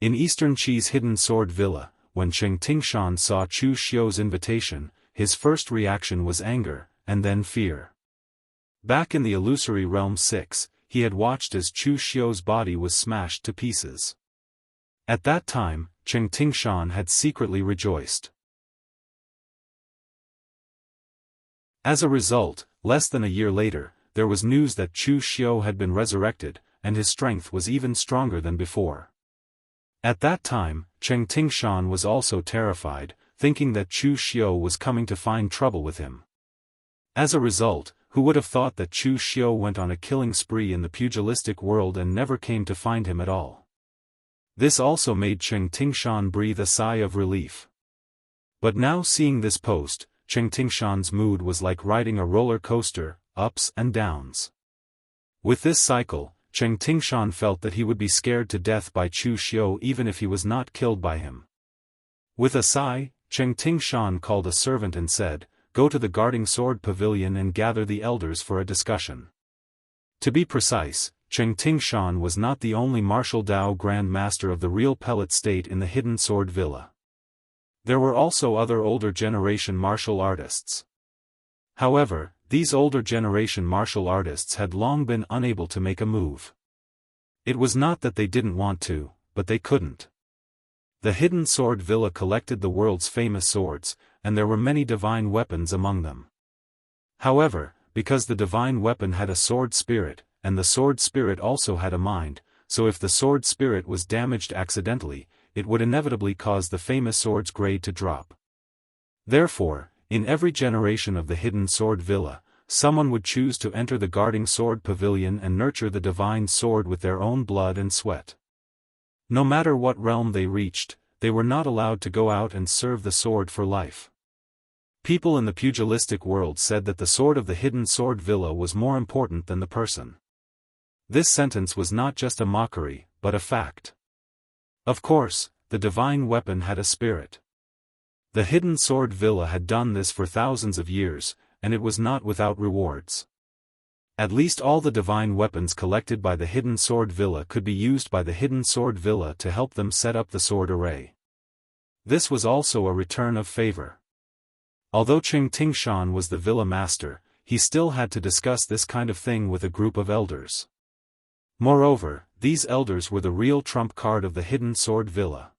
In Eastern Qi's hidden sword villa, when Cheng Tingshan saw Chu Xiu's invitation, his first reaction was anger, and then fear. Back in the illusory realm 6, he had watched as Chu Xiu's body was smashed to pieces. At that time, Cheng Tingshan had secretly rejoiced. As a result, less than a year later, there was news that Chu Xiu had been resurrected, and his strength was even stronger than before. At that time, Cheng Tingshan was also terrified, thinking that Chu Xiu was coming to find trouble with him. As a result, who would have thought that Chu Xiu went on a killing spree in the pugilistic world and never came to find him at all? This also made Cheng Tingshan breathe a sigh of relief. But now seeing this post, Cheng Tingshan's mood was like riding a roller coaster, ups and downs. With this cycle, Cheng Tingshan felt that he would be scared to death by Chu Xiu even if he was not killed by him. With a sigh, Cheng Tingshan called a servant and said, "Go to the guarding sword pavilion and gather the elders for a discussion." To be precise, Cheng Tingshan was not the only martial Dao Grand Master of the real pellet state in the hidden sword villa. There were also other older generation martial artists. However, these older generation martial artists had long been unable to make a move. It was not that they didn't want to, but they couldn't. The hidden sword villa collected the world's famous swords, and there were many divine weapons among them. However, because the divine weapon had a sword spirit, and the sword spirit also had a mind, so if the sword spirit was damaged accidentally, it would inevitably cause the famous sword's grade to drop. Therefore, in every generation of the hidden sword villa, someone would choose to enter the guarding sword pavilion and nurture the divine sword with their own blood and sweat. No matter what realm they reached, they were not allowed to go out and serve the sword for life. People in the pugilistic world said that the sword of the hidden sword villa was more important than the person. This sentence was not just a mockery, but a fact. Of course, the divine weapon had a spirit. The hidden sword villa had done this for thousands of years, and it was not without rewards. At least all the divine weapons collected by the hidden sword villa could be used by the hidden sword villa to help them set up the sword array. This was also a return of favor. Although Cheng Tingshan was the villa master, he still had to discuss this kind of thing with a group of elders. Moreover, these elders were the real trump card of the hidden sword villa.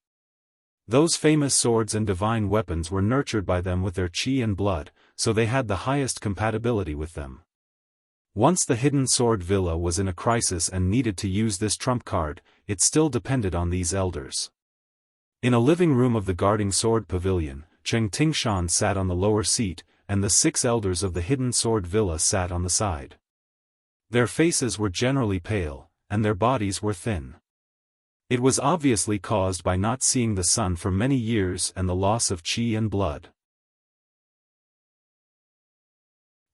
Those famous swords and divine weapons were nurtured by them with their qi and blood, so they had the highest compatibility with them. Once the hidden sword villa was in a crisis and needed to use this trump card, it still depended on these elders. In a living room of the guarding sword pavilion, Cheng Tingshan sat on the lower seat, and the 6 elders of the hidden sword villa sat on the side. Their faces were generally pale, and their bodies were thin. It was obviously caused by not seeing the sun for many years and the loss of qi and blood.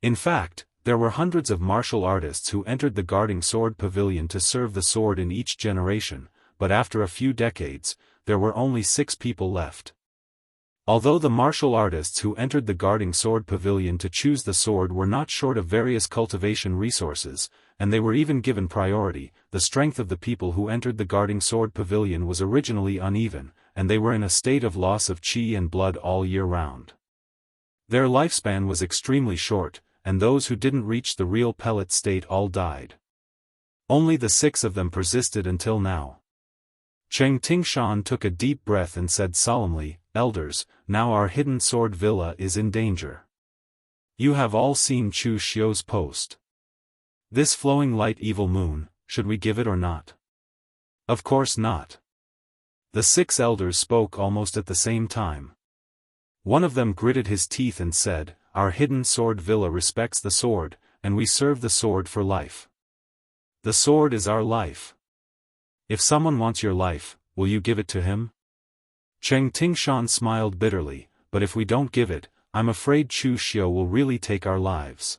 In fact, there were hundreds of martial artists who entered the guarding sword pavilion to serve the sword in each generation, but after a few decades, there were only 6 people left. Although the martial artists who entered the guarding sword pavilion to choose the sword were not short of various cultivation resources, and they were even given priority, the strength of the people who entered the guarding sword pavilion was originally uneven, and they were in a state of loss of qi and blood all year round. Their lifespan was extremely short, and those who didn't reach the real pellet state all died. Only the 6 of them persisted until now. Cheng Tingshan took a deep breath and said solemnly, "Elders, now our hidden sword villa is in danger. You have all seen Chu Xiu's post. This flowing light evil moon, should we give it or not?" "Of course not." The 6 elders spoke almost at the same time. One of them gritted his teeth and said, "Our hidden sword villa respects the sword, and we serve the sword for life. The sword is our life. If someone wants your life, will you give it to him?" Cheng Tingshan smiled bitterly, "But if we don't give it, I'm afraid Chu Xiu will really take our lives.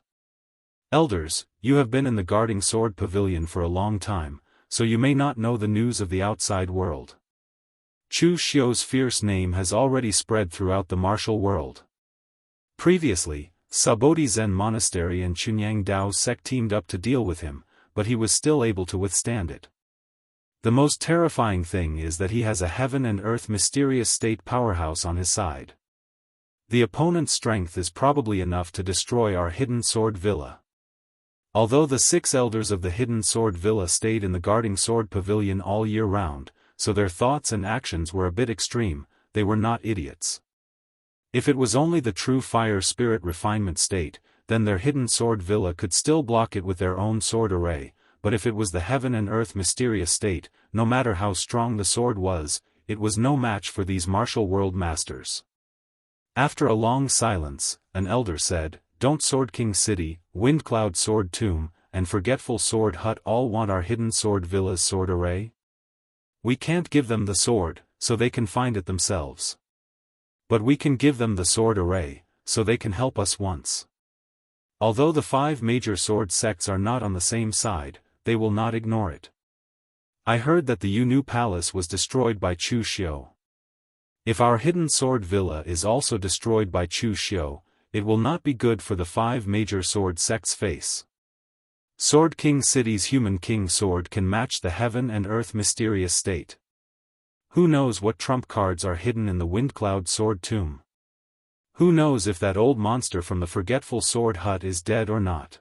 Elders, you have been in the guarding sword pavilion for a long time, so you may not know the news of the outside world. Chu Xiu's fierce name has already spread throughout the martial world. Previously, Sabodi Zen Monastery and Chunyang Dao sect teamed up to deal with him, but he was still able to withstand it. The most terrifying thing is that he has a heaven and earth mysterious state powerhouse on his side. The opponent's strength is probably enough to destroy our hidden sword villa." Although the 6 elders of the hidden sword villa stayed in the guarding sword pavilion all year round, so their thoughts and actions were a bit extreme, they were not idiots. If it was only the true fire spirit refinement state, then their hidden sword villa could still block it with their own sword array, but if it was the heaven and earth mysterious state, no matter how strong the sword was, it was no match for these martial world masters. After a long silence, an elder said, "Don't Sword King City, Windcloud Sword Tomb, and Forgetful Sword Hut all want our hidden sword villa's sword array? We can't give them the sword, so they can find it themselves. But we can give them the sword array, so they can help us once. Although the 5 major sword sects are not on the same side, they will not ignore it. I heard that the Yunu Palace was destroyed by Chu Xiu. If our hidden sword villa is also destroyed by Chu Xiu, it will not be good for the 5 major sword sects' face. Sword King City's human king sword can match the heaven and earth mysterious state. Who knows what trump cards are hidden in the Windcloud Sword Tomb? Who knows if that old monster from the Forgetful Sword Hut is dead or not?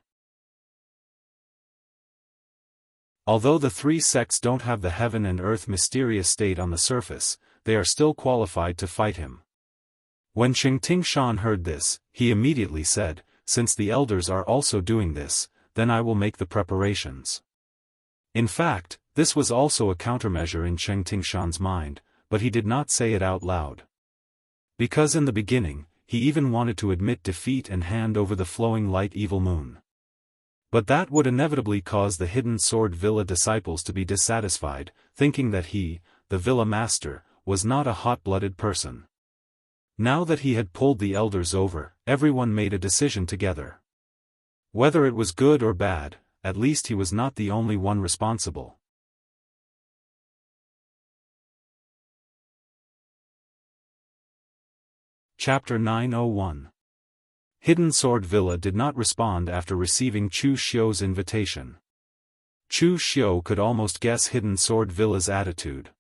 Although the 3 sects don't have the heaven and earth mysterious state on the surface, they are still qualified to fight him." When Cheng Tingshan heard this, he immediately said, "Since the elders are also doing this, then I will make the preparations." In fact, this was also a countermeasure in Cheng Tingshan's mind, but he did not say it out loud. Because in the beginning, he even wanted to admit defeat and hand over the flowing light evil moon. But that would inevitably cause the hidden sword villa disciples to be dissatisfied, thinking that he, the villa master, was not a hot-blooded person. Now that he had pulled the elders over, everyone made a decision together. Whether it was good or bad, at least he was not the only one responsible. Chapter 901. Hidden Sword Villa did not respond after receiving Chu Xiu's invitation. Chu Xiu could almost guess Hidden Sword Villa's attitude.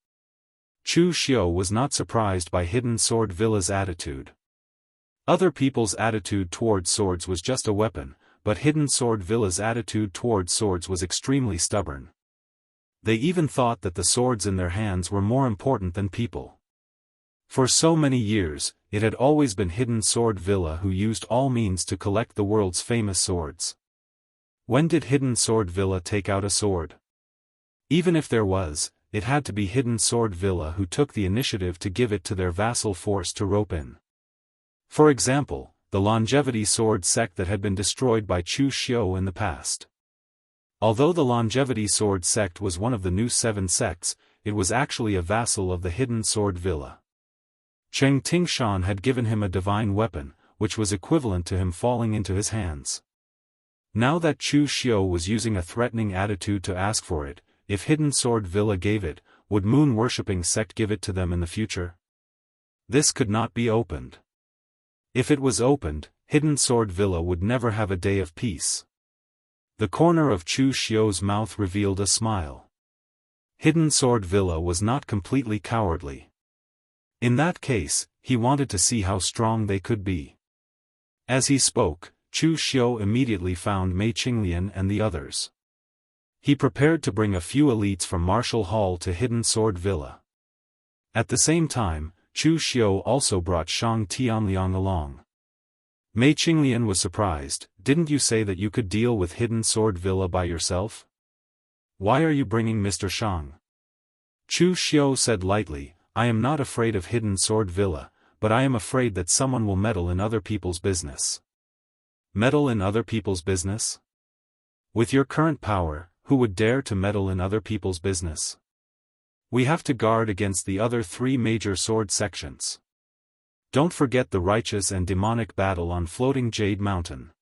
Chu Xiu was not surprised by Hidden Sword Villa's attitude. Other people's attitude towards swords was just a weapon, but Hidden Sword Villa's attitude towards swords was extremely stubborn. They even thought that the swords in their hands were more important than people. For so many years, it had always been Hidden Sword Villa who used all means to collect the world's famous swords. When did Hidden Sword Villa take out a sword? Even if there was, it had to be Hidden Sword Villa who took the initiative to give it to their vassal force to rope in. For example, the longevity sword sect that had been destroyed by Chu Xiu in the past. Although the longevity sword sect was one of the new 7 sects, it was actually a vassal of the hidden sword villa. Cheng Tingshan had given him a divine weapon, which was equivalent to him falling into his hands. Now that Chu Xiu was using a threatening attitude to ask for it, if Hidden Sword Villa gave it, would moon-worshipping sect give it to them in the future? This could not be opened. If it was opened, Hidden Sword Villa would never have a day of peace. The corner of Chu Xiu's mouth revealed a smile. Hidden Sword Villa was not completely cowardly. In that case, he wanted to see how strong they could be. As he spoke, Chu Xiu immediately found Mei Qinglian and the others. He prepared to bring a few elites from Martial Hall to Hidden Sword Villa. At the same time, Chu Xiu also brought Shang Tianliang along. Mei Qinglian was surprised. Didn't you say that you could deal with Hidden Sword Villa by yourself? Why are you bringing Mr. Shang? Chu Xiu said lightly, I am not afraid of Hidden Sword Villa, but I am afraid that someone will meddle in other people's business. Meddle in other people's business? With your current power, who would dare to meddle in other people's business? We have to guard against the other 3 major sword sections. Don't forget the righteous and demonic battle on Floating Jade Mountain.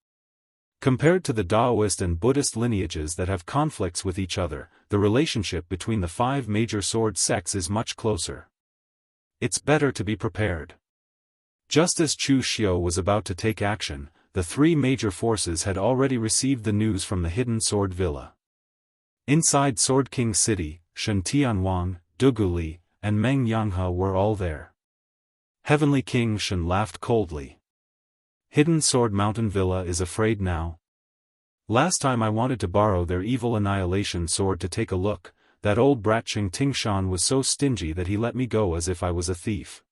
Compared to the Daoist and Buddhist lineages that have conflicts with each other, the relationship between the 5 major sword sects is much closer. It's better to be prepared. Just as Chu Xiu was about to take action, the 3 major forces had already received the news from the Hidden Sword Villa. Inside Sword King City, Shen Tianwang, Dugu Li, and Meng Yanghe were all there. Heavenly King Shen laughed coldly. Hidden Sword Mountain Villa is afraid now? Last time I wanted to borrow their evil annihilation sword to take a look, that old brat Cheng Tingshan was so stingy that he let me go as if I was a thief.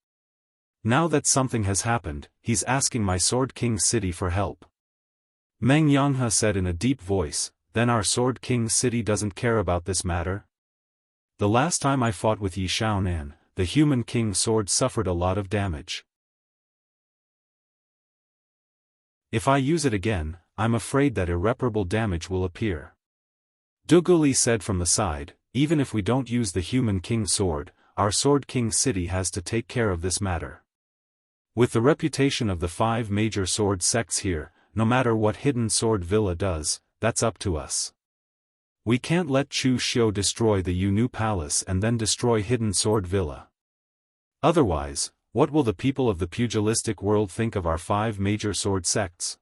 Now that something has happened, he's asking my Sword King City for help. Meng Yanghe said in a deep voice, then our Sword King City doesn't care about this matter? The last time I fought with Yi Shaonan, the human king sword suffered a lot of damage. If I use it again, I'm afraid that irreparable damage will appear. Dugu Li said from the side, even if we don't use the human king sword, our Sword King City has to take care of this matter. With the reputation of the 5 major sword sects here, no matter what Hidden Sword Villa does, that's up to us. We can't let Chu Xiu destroy the Yunu Palace and then destroy Hidden Sword Villa. Otherwise, what will the people of the pugilistic world think of our 5 major sword sects?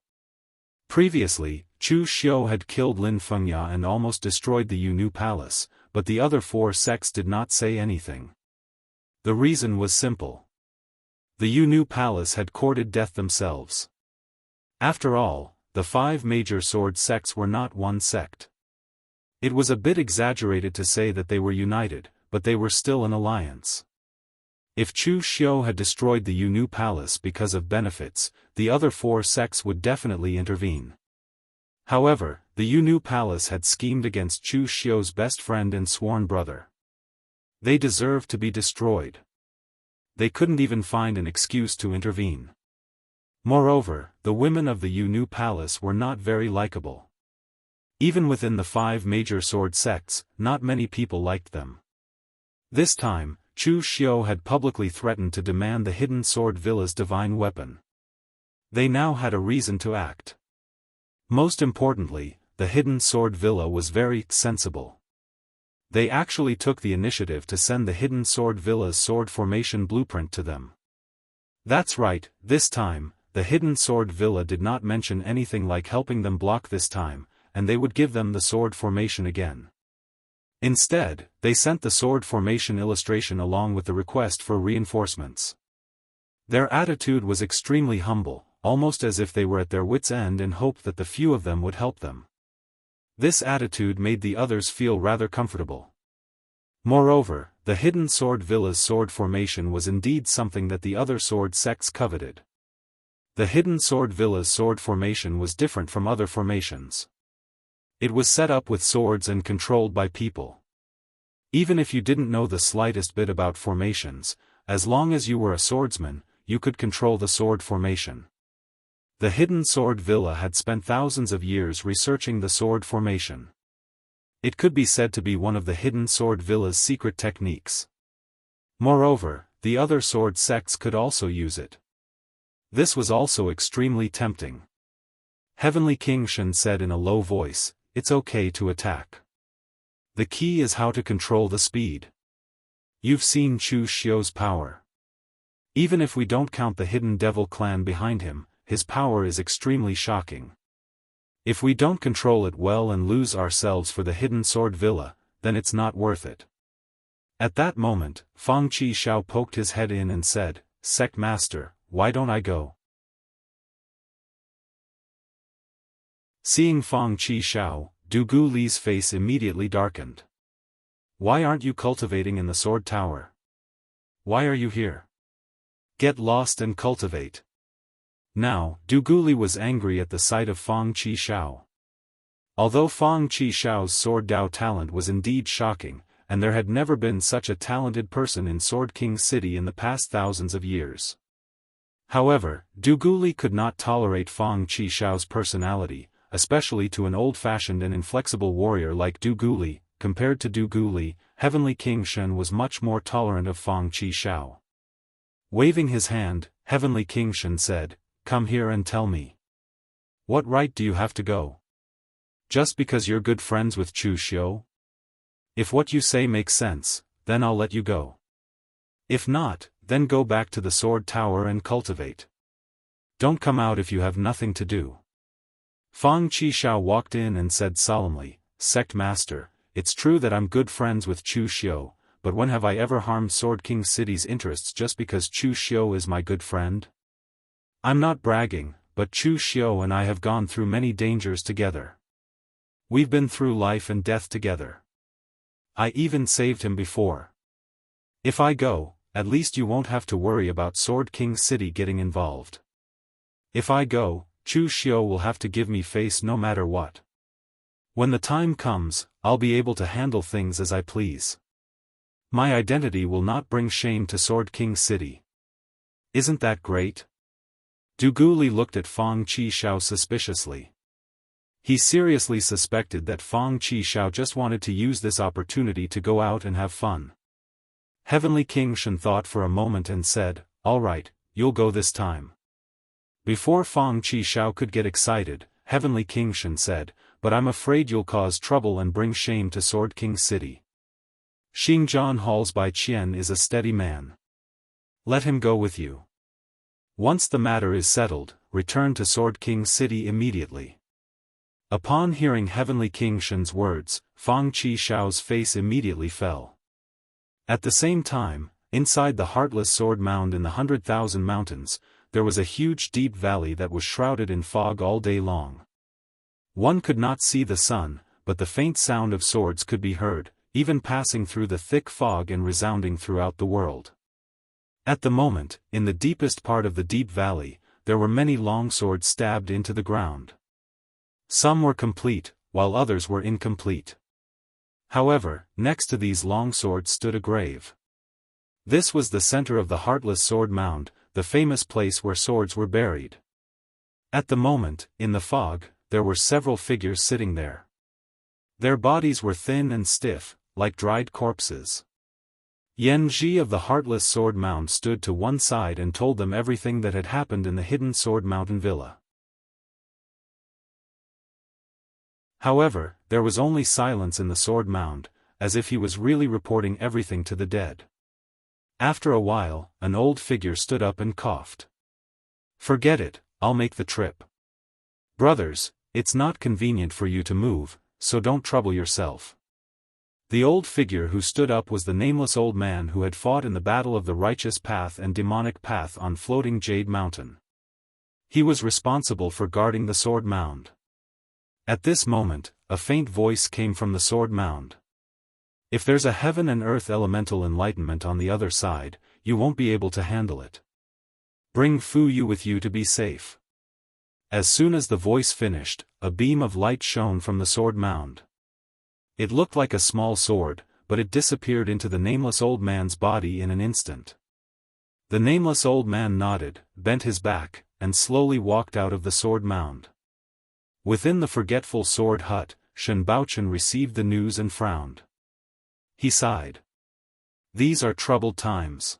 Previously, Chu Xiu had killed Lin Fengya and almost destroyed the Yunu Palace, but the other 4 sects did not say anything. The reason was simple. The Yunu Palace had courted death themselves. After all, the 5 major sword sects were not one sect. It was a bit exaggerated to say that they were united, but they were still an alliance. If Chu Xiu had destroyed the Yunu Palace because of benefits, the other 4 sects would definitely intervene. However, the Yunu Palace had schemed against Chu Xiu's best friend and sworn brother. They deserved to be destroyed. They couldn't even find an excuse to intervene. Moreover, the women of the Yunu Palace were not very likable. Even within the 5 major sword sects, not many people liked them. This time, Chu Xiu had publicly threatened to demand the Hidden Sword Villa's divine weapon. They now had a reason to act. Most importantly, the Hidden Sword Villa was very sensible. They actually took the initiative to send the Hidden Sword Villa's sword formation blueprint to them. That's right, this time, the Hidden Sword Villa did not mention anything like helping them block this time, and they would give them the sword formation again. Instead, they sent the sword formation illustration along with the request for reinforcements. Their attitude was extremely humble, almost as if they were at their wits' end and hoped that the few of them would help them. This attitude made the others feel rather comfortable. Moreover, the Hidden Sword Villa's sword formation was indeed something that the other sword sects coveted. The Hidden Sword Villa's sword formation was different from other formations. It was set up with swords and controlled by people. Even if you didn't know the slightest bit about formations, as long as you were a swordsman, you could control the sword formation. The hidden sword villa had spent thousands of years researching the sword formation. It could be said to be one of the hidden sword villa's secret techniques. Moreover, the other sword sects could also use it. This was also extremely tempting. Heavenly King Shen said in a low voice, "It's okay to attack. The key is how to control the speed. You've seen Chu Xiu's power. Even if we don't count the hidden devil clan behind him, his power is extremely shocking. If we don't control it well and lose ourselves for the hidden sword villa, then it's not worth it." At that moment, Fang Qi Shao poked his head in and said, "Sect Master, why don't I go?" Seeing Fang Qi Shao, Du Gu Li's face immediately darkened. "Why aren't you cultivating in the sword tower? Why are you here? Get lost and cultivate." Now, Du Gu Li was angry at the sight of Fang Qi Shao. Although Fang Qi Shao's sword Dao talent was indeed shocking, and there had never been such a talented person in Sword King City in the past thousands of years. However, Du Gu Li could not tolerate Fang Qi Shao's personality, especially to an old-fashioned and inflexible warrior like Du Gu Li. Compared to Du Gu Li, Heavenly King Shen was much more tolerant of Fang Qi Shao. Waving his hand, Heavenly King Shen said, "Come here and tell me. What right do you have to go? Just because you're good friends with Chu Xiu? If what you say makes sense, then I'll let you go. If not, then go back to the sword tower and cultivate. Don't come out if you have nothing to do." Fang Qi Shao walked in and said solemnly, "Sect Master, it's true that I'm good friends with Chu Xiu, but when have I ever harmed Sword King City's interests just because Chu Xiu is my good friend? I'm not bragging, but Chu Xiu and I have gone through many dangers together. We've been through life and death together. I even saved him before. If I go, at least you won't have to worry about Sword King City getting involved. If I go, Chu Xiu will have to give me face no matter what. When the time comes, I'll be able to handle things as I please. My identity will not bring shame to Sword King City. Isn't that great?" Du Gu Li looked at Fang Qi Shao suspiciously. He seriously suspected that Fang Qi Shao just wanted to use this opportunity to go out and have fun. Heavenly King Shen thought for a moment and said, "All right, you'll go this time." Before Fang Qi Shao could get excited, Heavenly King Shen said, "But I'm afraid you'll cause trouble and bring shame to Sword King City. Xingjian Hall's Bai Qian is a steady man. Let him go with you. Once the matter is settled, return to Sword King City immediately." Upon hearing Heavenly King Shen's words, Fang Qi Shao's face immediately fell. At the same time, inside the Heartless Sword Mound in the 100,000 Mountains, there was a huge deep valley that was shrouded in fog all day long. One could not see the sun, but the faint sound of swords could be heard, even passing through the thick fog and resounding throughout the world. At the moment, in the deepest part of the deep valley, there were many long swords stabbed into the ground. Some were complete, while others were incomplete. However, next to these long swords stood a grave. This was the center of the Heartless Sword Mound, the famous place where swords were buried. At the moment, in the fog, there were several figures sitting there. Their bodies were thin and stiff, like dried corpses. Yan Ji of the Heartless Sword Mound stood to one side and told them everything that had happened in the hidden Sword Mountain Villa. However, there was only silence in the Sword Mound, as if he was really reporting everything to the dead. After a while, an old figure stood up and coughed. "Forget it, I'll make the trip. Brothers, it's not convenient for you to move, so don't trouble yourself." The old figure who stood up was the nameless old man who had fought in the battle of the Righteous Path and Demonic Path on Floating Jade Mountain. He was responsible for guarding the Sword Mound. At this moment, a faint voice came from the Sword Mound. "If there's a heaven and earth elemental enlightenment on the other side, you won't be able to handle it. Bring Fu Yu with you to be safe." As soon as the voice finished, a beam of light shone from the Sword Mound. It looked like a small sword, but it disappeared into the nameless old man's body in an instant. The nameless old man nodded, bent his back, and slowly walked out of the sword mound. Within the forgetful sword hut, Shen Baochen received the news and frowned. He sighed. These are troubled times.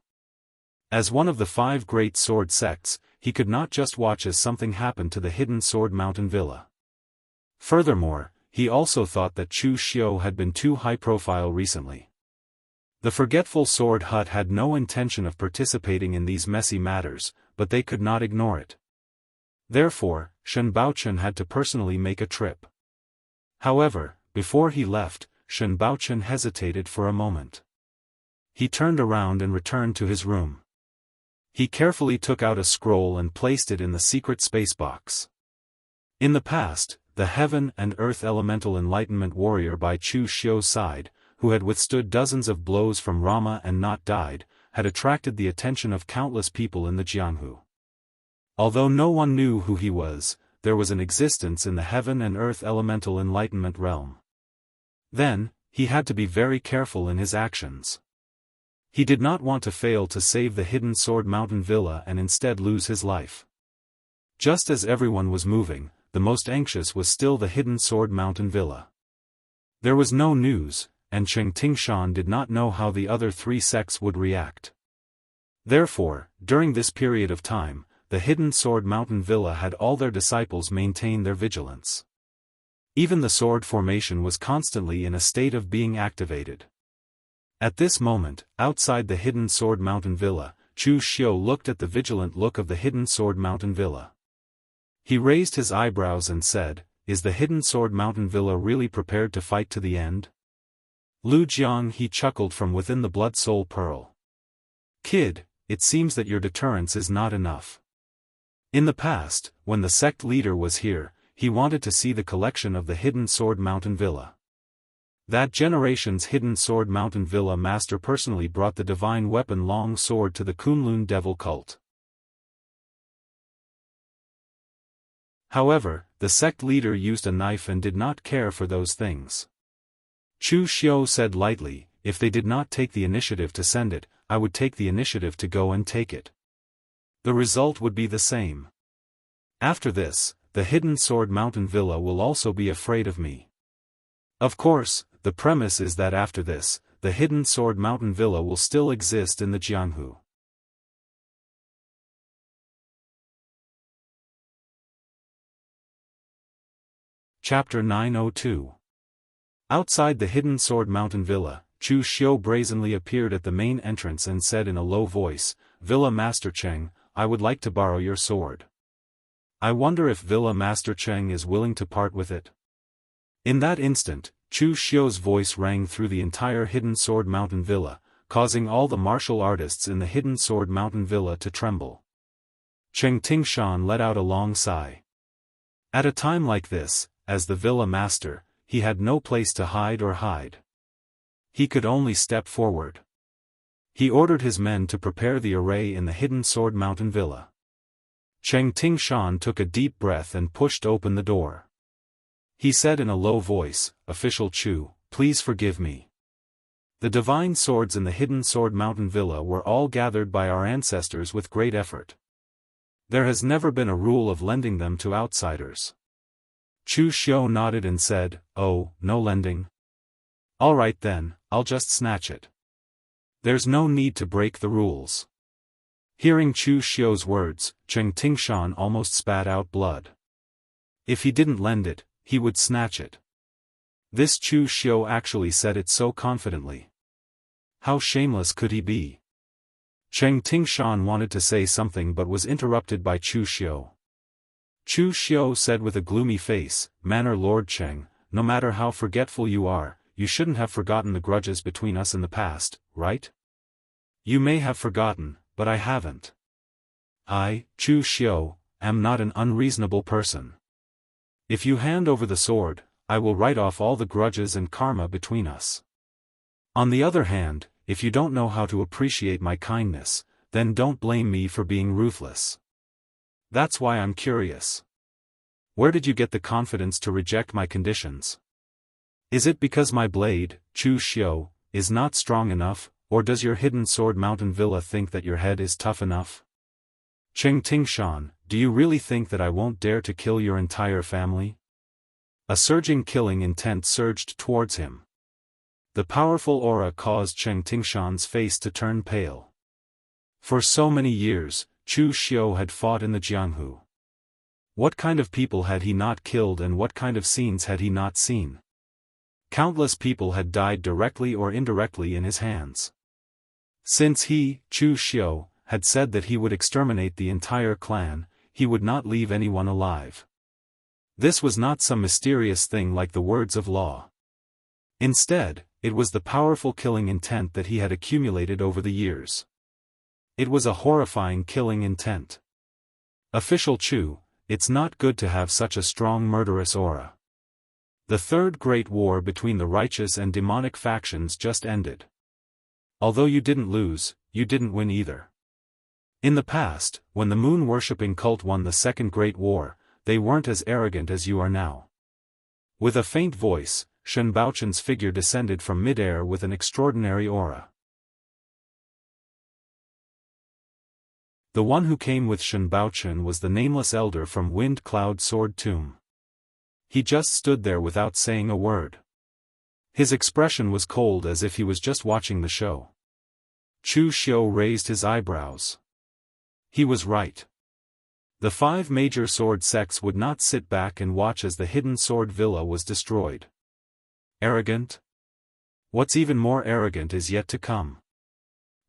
As one of the 5 great sword sects, he could not just watch as something happened to the hidden sword mountain villa. Furthermore, he also thought that Chu Xiu had been too high-profile recently. The forgetful sword hut had no intention of participating in these messy matters, but they could not ignore it. Therefore, Shen Baochen had to personally make a trip. However, before he left, Shen Baochen hesitated for a moment. He turned around and returned to his room. He carefully took out a scroll and placed it in the secret space box. In the past, the heaven and earth elemental enlightenment warrior by Chu Xiu's side, who had withstood dozens of blows from Rama and not died, had attracted the attention of countless people in the Jianghu. Although no one knew who he was, there was an existence in the heaven and earth elemental enlightenment realm. Then, he had to be very careful in his actions. He did not want to fail to save the hidden sword mountain villa and instead lose his life. Just as everyone was moving, the most anxious was still the hidden sword mountain villa. There was no news, and Cheng Tingshan did not know how the other 3 sects would react. Therefore, during this period of time, the hidden sword mountain villa had all their disciples maintain their vigilance. Even the sword formation was constantly in a state of being activated. At this moment, outside the hidden sword mountain villa, Chu Xiu looked at the vigilant look of the hidden sword mountain villa. He raised his eyebrows and said, "Is the hidden sword mountain villa really prepared to fight to the end?" Lu Jiang, he chuckled from within the blood soul pearl. "Kid, it seems that your deterrence is not enough. In the past, when the sect leader was here, he wanted to see the collection of the hidden sword mountain villa. That generation's hidden sword mountain villa master personally brought the divine weapon long sword to the Kunlun devil cult. However, the sect leader used a knife and did not care for those things. Chu Xiu said lightly, "If they did not take the initiative to send it, I would take the initiative to go and take it. The result would be the same. After this, the hidden sword mountain villa will also be afraid of me." Of course, the premise is that after this, the hidden sword mountain villa will still exist in the Jianghu. Chapter 902. Outside the hidden sword mountain villa, Chu Xiu brazenly appeared at the main entrance and said in a low voice, "Villa Master Cheng, I would like to borrow your sword. I wonder if Villa Master Cheng is willing to part with it." In that instant, Chu Xiu's voice rang through the entire hidden sword mountain villa, causing all the martial artists in the hidden sword mountain villa to tremble. Cheng Tingshan let out a long sigh. At a time like this, as the villa master, he had no place to hide. He could only step forward. He ordered his men to prepare the array in the hidden sword mountain villa. Cheng Tingshan took a deep breath and pushed open the door. He said in a low voice, "Official Chu, please forgive me. The divine swords in the hidden sword mountain villa were all gathered by our ancestors with great effort. There has never been a rule of lending them to outsiders." Chu Xiu nodded and said, "Oh, no lending? All right then, I'll just snatch it. There's no need to break the rules." Hearing Chu Xiu's words, Cheng Tingshan almost spat out blood. If he didn't lend it, he would snatch it. This Chu Xiu actually said it so confidently. How shameless could he be? Cheng Tingshan wanted to say something but was interrupted by Chu Xiu. Chu Xiu said with a gloomy face, "Manor Lord Cheng, no matter how forgetful you are, you shouldn't have forgotten the grudges between us in the past, right? You may have forgotten, but I haven't. I, Chu Xiu, am not an unreasonable person. If you hand over the sword, I will write off all the grudges and karma between us. On the other hand, if you don't know how to appreciate my kindness, then don't blame me for being ruthless. That's why I'm curious. Where did you get the confidence to reject my conditions? Is it because my blade, Chu Xiu, is not strong enough, or does your hidden sword mountain villa think that your head is tough enough?" Cheng Tingshan, do you really think that I won't dare to kill your entire family? A surging killing intent surged towards him. The powerful aura caused Cheng Tingshan's face to turn pale. For so many years, Chu Xiu had fought in the Jianghu. What kind of people had he not killed and what kind of scenes had he not seen? Countless people had died directly or indirectly in his hands. Since he, Chu Xiu, had said that he would exterminate the entire clan, he would not leave anyone alive. This was not some mysterious thing like the words of law. Instead, it was the powerful killing intent that he had accumulated over the years. It was a horrifying killing intent. Official Chu, it's not good to have such a strong murderous aura. The Third Great War between the righteous and demonic factions just ended. Although you didn't lose, you didn't win either. In the past, when the moon-worshipping cult won the Second Great War, they weren't as arrogant as you are now. With a faint voice, Shen Baochun's figure descended from mid-air with an extraordinary aura. The one who came with Shen Baochun was the nameless elder from Wind Cloud Sword Tomb. He just stood there without saying a word. His expression was cold as if he was just watching the show. Chu Xiu raised his eyebrows. He was right. The 5 major sword sects would not sit back and watch as the hidden sword villa was destroyed. Arrogant? What's even more arrogant is yet to come.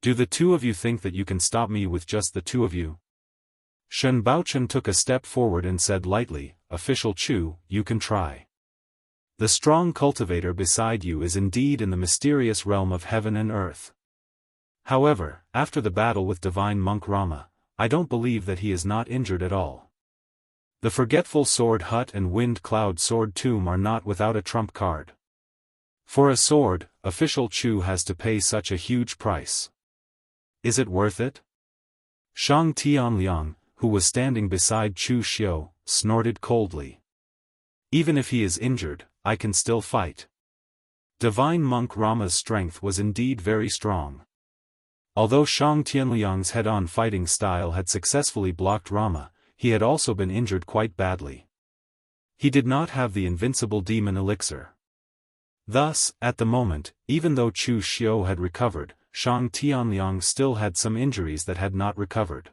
Do the two of you think that you can stop me with just the two of you? Shen Baochun took a step forward and said lightly, Official Chu, you can try. The strong cultivator beside you is indeed in the mysterious realm of heaven and earth. However, after the battle with divine monk Rama, I don't believe that he is not injured at all. The Forgetful Sword Hut and Wind Cloud Sword Tomb are not without a trump card. For a sword, Official Chu has to pay such a huge price. Is it worth it? Shang Tianliang, who was standing beside Chu Xiu, snorted coldly. Even if he is injured, I can still fight. Divine monk Rama's strength was indeed very strong. Although Shang Tianliang's head-on fighting style had successfully blocked Rama, he had also been injured quite badly. He did not have the invincible demon elixir. Thus, at the moment, even though Chu Xiu had recovered, Shang Tianliang still had some injuries that had not recovered.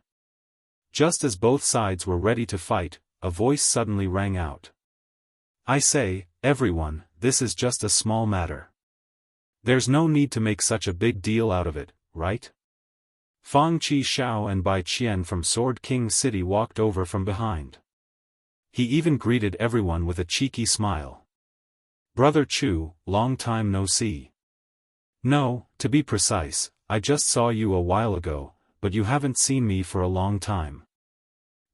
Just as both sides were ready to fight, a voice suddenly rang out. I say, everyone, this is just a small matter. There's no need to make such a big deal out of it, right? Fang Qi Shao and Bai Qian from Sword King City walked over from behind. He even greeted everyone with a cheeky smile. Brother Chu, long time no see. No, to be precise, I just saw you a while ago, but you haven't seen me for a long time.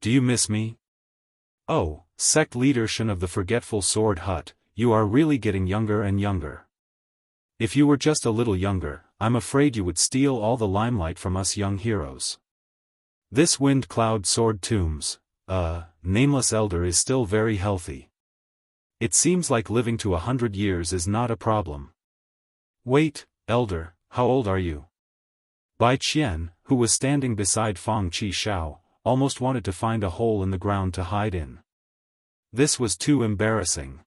Do you miss me? Oh, sect leader Shen of the Forgetful Sword Hut, you are really getting younger and younger. If you were just a little younger, I'm afraid you would steal all the limelight from us young heroes. This Wind Cloud Sword Tomb's, nameless elder is still very healthy. It seems like living to 100 years is not a problem. Wait, elder, how old are you? Bai Qian, who was standing beside Fang Qi Shao, almost wanted to find a hole in the ground to hide in. This was too embarrassing.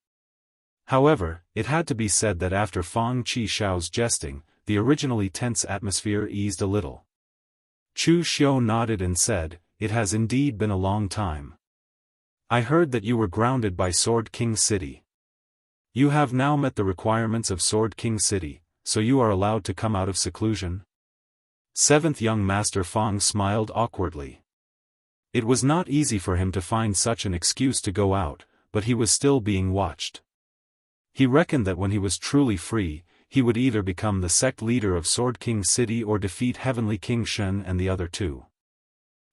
However, it had to be said that after Fang Qi Shao's jesting, the originally tense atmosphere eased a little. Chu Xiu nodded and said, It has indeed been a long time. I heard that you were grounded by Sword King City. You have now met the requirements of Sword King City, so you are allowed to come out of seclusion? Seventh young Master Fang smiled awkwardly. It was not easy for him to find such an excuse to go out, but he was still being watched. He reckoned that when he was truly free, he would either become the sect leader of Sword King City or defeat Heavenly King Shen and the other two.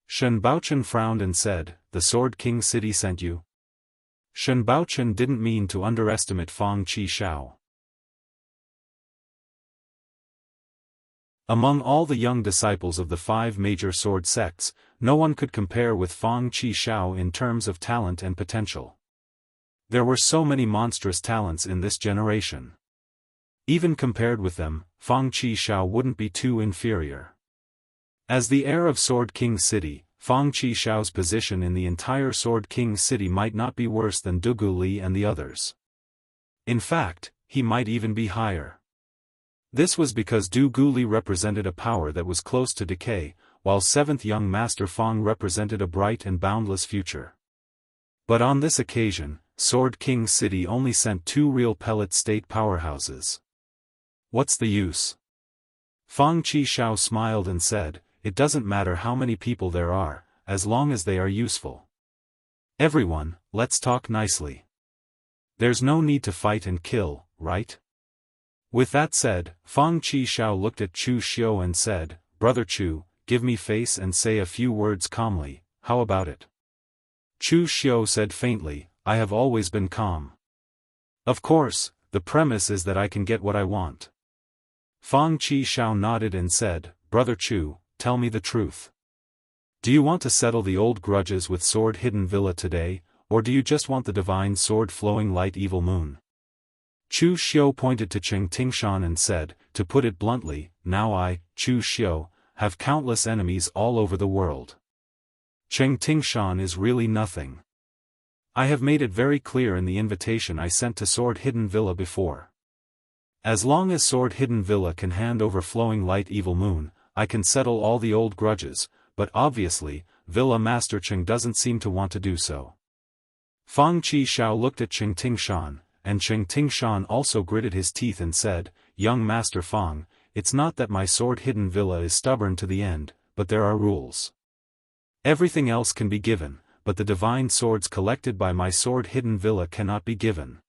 Shen Baochun frowned and said, The Sword King City sent you? Shen Baochun didn't mean to underestimate Fang Qi Shao. Among all the young disciples of the 5 major sword sects, no one could compare with Fang Qi Shao in terms of talent and potential. There were so many monstrous talents in this generation. Even compared with them, Fang Qi Shao wouldn't be too inferior. As the heir of Sword King City, Fang Qixiao's position in the entire Sword King city might not be worse than Dugu Li and the others. In fact, he might even be higher. This was because Dugu Li represented a power that was close to decay, while 7th young Master Fang represented a bright and boundless future. But on this occasion, Sword King City only sent 2 real pellet state powerhouses. What's the use? Fang Qixiao smiled and said, it doesn't matter how many people there are, as long as they are useful. Everyone, let's talk nicely. There's no need to fight and kill, right? With that said, Fang Qixiao looked at Chu Xiu and said, Brother Chu, give me face and say a few words calmly, how about it? Chu Xiu said faintly, I have always been calm. Of course, the premise is that I can get what I want. Fang Qixiao nodded and said, Brother Chu, tell me the truth. Do you want to settle the old grudges with Sword Hidden Villa today, or do you just want the divine sword flowing light evil moon? Chu Xiu pointed to Cheng Tingshan and said, to put it bluntly, now I, Chu Xiu, have countless enemies all over the world. Cheng Tingshan is really nothing. I have made it very clear in the invitation I sent to Sword Hidden Villa before. As long as Sword Hidden Villa can hand over flowing light evil moon, I can settle all the old grudges, but obviously, Villa Master Cheng doesn't seem to want to do so. Fang Qixiao looked at Cheng Tingshan, and Cheng Tingshan also gritted his teeth and said, Young Master Fang, it's not that my Sword Hidden Villa is stubborn to the end, but there are rules. Everything else can be given, but the divine swords collected by my Sword Hidden Villa cannot be given.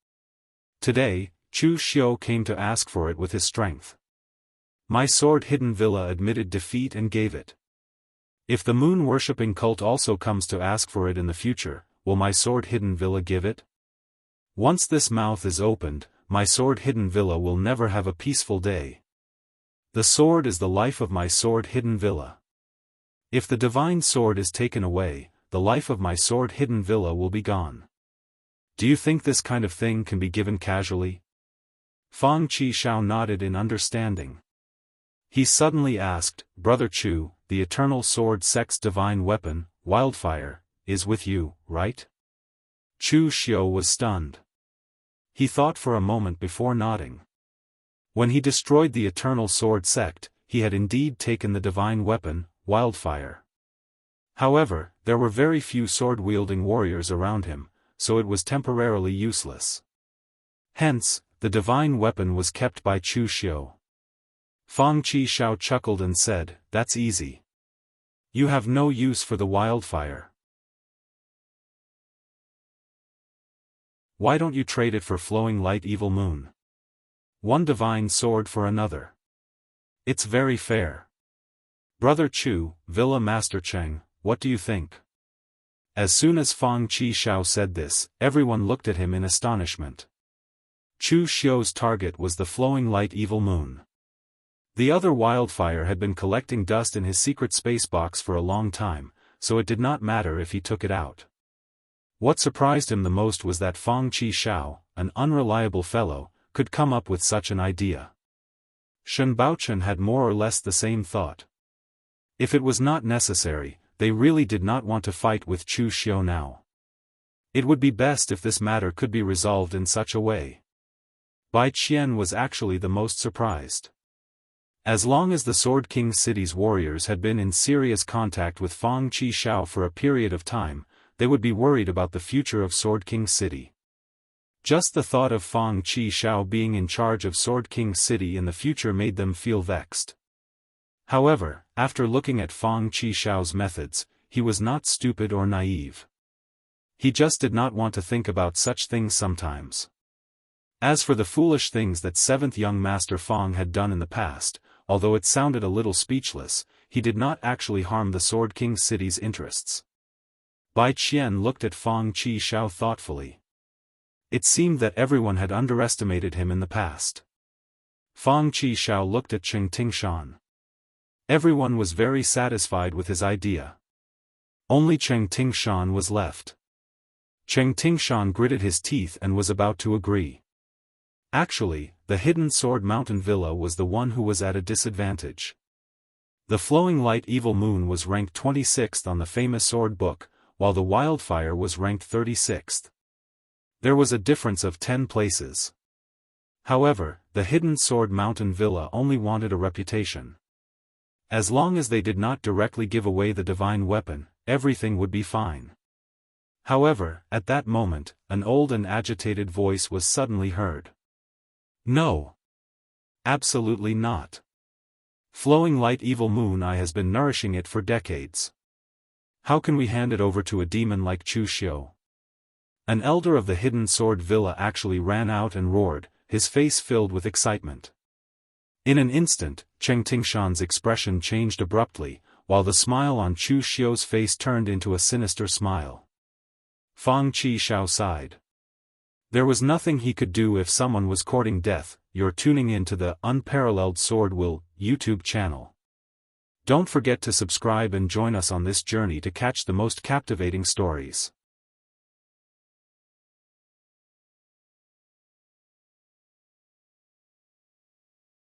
Today, Chu Xiu came to ask for it with his strength. My Sword Hidden Villa admitted defeat and gave it. If the moon-worshipping cult also comes to ask for it in the future, will my Sword Hidden Villa give it? Once this mouth is opened, my Sword Hidden Villa will never have a peaceful day. The sword is the life of my Sword Hidden Villa. If the divine sword is taken away, the life of my Sword Hidden Villa will be gone. Do you think this kind of thing can be given casually? Fang Qixiao nodded in understanding. He suddenly asked, Brother Chu, the eternal sword sect's divine weapon, Wildfire, is with you, right? Chu Xiu was stunned. He thought for a moment before nodding. When he destroyed the eternal sword sect, he had indeed taken the divine weapon, Wildfire. However, there were very few sword-wielding warriors around him, so it was temporarily useless. Hence, the divine weapon was kept by Chu Xiu. Fang Qixiao chuckled and said, That's easy. You have no use for the Wildfire. Why don't you trade it for flowing light evil moon? One divine sword for another. It's very fair. Brother Chu, Villa Master Cheng, what do you think? As soon as Fang Qixiao said this, everyone looked at him in astonishment. Chu Xiu's target was the flowing light evil moon. The other Wildfire had been collecting dust in his secret space box for a long time, so it did not matter if he took it out. What surprised him the most was that Fang Qixiao, an unreliable fellow, could come up with such an idea. Shen Baochen had more or less the same thought. If it was not necessary, they really did not want to fight with Chu Xiu now. It would be best if this matter could be resolved in such a way. Bai Qian was actually the most surprised. As long as the Sword King city's warriors had been in serious contact with Fang Qixiao for a period of time, they would be worried about the future of Sword King City. Just the thought of Fang Qixiao being in charge of Sword King City in the future made them feel vexed. However, after looking at Fang Qixiao's methods, he was not stupid or naive. He just did not want to think about such things sometimes. As for the foolish things that 7th young Master Fang had done in the past, although it sounded a little speechless, he did not actually harm the Sword King City's interests. Bai Qian looked at Fang Qixiao thoughtfully. It seemed that everyone had underestimated him in the past. Fang Qixiao looked at Cheng Tingshan. Everyone was very satisfied with his idea. Only Cheng Tingshan was left. Cheng Tingshan gritted his teeth and was about to agree. Actually, the Hidden Sword Mountain Villa was the one who was at a disadvantage. The flowing light evil moon was ranked 26th on the famous sword book, while the wildfire was ranked 36th. There was a difference of 10 places. However, the hidden sword mountain villa only wanted a reputation. As long as they did not directly give away the divine weapon, everything would be fine. However, at that moment, an old and agitated voice was suddenly heard. No. Absolutely not. Flowing light evil moon eye has been nourishing it for decades. How can we hand it over to a demon like Chu Xiu? An elder of the hidden sword villa actually ran out and roared, his face filled with excitement. In an instant, Cheng Tingshan's expression changed abruptly, while the smile on Chu Xiu's face turned into a sinister smile. Fang Qi Shao sighed. There was nothing he could do if someone was courting death. You're tuning in to the Unparalleled SwordWill YouTube channel. Don't forget to subscribe and join us on this journey to catch the most captivating stories.